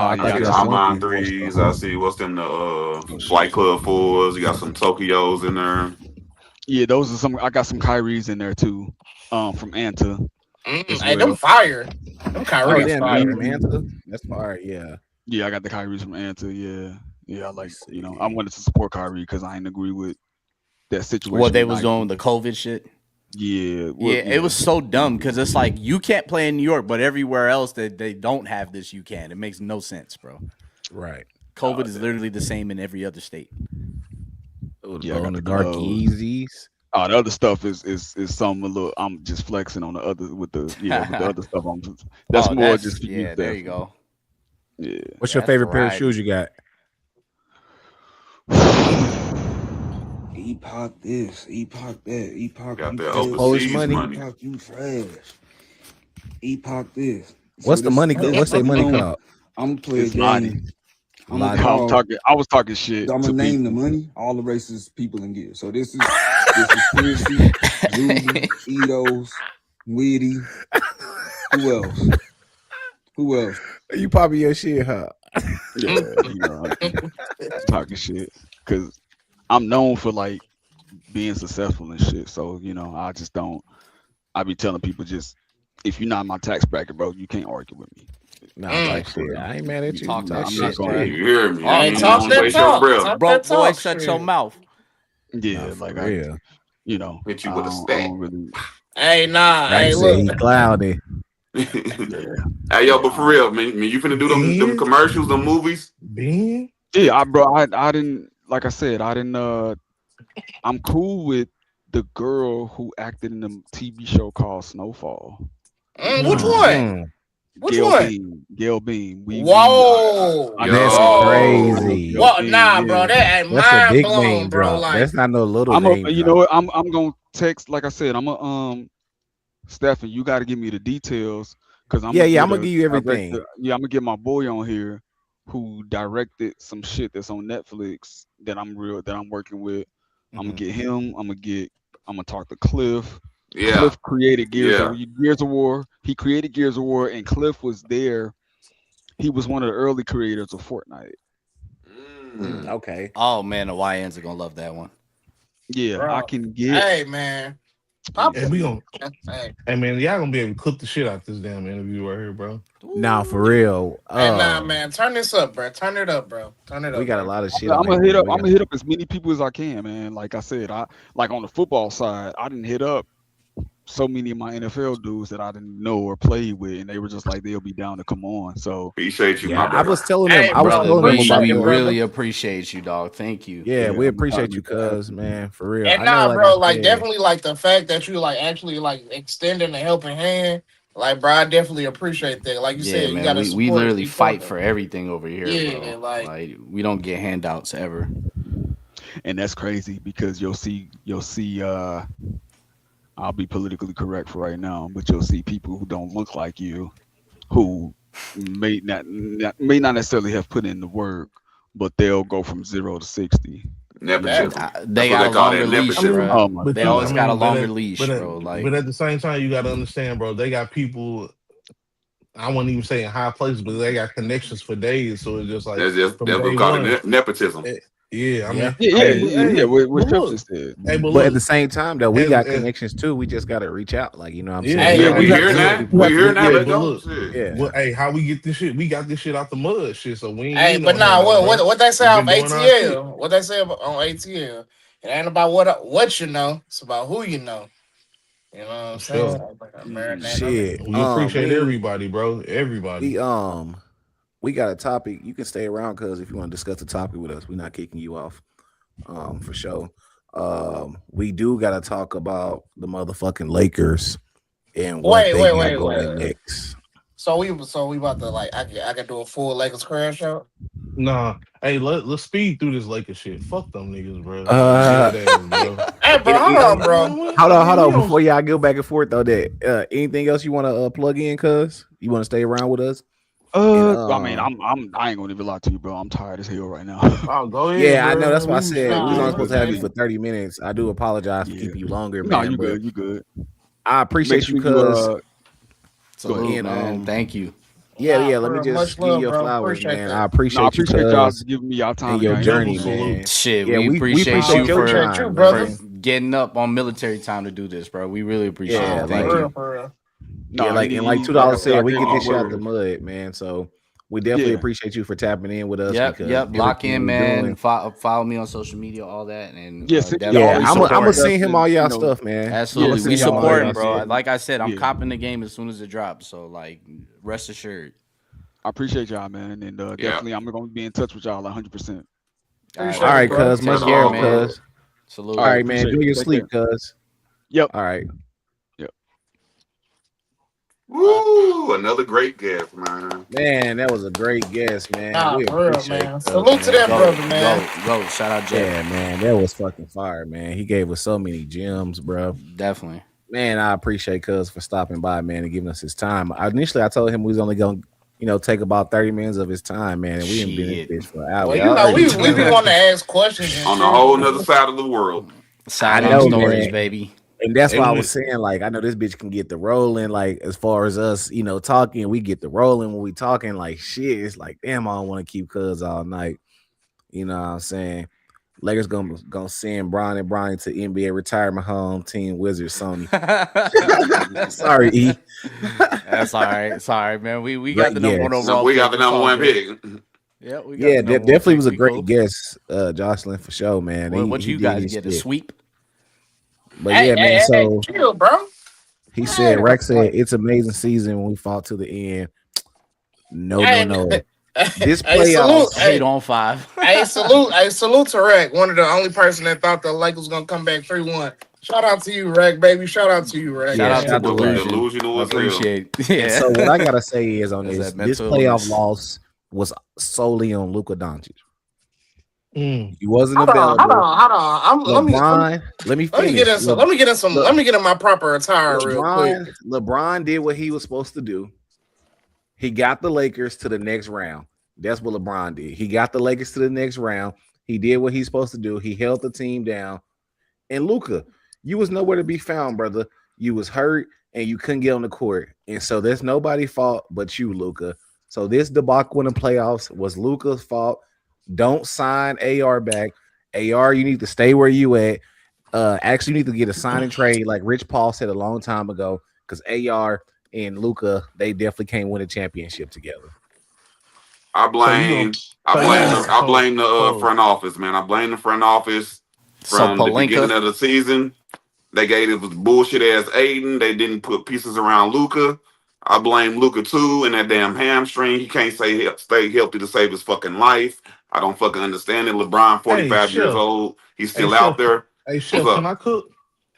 [SPEAKER 4] I got mine 3s. I see what's them the Flight Club 4s. You got some Tokyos in there.
[SPEAKER 6] Yeah, those are some. I got some Kyries in there too. From Anta.
[SPEAKER 2] Hey, them fire. Them Kyries fire.
[SPEAKER 14] From Anta. That's fire. Yeah.
[SPEAKER 6] Yeah, I got the Kyries from Anta. Yeah. I like I wanted to support Kyrie because I didn't agree with that situation.
[SPEAKER 5] What they was doing with the COVID shit.
[SPEAKER 6] Yeah,
[SPEAKER 5] it was so dumb because it's like you can't play in New York, but everywhere else that they don't have this, you can. It makes no sense, bro.
[SPEAKER 14] Right.
[SPEAKER 5] COVID is literally the same in every other state.
[SPEAKER 14] On the dark Yeezys.
[SPEAKER 6] Oh, the other stuff is some a little. I'm just flexing on the other with the with the other stuff. That's more just for you.
[SPEAKER 5] There you go.
[SPEAKER 6] Yeah.
[SPEAKER 14] What's your favorite pair of shoes you got?
[SPEAKER 16] Epoch this, Epoch that, Epoch
[SPEAKER 4] got
[SPEAKER 16] you
[SPEAKER 4] that
[SPEAKER 14] overseas money.
[SPEAKER 16] Epoch you trash. Epoch this.
[SPEAKER 14] What's the money? What's their money called?
[SPEAKER 16] I'm gonna play a game.
[SPEAKER 6] I was talking shit.
[SPEAKER 16] I'm gonna name the money, all the racist people in gear. So this is Quincy, Rudy, Edos, Weedy. Who else?
[SPEAKER 14] You popping your shit, huh?
[SPEAKER 6] Yeah, talking shit because I'm known for like being successful and shit. So I just don't. I be telling people just if you're not in my tax bracket, bro, you can't argue with me.
[SPEAKER 14] Nah, like shit. I ain't mad at you.
[SPEAKER 5] Talk that shit.
[SPEAKER 4] You hear me?
[SPEAKER 2] I ain't talk that talk.
[SPEAKER 5] Bro, boy, shut your mouth.
[SPEAKER 6] Yeah, like
[SPEAKER 4] hit you with a stack.
[SPEAKER 6] Really...
[SPEAKER 2] Hey, nah. Hey, look.
[SPEAKER 14] Cloudy.
[SPEAKER 4] Hey, yo, but for real, man, you finna do them commercials, them movies?
[SPEAKER 6] Yeah, I didn't. Like I said, I didn't. I'm cool with the girl who acted in the TV show called Snowfall.
[SPEAKER 2] Which one?
[SPEAKER 6] Gail Bean.
[SPEAKER 2] Whoa,
[SPEAKER 14] that's crazy.
[SPEAKER 2] What? Nah, bro, that ain't mind blown, bro. Like
[SPEAKER 14] that's not no little name.
[SPEAKER 6] You know what? I'm gonna text. Like I said, I'm gonna Stephen, you got to give me the details because I'm
[SPEAKER 14] I'm gonna give you everything.
[SPEAKER 6] I'm gonna get my boy on here who directed some shit that's on Netflix that I'm working with. I'm gonna get him. I'm gonna talk to Cliff.
[SPEAKER 4] Yeah.
[SPEAKER 6] Cliff created Gears
[SPEAKER 4] Yeah.
[SPEAKER 6] of War. He created Gears of War, and Cliff was there. He was one of the early creators of Fortnite.
[SPEAKER 1] Okay.
[SPEAKER 5] Oh man, the YNs are gonna love that one.
[SPEAKER 6] Yeah,
[SPEAKER 2] Bro.
[SPEAKER 6] I can get.
[SPEAKER 2] Hey man.
[SPEAKER 3] And we gonna, hey man, y'all gonna be able to cook the shit out this damn interview right here, bro.
[SPEAKER 1] Nah, for real.
[SPEAKER 2] Hey, nah, man, turn this up, bro. Turn it up, bro. Turn it up.
[SPEAKER 1] We got a
[SPEAKER 2] bro.
[SPEAKER 1] lot of shit.
[SPEAKER 6] I'm gonna hit up as many people as I can, man. Like I said, I like on the football side, I didn't hit up so many of my NFL dudes that I didn't know or play with, and they were just like they'll be down to come on. So
[SPEAKER 4] appreciate you,
[SPEAKER 1] yeah, I was telling them.
[SPEAKER 2] Hey,
[SPEAKER 1] I was
[SPEAKER 2] brother,
[SPEAKER 1] telling them
[SPEAKER 2] appreciate
[SPEAKER 1] about
[SPEAKER 2] it,
[SPEAKER 1] your.
[SPEAKER 2] brother.
[SPEAKER 5] Really appreciate you, dog. Thank you.
[SPEAKER 1] Yeah, we appreciate you, cuz man, for real.
[SPEAKER 2] And
[SPEAKER 1] I know,
[SPEAKER 2] nah, bro,
[SPEAKER 1] I
[SPEAKER 2] like
[SPEAKER 1] said,
[SPEAKER 2] definitely like the fact that you like actually like extending a helping hand. Like, bro, I definitely appreciate that. Like you said, you
[SPEAKER 5] man,
[SPEAKER 2] gotta
[SPEAKER 5] we
[SPEAKER 2] support
[SPEAKER 5] literally
[SPEAKER 2] each
[SPEAKER 5] fight
[SPEAKER 2] other.
[SPEAKER 5] for everything over here,
[SPEAKER 2] Yeah,
[SPEAKER 5] bro.
[SPEAKER 2] like
[SPEAKER 5] we don't get handouts ever.
[SPEAKER 6] and that's crazy because you'll see I'll be politically correct for right now, but you'll see people who don't look like you, who may not necessarily have put in the work, but they'll go from 0 to 60.
[SPEAKER 4] Nepotism.
[SPEAKER 5] They got a longer leash, bro. They always got a longer leash, bro. Like,
[SPEAKER 3] but at the same time, you got to understand, bro. They got people. I wouldn't even say in high places, but they got connections for days. So it's just like
[SPEAKER 4] That's what we call it, nepotism.
[SPEAKER 3] Yeah, I mean,
[SPEAKER 6] yeah. What
[SPEAKER 3] look,
[SPEAKER 6] just said.
[SPEAKER 1] but at the same time, though, we got connections too. We just got to reach out, like you know what I'm saying.
[SPEAKER 4] Yeah, we hear that. We hear that. Let's go.
[SPEAKER 3] Yeah. Well, hey, how we get this shit? We got this shit out the mud, shit. So we ain't.
[SPEAKER 2] Hey, but nah, what they say on ATL? What they say on ATL? It ain't about what you know. It's about who you know. You know what I'm saying?
[SPEAKER 3] Shit, we appreciate everybody, bro. Everybody.
[SPEAKER 1] We got a topic. You can stay around, cuz if you want to discuss the topic with us, we're not kicking you off. For sure. We do got to talk about the motherfucking Lakers and what they got going next.
[SPEAKER 2] So we about to like I can do a full Lakers crash out.
[SPEAKER 3] Nah, hey, let's speed through this Lakers shit. Fuck them niggas, bro.
[SPEAKER 2] Hey, bro, hold on, bro.
[SPEAKER 1] Hold on. Before y'all go back and forth though, that anything else you want to plug in, cuz you want to stay around with us?
[SPEAKER 6] I mean, I ain't gonna even lie to you, bro. I'm tired as hell right now.
[SPEAKER 3] Oh, go ahead.
[SPEAKER 1] Yeah,
[SPEAKER 3] bro.
[SPEAKER 1] I know. That's why I said we was only supposed to have you for 30 minutes. I do apologize for keeping you longer,
[SPEAKER 6] No,
[SPEAKER 1] man.
[SPEAKER 6] you good. You good.
[SPEAKER 1] I appreciate you, cuz.
[SPEAKER 5] Salute, man. Thank you.
[SPEAKER 1] Yeah. Let me just give you your flowers, man. I appreciate you,
[SPEAKER 6] y'all giving me y'all time
[SPEAKER 1] and your journey, man.
[SPEAKER 5] Shit,
[SPEAKER 1] Yeah,
[SPEAKER 5] we appreciate you for
[SPEAKER 2] brother.
[SPEAKER 5] getting up on military time to do this, bro. We really appreciate it. Thank you.
[SPEAKER 1] Yeah, like $2 said, we get this shit out the mud, man. So we definitely appreciate you for tapping in with us.
[SPEAKER 5] Yep. Lock in, man. Follow me on social media, all that, and
[SPEAKER 1] I'm gonna send him all y'all stuff, man.
[SPEAKER 5] Absolutely, we support, bro. Like I said, I'm copping the game as soon as it drops. So like, rest assured.
[SPEAKER 6] I appreciate y'all, man, and definitely I'm gonna be in touch with y'all 100%.
[SPEAKER 1] All right, cuz. Much love, cuz.
[SPEAKER 5] Salute.
[SPEAKER 1] All right, man. Do your sleep, cuz.
[SPEAKER 6] Yep.
[SPEAKER 1] All right.
[SPEAKER 4] Woo! Another great guest, man.
[SPEAKER 1] Man, that was a great guest, man.
[SPEAKER 2] Nah, for real, man. Salute to that brother, man.
[SPEAKER 5] Go. Shout out, Jeff.
[SPEAKER 1] Yeah, man. That was fucking fire, man. He gave us so many gems, bro.
[SPEAKER 5] Definitely.
[SPEAKER 1] Man, I appreciate Cuz for stopping by, man, and giving us his time. Initially, I told him we was only going to, take about 30 minutes of his time, man, and we didn't been in this for hours.
[SPEAKER 2] Well, we be wanting to ask questions
[SPEAKER 4] on a whole nother side of the world.
[SPEAKER 5] Sideline Stories, baby.
[SPEAKER 1] And that's why I was saying, like, I know this bitch can get the rolling, like, as far as us, talking, we get the rolling when we talking, like, shit. It's like, damn, I don't want to keep Cuz all night. You know what I'm saying? Lakers gonna send Bron and Bronny to NBA retirement home, Team Wizards, Sony. Sorry, E.
[SPEAKER 5] That's all right. Sorry, man. We got the number one overall.
[SPEAKER 4] We got the number one pick.
[SPEAKER 5] Yeah,
[SPEAKER 1] definitely was a great guest, Jocelyn, for sure, man.
[SPEAKER 5] What you guys get a sweep?
[SPEAKER 1] But man, so
[SPEAKER 2] chill, bro.
[SPEAKER 1] He said, Rex said, it's amazing season when we fought to the end. No. This playoff
[SPEAKER 5] 8 on 5.
[SPEAKER 2] salute to Rex. One of the only person that thought the Lakers was gonna come back 3-1. Shout out to you, Rex, baby. Shout out to you, Rex.
[SPEAKER 5] Shout out to Delusional. Appreciate it. Yeah.
[SPEAKER 1] So what I gotta say is on this playoff loss was solely on Luka Doncic. He wasn't available.
[SPEAKER 2] Hold on.
[SPEAKER 1] Let me finish.
[SPEAKER 2] Let me get in my proper attire real quick.
[SPEAKER 1] LeBron did what he was supposed to do. He got the Lakers to the next round. That's what LeBron did. He got the Lakers to the next round. He did what he's supposed to do. He held the team down. And Luka, you was nowhere to be found, brother. You was hurt and you couldn't get on the court. And so there's nobody's fault but you, Luka. So this debacle in the playoffs was Luka's fault. Don't sign AR back. AR, you need to stay where you at. Actually, you need to get a sign and trade like Rich Paul said a long time ago, because AR and Luka, they definitely can't win a championship together.
[SPEAKER 4] I blame the front office, man. I blame the front office from the beginning of the season. They gave it was bullshit ass Aiden. They didn't put pieces around Luka. I blame Luka too and that damn hamstring. He can't stay healthy to save his fucking life. I don't fucking understand it. LeBron, 45 years old. He's still out there.
[SPEAKER 3] Hey, Chef, can I cook?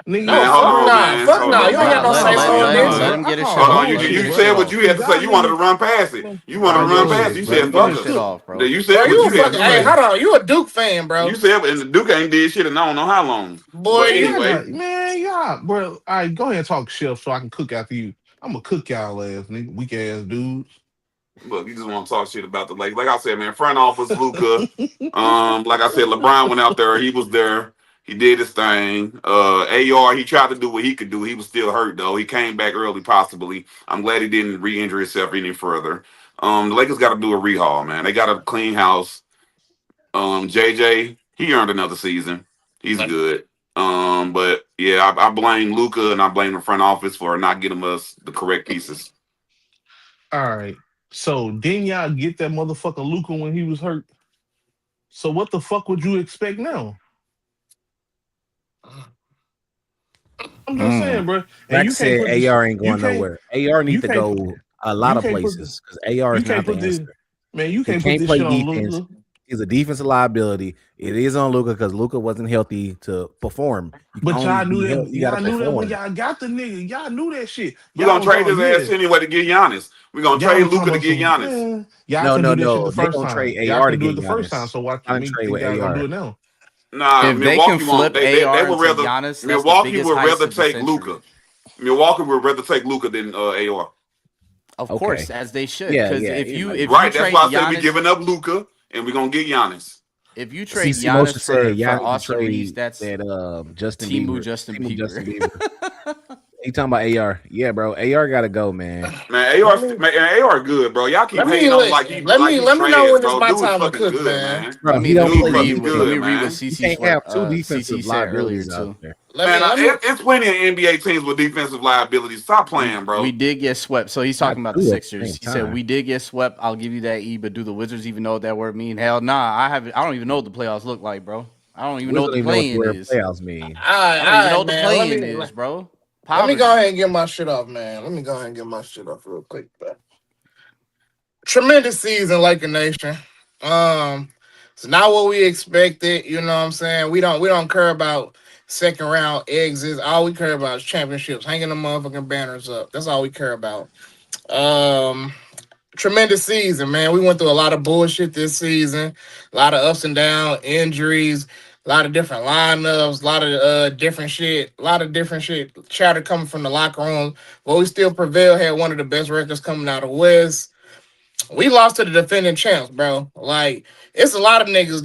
[SPEAKER 2] Man, hold on, man. Fuck no. You ain't got no say so on this.
[SPEAKER 5] Let him get his shit off.
[SPEAKER 4] You said what you had to say. You wanted to run past it. You wanted to run past it. You said fuck it. You said what you had to say.
[SPEAKER 2] Hey, hold on. You a Duke fan, bro.
[SPEAKER 4] You said, and the Duke ain't did shit in I don't know how long.
[SPEAKER 2] Boy,
[SPEAKER 3] anyway. Man, y'all, bro. All right, go ahead and talk, Chef, so I can cook after you. I'm going to cook y'all ass, nigga. Weak ass dudes.
[SPEAKER 4] Look, you just want to talk shit about the Lakers. Like I said, man, front office, Luka. Like I said, LeBron went out there. He was there. He did his thing. AR, he tried to do what he could do. He was still hurt, though. He came back early, possibly. I'm glad he didn't re-injure himself any further. The Lakers got to do a rehaul, man. They got to clean house. JJ, he earned another season. He's good. But, yeah, I blame Luka and I blame the front office for not getting us the correct pieces.
[SPEAKER 3] All right. So, didn't y'all get that motherfucker Luka when he was hurt? So, what the fuck would you expect now? I'm just saying, bro.
[SPEAKER 1] Like I said, AR ain't going nowhere. AR needs to go a lot of places because AR is not the answer.
[SPEAKER 3] Man, you can't put this shit on Luka.
[SPEAKER 1] He's a defensive liability. It is on Luka because Luka wasn't healthy to perform.
[SPEAKER 3] But y'all knew that. Y'all knew that when y'all got the nigga. Y'all knew that shit.
[SPEAKER 4] We're gonna trade his ass anyway to get Giannis. We're gonna trade Luka to get Giannis.
[SPEAKER 3] No.
[SPEAKER 1] They're gonna trade AR to get
[SPEAKER 3] the first time. So why can't
[SPEAKER 1] trade with
[SPEAKER 3] AR? Do it now?
[SPEAKER 4] Nah,
[SPEAKER 5] if
[SPEAKER 4] Milwaukee
[SPEAKER 5] they can flip AR
[SPEAKER 4] would rather.
[SPEAKER 5] Giannis,
[SPEAKER 4] Milwaukee would rather take Luka. Milwaukee would rather take Luka than AR.
[SPEAKER 5] Of course, as they should.
[SPEAKER 1] Because
[SPEAKER 5] if you
[SPEAKER 4] that's
[SPEAKER 5] trade
[SPEAKER 4] why I said
[SPEAKER 5] Giannis,
[SPEAKER 4] we're giving up Luka and we're gonna get Giannis.
[SPEAKER 5] If you trade Giannis for Austin Reeves, that's
[SPEAKER 1] Justin
[SPEAKER 5] Bieber.
[SPEAKER 1] He talking about AR. Yeah, bro. AR gotta go, man.
[SPEAKER 4] Man, AR good, bro. Y'all keep hating on like he
[SPEAKER 2] let me know when it's my time to cook,
[SPEAKER 4] good,
[SPEAKER 2] man.
[SPEAKER 1] Bro,
[SPEAKER 5] let me read what CC
[SPEAKER 1] have two defensive liabilities
[SPEAKER 5] too.
[SPEAKER 4] It's plenty of NBA teams with defensive liabilities. Stop playing, bro.
[SPEAKER 5] We did get swept. So he's talking about the Sixers. He said we did get swept. I'll give you that, E. But do the Wizards even know what that word mean? Hell nah. I don't even know what the playoffs look like, bro. I don't even know what the play-in is.
[SPEAKER 1] Playoffs mean.
[SPEAKER 5] I don't even know what the play-in is, bro.
[SPEAKER 2] Let me go ahead and get my shit off, man. Let me go ahead and get my shit off real quick, bro. Tremendous season, Laker Nation. It's not what we expected. You know what I'm saying? We don't care about second round exits. All we care about is championships, hanging the motherfucking banners up. That's all we care about. Tremendous season, man. We went through a lot of bullshit this season, a lot of ups and downs, injuries, a lot of different lineups, a lot of different shit chatter coming from the locker room. But we still prevailed, had one of the best records coming out of West. We lost to the defending champs, bro. Like, it's a lot of niggas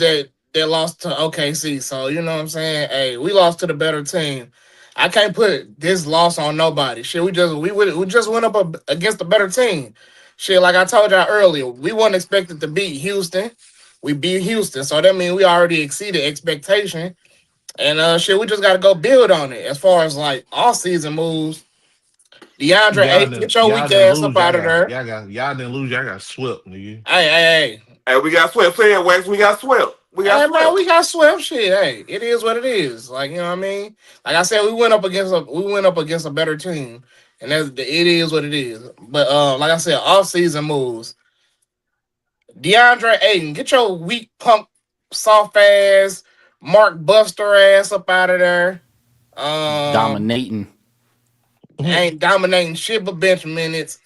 [SPEAKER 2] that lost to OKC. So, you know what I'm saying? Hey, we lost to the better team. I can't put this loss on nobody. Shit, we just went up against a better team. Shit, like I told y'all earlier, we weren't expected to beat Houston. We beat Houston, so that means we already exceeded expectation. And shit, we just got to go build on it. As far as like all season moves, DeAndre Ayton, get your weak ass up out of there.
[SPEAKER 3] Y'all didn't lose. Y'all got swept, nigga.
[SPEAKER 2] Hey,
[SPEAKER 4] we got swept. Say it, Wax. We got swept. We
[SPEAKER 2] got swept. Shit, hey, it is what it is. Like, you know what I mean? Like I said, we went up against a better team, and it is what it is. But like I said, off season moves. DeAndre Ayton, get your weak punk, soft ass, Mark Buster ass up out of there.
[SPEAKER 5] Dominating.
[SPEAKER 2] Ain't dominating shit but bench minutes.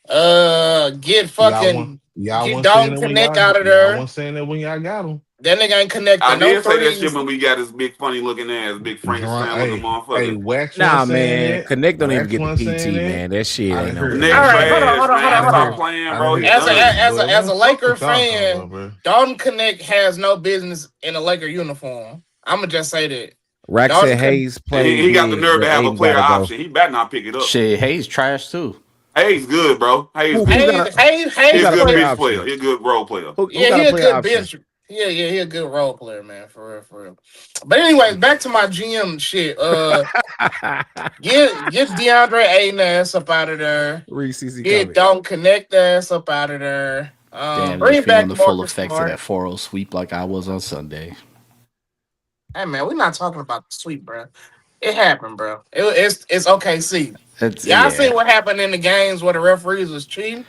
[SPEAKER 2] Get fucking get Dalton Connect out of there.
[SPEAKER 3] I wasn't saying that when y'all got him.
[SPEAKER 2] That nigga ain't connected.
[SPEAKER 4] I
[SPEAKER 2] No
[SPEAKER 4] did say that
[SPEAKER 2] threes.
[SPEAKER 4] shit when we got his big funny looking ass, big Frankenstein looking motherfucker.
[SPEAKER 1] Nah, man. Connect don't even get the PT, man. That shit ain't no.
[SPEAKER 4] Nick trash, man. Stop playing, bro.
[SPEAKER 2] As a Laker fan, Dalton Connect has no business in a Laker uniform. I'm gonna just say that.
[SPEAKER 1] Rack said Hayes played.
[SPEAKER 4] He got the nerve to have a player option. He better not pick it up.
[SPEAKER 5] Shit, Hayes trash too.
[SPEAKER 4] Hayes good, bro. Hayes
[SPEAKER 2] Hayes
[SPEAKER 4] he's a good bench player. He's a good role player.
[SPEAKER 2] Yeah, he a good bench. Yeah, he a good role player, man. For real. But anyways, back to my GM shit. Get DeAndre Ayton ass up out of there. Get Don't Connect ass up out of there.
[SPEAKER 5] Damn,
[SPEAKER 2] Bring back
[SPEAKER 5] the full
[SPEAKER 2] Marcus
[SPEAKER 5] effects of
[SPEAKER 2] Smart.
[SPEAKER 5] that 4-0 sweep like I was on Sunday.
[SPEAKER 2] Hey man, we're not talking about the sweep, bro. It happened, bro. It's OKC. Y'all seen what happened in the games where the referees was cheating?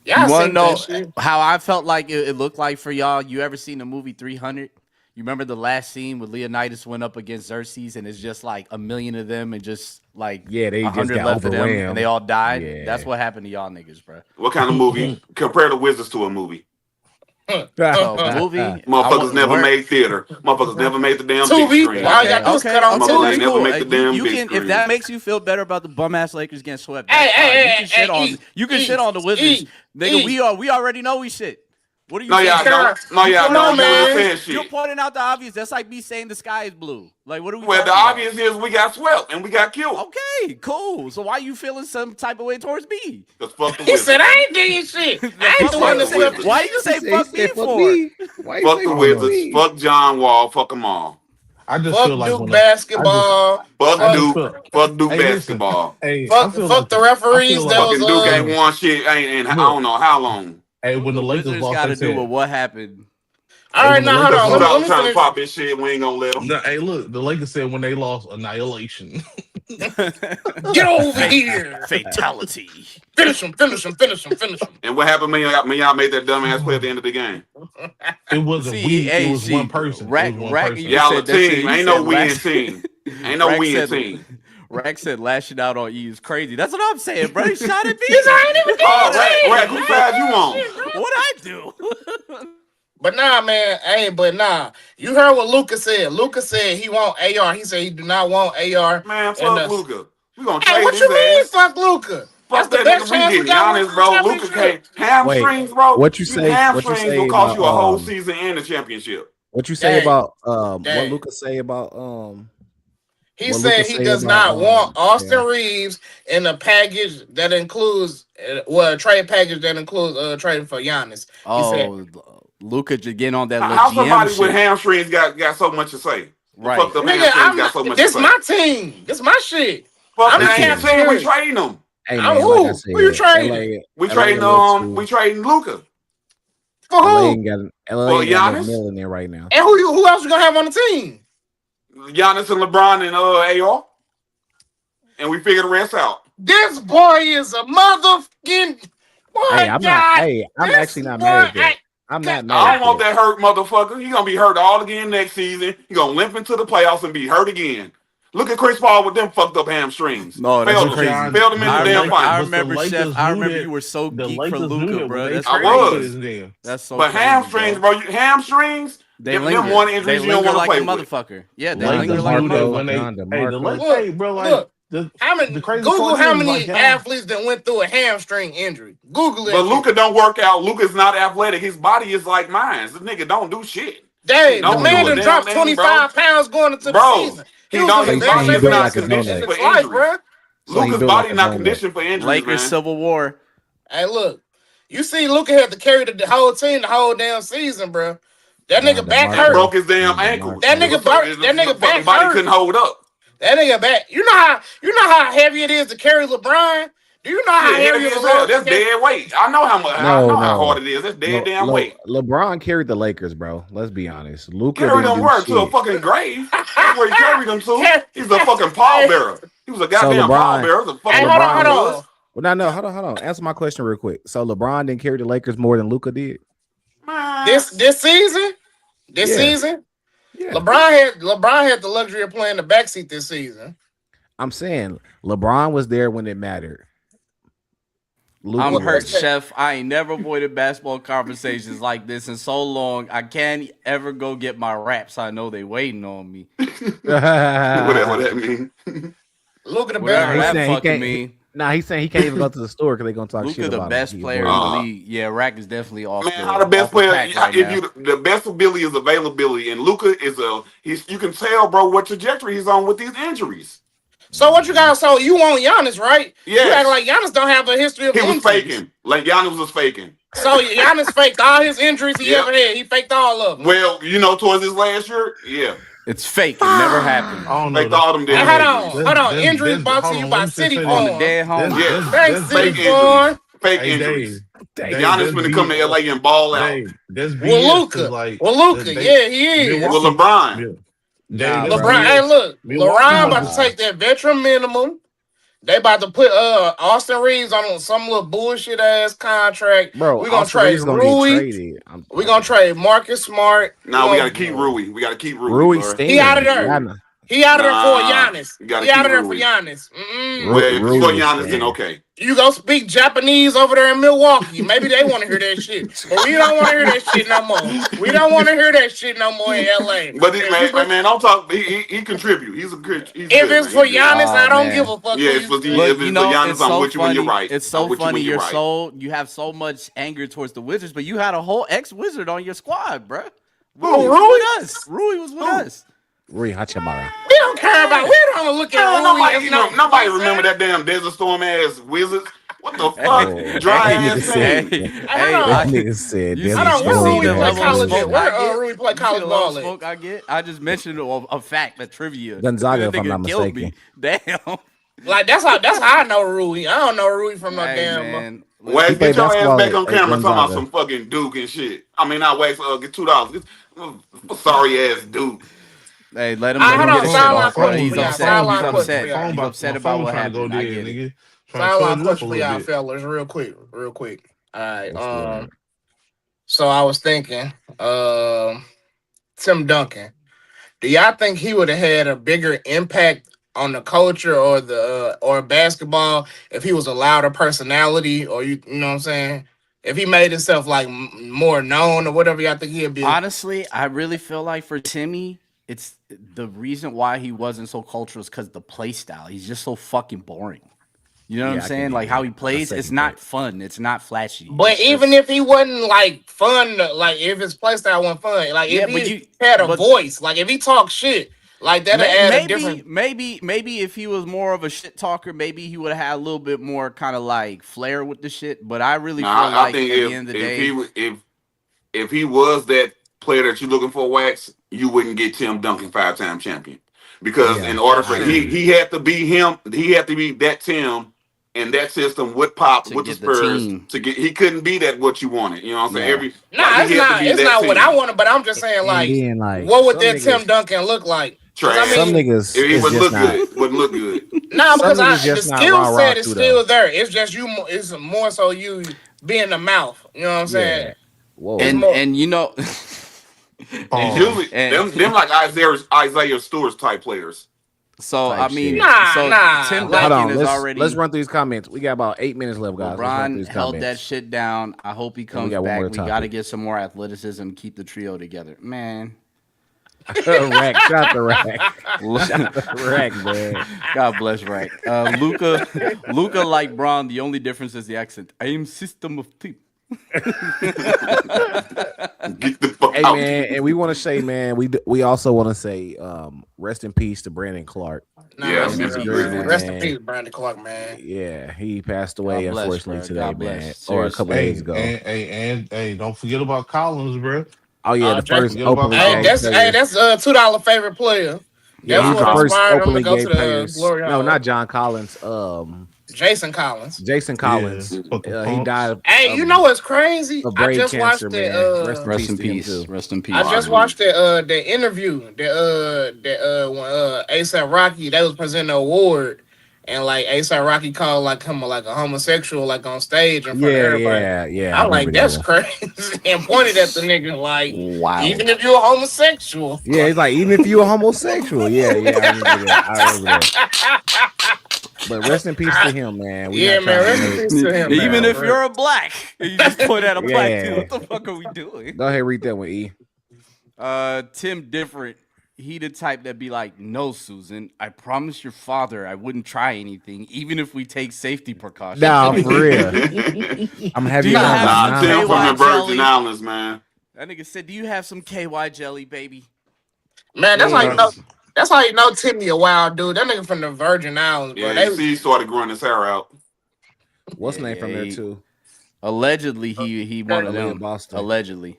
[SPEAKER 2] Y'all
[SPEAKER 5] You want to
[SPEAKER 2] seen
[SPEAKER 5] know
[SPEAKER 2] that shit?
[SPEAKER 5] how I felt like it looked like for y'all? You ever seen the movie 300? You remember the last scene where Leonidas went up against Xerxes and it's just like a million of them and just like
[SPEAKER 1] they just
[SPEAKER 5] 100
[SPEAKER 1] got
[SPEAKER 5] left of them
[SPEAKER 1] overwhelmed.
[SPEAKER 5] and they all died?
[SPEAKER 1] Yeah.
[SPEAKER 5] That's what happened to y'all niggas, bro.
[SPEAKER 4] What kind of movie? Compare the Wizards to a movie.
[SPEAKER 5] So, movie,
[SPEAKER 4] Motherfuckers never made theater. Motherfuckers never made the damn big screen. Motherfuckers never make the damn big screen.
[SPEAKER 5] If that makes you feel better about the bum ass Lakers getting swept, you can shit on the Wizards, nigga. We already know we shit. What are you saying? You're pointing out the obvious. That's like me saying the sky is blue. Like, what are we?
[SPEAKER 4] Well, the obvious is we got swept and we got killed.
[SPEAKER 5] Okay, cool. So why you feeling some type of way towards me?
[SPEAKER 4] Because fuck the
[SPEAKER 2] He
[SPEAKER 4] Wizards.
[SPEAKER 2] said I ain't doing shit. I ain't the one that swept.
[SPEAKER 5] Why you say fuck me for?
[SPEAKER 4] Fuck the Wizards. Fuck John Wall. Fuck them all.
[SPEAKER 3] I just
[SPEAKER 2] Fuck
[SPEAKER 3] feel like
[SPEAKER 2] Duke basketball.
[SPEAKER 4] Fuck Duke. Fuck Duke basketball.
[SPEAKER 2] Fuck the referees. That
[SPEAKER 4] Fucking
[SPEAKER 2] was
[SPEAKER 4] Duke ain't won shit. Ain't I don't know how long.
[SPEAKER 3] Hey, when the Lakers
[SPEAKER 5] Wizards
[SPEAKER 3] lost,
[SPEAKER 5] got to
[SPEAKER 3] they
[SPEAKER 5] do
[SPEAKER 3] said,
[SPEAKER 5] with what happened.
[SPEAKER 2] All right, now hold on. Let me
[SPEAKER 4] trying to
[SPEAKER 2] finish.
[SPEAKER 4] pop this shit. We ain't gonna let them.
[SPEAKER 3] No, hey, look, the Lakers said when they lost, annihilation.
[SPEAKER 2] Get over here.
[SPEAKER 5] Fatality.
[SPEAKER 2] Finish him.
[SPEAKER 4] And what happened when y'all made that dumbass play at the end of the game?
[SPEAKER 3] It wasn't it was one person.
[SPEAKER 4] Y'all a team. Ain't no winning team. Ain't no winning team.
[SPEAKER 5] Rack said lashing out on E is crazy. That's what I'm saying, bro. He shot at me.
[SPEAKER 4] Rack, who side you on?
[SPEAKER 5] What I do?
[SPEAKER 2] But nah, man. Hey, but nah. You heard what Luka said. Luka said he want AR. He said he do not want AR.
[SPEAKER 4] Man, fuck Luka. We gonna
[SPEAKER 2] Hey,
[SPEAKER 4] trade
[SPEAKER 2] what
[SPEAKER 4] his
[SPEAKER 2] you mean,
[SPEAKER 4] ass.
[SPEAKER 2] fuck Luka?
[SPEAKER 4] Fuck
[SPEAKER 2] That's the
[SPEAKER 4] that
[SPEAKER 2] best
[SPEAKER 4] nigga.
[SPEAKER 2] chance
[SPEAKER 4] We
[SPEAKER 2] we
[SPEAKER 4] getting
[SPEAKER 2] got.
[SPEAKER 4] honest, bro. Luka can't hamstrings, bro.
[SPEAKER 1] What you say?
[SPEAKER 4] Hamstrings will cost you a whole season and a championship.
[SPEAKER 1] What you say about what Luka say about
[SPEAKER 2] He said he does not want Austin Reeves in a package that includes trade package that includes trading for Giannis.
[SPEAKER 5] Luka just getting on that.
[SPEAKER 4] How somebody
[SPEAKER 5] shit.
[SPEAKER 4] with hamstrings got so much to say?
[SPEAKER 5] Right.
[SPEAKER 4] Fuck them
[SPEAKER 2] Nigga,
[SPEAKER 4] hamstrings got so much
[SPEAKER 2] this
[SPEAKER 4] to say.
[SPEAKER 2] my team. This my shit.
[SPEAKER 4] Fuck
[SPEAKER 2] I'm
[SPEAKER 4] the
[SPEAKER 2] the
[SPEAKER 4] team. We trading them.
[SPEAKER 1] Hey, man,
[SPEAKER 2] who?
[SPEAKER 1] like I said,
[SPEAKER 2] Who you trading?
[SPEAKER 4] We trading Luka.
[SPEAKER 2] For
[SPEAKER 1] LA
[SPEAKER 2] who?
[SPEAKER 1] ain't got no
[SPEAKER 4] Giannis?
[SPEAKER 1] mill in there right now.
[SPEAKER 2] And who else you gonna have on the team?
[SPEAKER 4] Giannis and LeBron and AR. And we figure the rest out.
[SPEAKER 2] This boy is a motherfucking boy.
[SPEAKER 1] Hey, I'm actually not mad at that. I'm not mad.
[SPEAKER 4] I don't want that hurt motherfucker. He's gonna be hurt all again next season. He's gonna limp into the playoffs and be hurt again. Look at Chris Paul with them fucked up hamstrings.
[SPEAKER 5] No, that's crazy.
[SPEAKER 4] Failed him in the damn
[SPEAKER 5] I
[SPEAKER 4] finals.
[SPEAKER 5] remember, Chef. I remember you were so geek for Luka, bro. That's
[SPEAKER 4] I
[SPEAKER 5] crazy.
[SPEAKER 4] was.
[SPEAKER 5] That's so.
[SPEAKER 4] But
[SPEAKER 5] crazy,
[SPEAKER 4] hamstrings, bro. Hamstrings.
[SPEAKER 5] They
[SPEAKER 4] them
[SPEAKER 5] linger.
[SPEAKER 4] one injuries
[SPEAKER 5] They
[SPEAKER 4] you don't
[SPEAKER 5] linger
[SPEAKER 4] want
[SPEAKER 5] like
[SPEAKER 4] to play
[SPEAKER 5] a
[SPEAKER 4] with.
[SPEAKER 5] motherfucker. Yeah, they linger like a motherfucker.
[SPEAKER 2] How many? Google how many athletes that went through a hamstring injury. Google it.
[SPEAKER 4] But Luka don't work out. Luka's not athletic. His body is like mine. This nigga don't do shit.
[SPEAKER 2] Dave, the man done dropped 25 pounds going into the season.
[SPEAKER 4] He don't. His body is not conditioned for injury.
[SPEAKER 2] Bro.
[SPEAKER 4] Luka's body not conditioned for injury.
[SPEAKER 5] Lakers
[SPEAKER 4] man.
[SPEAKER 5] Civil War.
[SPEAKER 2] Hey, look, you see, Luka had to carry the whole team the whole damn season, bro. That nigga back hurt.
[SPEAKER 4] Broke his damn ankle.
[SPEAKER 2] That nigga back
[SPEAKER 4] body
[SPEAKER 2] hurt.
[SPEAKER 4] couldn't hold up.
[SPEAKER 2] That nigga back. You know how heavy it is to carry LeBron. Do you know how heavy it is?
[SPEAKER 4] That's dead weight. I know how much. I know how hard it is. That's dead damn weight.
[SPEAKER 1] LeBron carried the Lakers, bro. Let's be honest. Luka
[SPEAKER 4] carried them where to a fucking grave. That's where he carried them to. He's a fucking pallbearer. He was a goddamn pallbearer.
[SPEAKER 2] Hey, hold on.
[SPEAKER 1] Well, no, hold on. Answer my question real quick. So LeBron didn't carry the Lakers more than Luka did.
[SPEAKER 2] This season. Yeah. LeBron had the luxury of playing the backseat this season.
[SPEAKER 1] I'm saying LeBron was there when it mattered.
[SPEAKER 5] I'm hurt, Chef. I ain't never avoided basketball conversations like this in so long. I can't ever go get my raps. I know they waiting on me.
[SPEAKER 4] Whatever that mean.
[SPEAKER 2] Luka the
[SPEAKER 5] Whatever
[SPEAKER 2] best.
[SPEAKER 5] that fucking mean.
[SPEAKER 1] He's saying he can't even go to the store because they're gonna talk
[SPEAKER 5] Luka
[SPEAKER 1] shit
[SPEAKER 5] the
[SPEAKER 1] about
[SPEAKER 5] best
[SPEAKER 1] him.
[SPEAKER 5] player in the league. Yeah, Rack is definitely off.
[SPEAKER 4] Man, how the best player? The best ability is availability, and Luka is you can tell, bro, what trajectory he's on with these injuries.
[SPEAKER 2] So what you got? So you want Giannis, right?
[SPEAKER 4] Yes.
[SPEAKER 2] You act like Giannis don't have a history of injuries.
[SPEAKER 4] He was faking. Like Giannis was faking.
[SPEAKER 2] So Giannis faked all his injuries he ever had. He faked all of them.
[SPEAKER 4] Well, towards his last year, yeah.
[SPEAKER 5] It's fake. It never happened.
[SPEAKER 4] Faked all them
[SPEAKER 2] Hey, hold on. Injuries brought to you by City Farm.
[SPEAKER 5] On the dead home.
[SPEAKER 4] Yeah.
[SPEAKER 2] Thanks, City Farm.
[SPEAKER 4] Fake injuries. Giannis finna come to LA and ball out.
[SPEAKER 2] Well, Luka. Yeah, he is.
[SPEAKER 4] Well, LeBron.
[SPEAKER 2] LeBron, hey, look, LeBron about to take that veteran minimum. They about to put Austin Reeves on some little bullshit ass contract.
[SPEAKER 1] Bro,
[SPEAKER 2] we're gonna trade Rui. We're gonna trade Marcus Smart.
[SPEAKER 4] No, we gotta keep Rui. We gotta keep Rui.
[SPEAKER 1] Rui,
[SPEAKER 2] he out of there. He out of there for Giannis. He out of there for Giannis.
[SPEAKER 4] Well, if you for Giannis, then okay.
[SPEAKER 2] You go speak Japanese over there in Milwaukee. Maybe they want to hear that shit. But we don't want to hear that shit no more. We don't want to hear that shit no more in LA.
[SPEAKER 4] But man, don't talk. He contribute. He's good.
[SPEAKER 2] If it's for Giannis, I don't give a fuck.
[SPEAKER 4] Yeah, if it's for Giannis, I'm with you when you're right.
[SPEAKER 5] It's so funny. You have so much anger towards the Wizards, but you had a whole ex-Wizard on your squad, bro. Rui was with us.
[SPEAKER 1] Rui Hachimura.
[SPEAKER 2] We don't care about. We don't look at Rui.
[SPEAKER 4] Nobody remember that damn Desert Storm ass Wizards. What the fuck? Dry ass thing.
[SPEAKER 1] That nigga said.
[SPEAKER 2] I don't know where Rui play college. Where Rui play college ball at?
[SPEAKER 5] I just mentioned a fact, a trivia.
[SPEAKER 1] Gonzaga, if I'm not mistaken.
[SPEAKER 5] Damn.
[SPEAKER 2] Like that's how I know Rui. I don't know Rui from no damn.
[SPEAKER 5] Man.
[SPEAKER 4] Wax, get your ass back on camera talking about some fucking Duke and shit. I mean, not Wax. Get $2. Sorry ass Duke.
[SPEAKER 5] Hey, let him
[SPEAKER 2] get
[SPEAKER 5] shit off. He's upset. He's upset about what happened. I get it.
[SPEAKER 2] Sideline question for y'all fellas, real quick. All right. So I was thinking, Tim Duncan. Do y'all think he would have had a bigger impact on the culture or basketball if he was a louder personality, or you know what I'm saying? If he made himself like more known or whatever y'all think he'd be?
[SPEAKER 5] Honestly, I really feel like for Timmy, it's the reason why he wasn't so cultural is because the play style. He's just so fucking boring. You know what I'm saying? Like how he plays, it's not fun. It's not flashy.
[SPEAKER 2] But even if he wasn't like fun, like if his play style wasn't fun, like if he had a voice, like if he talked shit, like that'd add a different.
[SPEAKER 5] Maybe if he was more of a shit talker, maybe he would have had a little bit more kind of like flair with the shit. But I really feel like at the end of the day,
[SPEAKER 4] if he was that player that you're looking for, Wax, you wouldn't get Tim Duncan 5-time champion. Because in order for he had to be him, he had to be that Tim and that system with Pop with the Spurs to get. He couldn't be that what you wanted. You know what I'm saying?
[SPEAKER 2] It's not what I wanted, but I'm just saying like what would that Tim Duncan look like?
[SPEAKER 4] I mean,
[SPEAKER 1] some niggas
[SPEAKER 4] it would look good. Wouldn't look good.
[SPEAKER 2] Nah, because the skill set is still there. It's just you. It's more so you being the mouth. You know what I'm saying?
[SPEAKER 1] Whoa.
[SPEAKER 5] And you know.
[SPEAKER 4] And usually, them like Isaiah Stewart's type players.
[SPEAKER 5] So
[SPEAKER 1] type
[SPEAKER 5] I mean,
[SPEAKER 2] nah.
[SPEAKER 5] Tim Duncan is already.
[SPEAKER 1] Let's run through these comments. We got about 8 minutes left, guys.
[SPEAKER 5] LeBron held that shit down. I hope he comes back. We got to get some more athleticism. Keep the trio together, man.
[SPEAKER 1] Rack, shot the Rack. Shot the Rack, man.
[SPEAKER 5] God bless Rack. Luka like Braun. The only difference is the accent. I am system of team.
[SPEAKER 4] Get the fuck out.
[SPEAKER 1] Man, and we want to say, man, we also want to say, rest in peace to Brandon Clark.
[SPEAKER 2] Rest in peace, Brandon Clark, man.
[SPEAKER 1] Yeah, he passed away unfortunately today, man, or a couple days ago.
[SPEAKER 3] And don't forget about Collins, bro.
[SPEAKER 1] Oh yeah, the first opening
[SPEAKER 2] game. That's $2 favorite player.
[SPEAKER 1] Yeah, he's the first opening
[SPEAKER 2] game
[SPEAKER 1] player. No, not John Collins.
[SPEAKER 2] Jason Collins.
[SPEAKER 1] Yeah. He died.
[SPEAKER 2] Hey, you know what's crazy?
[SPEAKER 1] I just watched it.
[SPEAKER 5] Rest in peace. Rest in peace.
[SPEAKER 2] I just watched the interview when ASAP Rocky, they was presenting the award, and like ASAP Rocky called like him like a homosexual like on stage in front of everybody.
[SPEAKER 1] Yeah.
[SPEAKER 2] I'm like, that's crazy, and pointed at the nigga like, wow. Even if you're a homosexual.
[SPEAKER 1] Yeah, he's like, even if you're a homosexual. Yeah. I remember that. But rest in peace to him, man.
[SPEAKER 2] Yeah, man. Rest in peace to him.
[SPEAKER 5] Even
[SPEAKER 2] man.
[SPEAKER 5] if you're a black, you just point at a black dude. What the fuck are we doing?
[SPEAKER 1] Go ahead, read that one, E.
[SPEAKER 5] Tim Different. He the type that be like, no, Susan, I promised your father I wouldn't try anything, even if we take safety precautions.
[SPEAKER 1] Nah, for real. I'm happy you
[SPEAKER 4] Nah, Tim from the Virgin Islands, man.
[SPEAKER 5] That nigga said, do you have some KY jelly, baby?
[SPEAKER 2] Man, that's how you know. That's how you know Timmy a wild dude. That nigga from the Virgin Islands, bro.
[SPEAKER 4] Yeah, he started growing his hair out.
[SPEAKER 1] What's name from there too?
[SPEAKER 5] Allegedly, he one of them.
[SPEAKER 1] Boston.
[SPEAKER 5] Allegedly.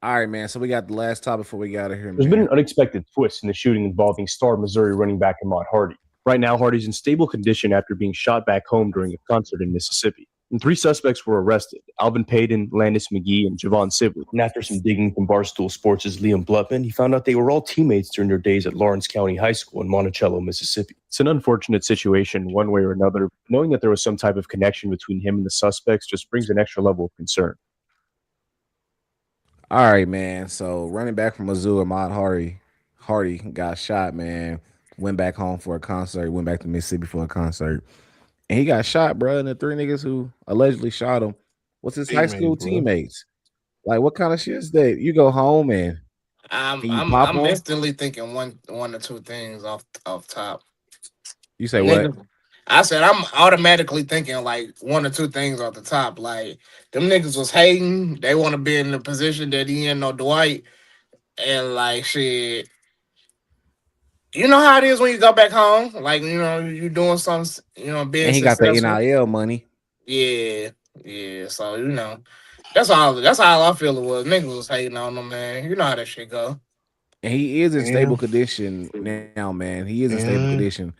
[SPEAKER 1] All right, man. So we got the last topic before we get out of here.
[SPEAKER 17] There's been an unexpected twist in the shooting involving star Missouri running back Ahmaud Hardy. Right now, Hardy's in stable condition after being shot back home during a concert in Mississippi. And 3 suspects were arrested: Alvin Payton, Landis McGee, and Javon Sibley. And after some digging from Barstool Sports' Liam Blutman, he found out they were all teammates during their days at Lawrence County High School in Monticello, Mississippi. It's an unfortunate situation, one way or another. Knowing that there was some type of connection between him and the suspects just brings an extra level of concern.
[SPEAKER 1] All right, man. So running back from Missouri, Ahmaud Hardy got shot, man. Went back home for a concert. Went back to Mississippi for a concert. And he got shot, bro. And the 3 niggas who allegedly shot him was his high school teammates. Like, what kind of shit is that? You go home and
[SPEAKER 2] I'm instantly thinking one or two things off top.
[SPEAKER 1] You say what?
[SPEAKER 2] I said I'm automatically thinking like one or two things off the top. Like them niggas was hating. They want to be in the position that he ain't no Dwight. And like shit. You know how it is when you go back home? Like, you know, you doing something, you know, being
[SPEAKER 1] and he
[SPEAKER 2] successful.
[SPEAKER 1] got the NIL money.
[SPEAKER 2] Yeah. So, you know, that's how I feel it was. Niggas was hating on him, man. You know how that shit go.
[SPEAKER 1] And he is in stable condition now, man. He is in stable condition.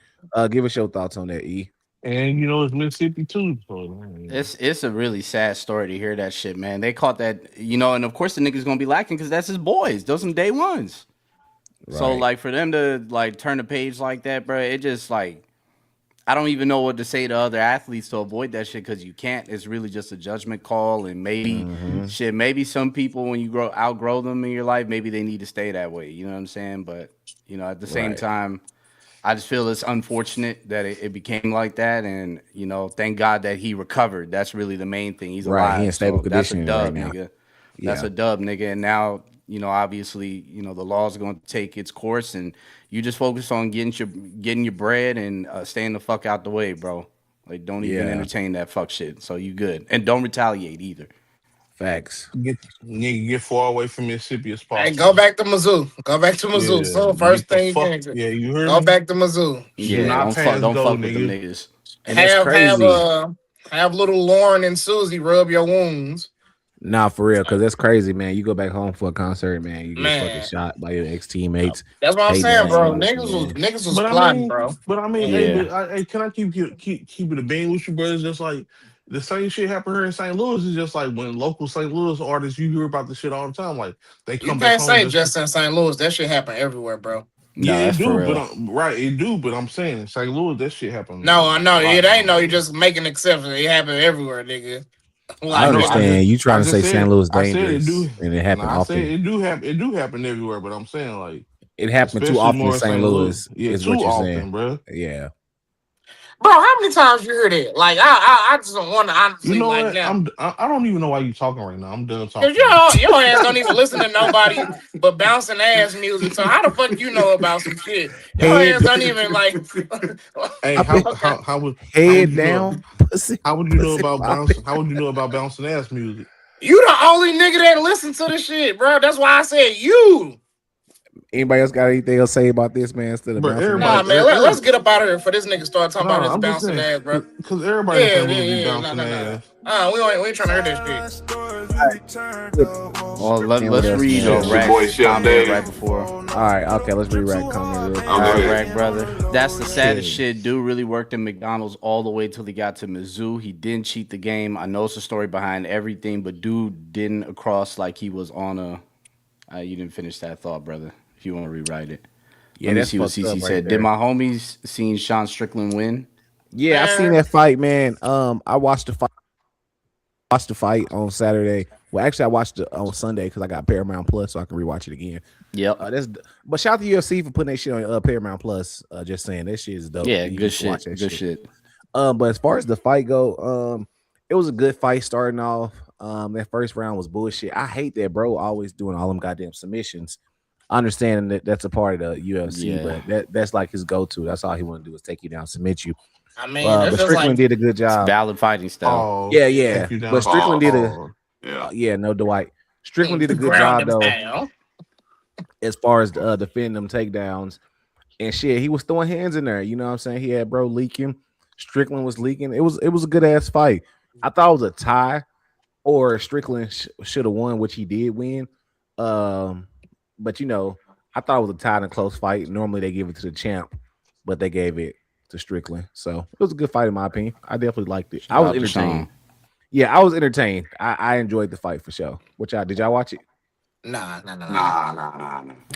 [SPEAKER 1] Give us your thoughts on that, E.
[SPEAKER 3] And you know it's Mississippi too. So,
[SPEAKER 5] it's a really sad story to hear that shit, man. They caught that, you know, and of course the niggas gonna be lacking because that's his boys. Those some day ones. Right. So like for them to like turn the page like that, bro, it just like I don't even know what to say to other athletes to avoid that shit because you can't. It's really just a judgment call, and maybe maybe some people when you outgrow them in your life, maybe they need to stay that way. You know what I'm saying? But you know, at the same time, I just feel it's unfortunate that it became like that, and you know, thank God that he recovered. That's really the main thing. He's alive.
[SPEAKER 1] He in stable condition.
[SPEAKER 5] That's a dub,
[SPEAKER 1] right
[SPEAKER 5] nigga.
[SPEAKER 1] Yeah.
[SPEAKER 5] That's a dub, nigga. And now, you know, obviously, you know, the law's going to take its course, and you just focus on getting your bread and staying the fuck out the way, bro. Like, don't even entertain that fuck shit. So you good, and don't retaliate either.
[SPEAKER 1] Facts.
[SPEAKER 3] Get far away from Mississippi as possible.
[SPEAKER 2] Hey, go back to Mizzou. Go back to Mizzou.
[SPEAKER 3] Yeah.
[SPEAKER 2] So first thing you think.
[SPEAKER 3] Yeah, you heard
[SPEAKER 2] Go
[SPEAKER 3] me?
[SPEAKER 2] back to Mizzou.
[SPEAKER 5] Yeah, don't fuck with them niggas.
[SPEAKER 1] And that's crazy.
[SPEAKER 2] Have little Lauren and Susie rub your wounds.
[SPEAKER 1] Nah, for real, because that's crazy, man. You go back home for a concert, man. You get fucking shot by your ex-teammates.
[SPEAKER 2] That's what I'm saying, bro. Niggas was plotting, bro.
[SPEAKER 3] But I mean, hey, can I keep it a bean with you, brothers? Just like the same shit happened here in St. Louis. It's just like when local St. Louis artists, you hear about the shit all the time. Like they come back home.
[SPEAKER 2] You can't say just in St. Louis. That shit happen everywhere, bro.
[SPEAKER 3] Yeah, it do, it do. But I'm saying in St. Louis, that shit happened.
[SPEAKER 2] No, I know it ain't. No, you just making exceptions. It happen everywhere, nigga.
[SPEAKER 1] I understand you trying to say St. Louis dangerous, and it happened often.
[SPEAKER 3] I said it do happen everywhere, but I'm saying like
[SPEAKER 1] it happened too often in St. Louis.
[SPEAKER 3] Yeah,
[SPEAKER 1] is
[SPEAKER 3] too
[SPEAKER 1] what you're
[SPEAKER 3] often,
[SPEAKER 1] saying,
[SPEAKER 3] bro.
[SPEAKER 1] Yeah,
[SPEAKER 2] bro. How many times you heard it? Like I just don't want to honestly.
[SPEAKER 3] You know
[SPEAKER 2] like
[SPEAKER 3] what?
[SPEAKER 2] now.
[SPEAKER 3] I don't even know why you talking right now. I'm done talking.
[SPEAKER 2] Cause your ass don't even listen to nobody but bouncing ass music. So how the fuck you know about some shit? Your ass don't even like.
[SPEAKER 3] Hey, how would
[SPEAKER 1] head down?
[SPEAKER 3] How would you know about bouncing? How would you know about bouncing ass music?
[SPEAKER 2] You the only nigga that listen to this shit, bro. That's why I said you.
[SPEAKER 1] Anybody else got anything else to say about this, man? Instead of
[SPEAKER 2] Nah, man. Let's get up out of here for this nigga start talking about his bouncing ass, bro.
[SPEAKER 3] Because everybody be bouncing ass.
[SPEAKER 2] We ain't trying to hear this shit.
[SPEAKER 5] Well, let's read Rack's comment right before.
[SPEAKER 1] All right, okay, let's read Rack comment.
[SPEAKER 5] All right, Rack, brother. That's the saddest shit. Dude really worked in McDonald's all the way till he got to Mizzou. He didn't cheat the game. I know it's a story behind everything, but dude didn't across like he was on a. You didn't finish that thought, brother. If you want to rewrite it.
[SPEAKER 1] Yeah,
[SPEAKER 5] let me
[SPEAKER 1] that's
[SPEAKER 5] see what CC said. Did my homies seen Sean Strickland win?
[SPEAKER 1] Yeah, I seen that fight, man. I watched the fight on Saturday. Well, actually, I watched it on Sunday because I got Paramount Plus, so I can rewatch it again.
[SPEAKER 5] Yep.
[SPEAKER 1] But shout out to UFC for putting that shit on Paramount Plus. Just saying that shit is dope.
[SPEAKER 5] Yeah, good shit. Good shit.
[SPEAKER 1] But as far as the fight go, it was a good fight starting off. That first round was bullshit. I hate that bro always doing all them goddamn submissions. I understand that that's a part of the UFC, but that's like his go-to. That's all he want to do is take you down, submit you.
[SPEAKER 2] I mean,
[SPEAKER 1] but Strickland did a good job.
[SPEAKER 5] Valid fighting style.
[SPEAKER 1] Yeah. But Strickland did no Dwight. Strickland did a good job though. As far as defending them takedowns and shit, he was throwing hands in there. You know what I'm saying? He had bro leaking. Strickland was leaking. It was a good ass fight. I thought it was a tie, or Strickland should have won, which he did win. But you know, I thought it was a tie and a close fight. Normally they give it to the champ, but they gave it to Strickland. So it was a good fight in my opinion. I definitely liked it. I was entertained. Yeah, I was entertained. I enjoyed the fight for sure. Did y'all watch it?
[SPEAKER 2] Nah.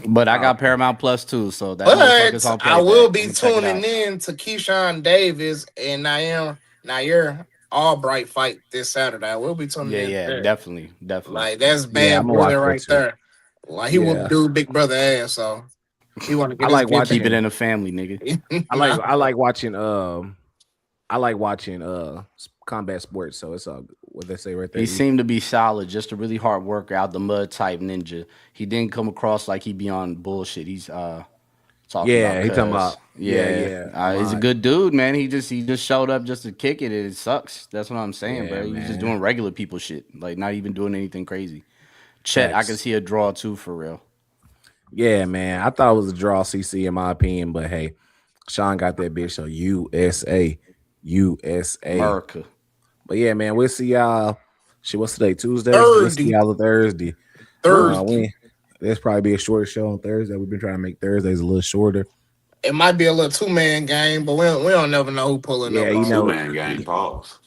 [SPEAKER 5] But I got Paramount Plus too, so that.
[SPEAKER 2] But I will be tuning in to Keyshawn Davis and Nair Albright fight this Saturday. I will be tuning in.
[SPEAKER 5] Yeah, definitely.
[SPEAKER 2] Like that's bad brother right there. Like he will do Big Brother ass, so he want to get.
[SPEAKER 5] I like watching keep it in the family, nigga.
[SPEAKER 1] I like watching combat sports, so it's all what they say right there.
[SPEAKER 5] He seemed to be solid, just a really hard worker, out the mud type ninja. He didn't come across like he be on bullshit. He's talking about he's a good dude, man. He just showed up just to kick it, and it sucks. That's what I'm saying, bro. He's just doing regular people shit, like not even doing anything crazy. Chet, I can see a draw too, for real.
[SPEAKER 1] Yeah, man. I thought it was a draw, CC, in my opinion, but hey, Sean got that bitch on USA.
[SPEAKER 5] America.
[SPEAKER 1] But yeah, man, we'll see y'all. What's today? Tuesday? We'll see y'all on Thursday. There's probably be a shorter show on Thursday. We've been trying to make Thursdays a little shorter.
[SPEAKER 2] It might be a little 2-man game, but we don't never know who pulling up.
[SPEAKER 1] Yeah, you know,
[SPEAKER 4] 2-man game. Pause.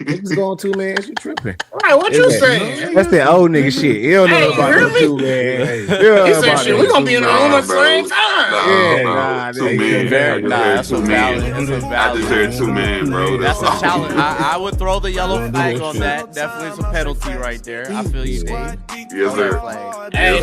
[SPEAKER 1] Niggas going 2 man. You tripping?
[SPEAKER 2] Right? What you saying?
[SPEAKER 1] That's that old nigga shit. You don't know about the 2 man.
[SPEAKER 2] He said, "Shit, we gonna be in the room at the same time."
[SPEAKER 4] 2 men.
[SPEAKER 5] That's a valid.
[SPEAKER 4] I just heard 2 men, bro.
[SPEAKER 5] That's a challenge. I would throw the yellow flag on that. Definitely some penalty right there. I feel you, Steve.
[SPEAKER 4] Yes, sir.
[SPEAKER 2] Hey,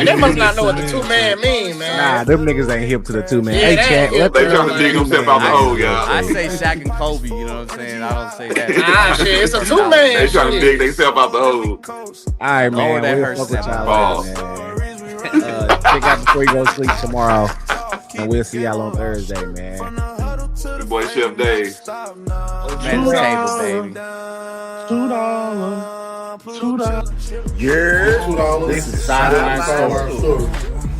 [SPEAKER 2] they must not know what the 2 man mean, man.
[SPEAKER 1] Nah, them niggas ain't hip to the 2 man.
[SPEAKER 2] Yeah,
[SPEAKER 1] hey, Chad,
[SPEAKER 4] they trying to dig themselves out the hole, y'all.
[SPEAKER 5] I say Shaq and Kobe, you know what I'm saying? I don't say that.
[SPEAKER 2] Shit, it's a 2 man.
[SPEAKER 4] They trying to dig themselves out the hole.
[SPEAKER 1] All right, man. We'll fuck with y'all later, man. Check out Before You Go Sleep tomorrow, and we'll see y'all on Thursday, man.
[SPEAKER 4] Your boy Chef Dave.
[SPEAKER 5] Man, table, baby.
[SPEAKER 3] $2. Yeah, $2.
[SPEAKER 1] This is Sideline Stories.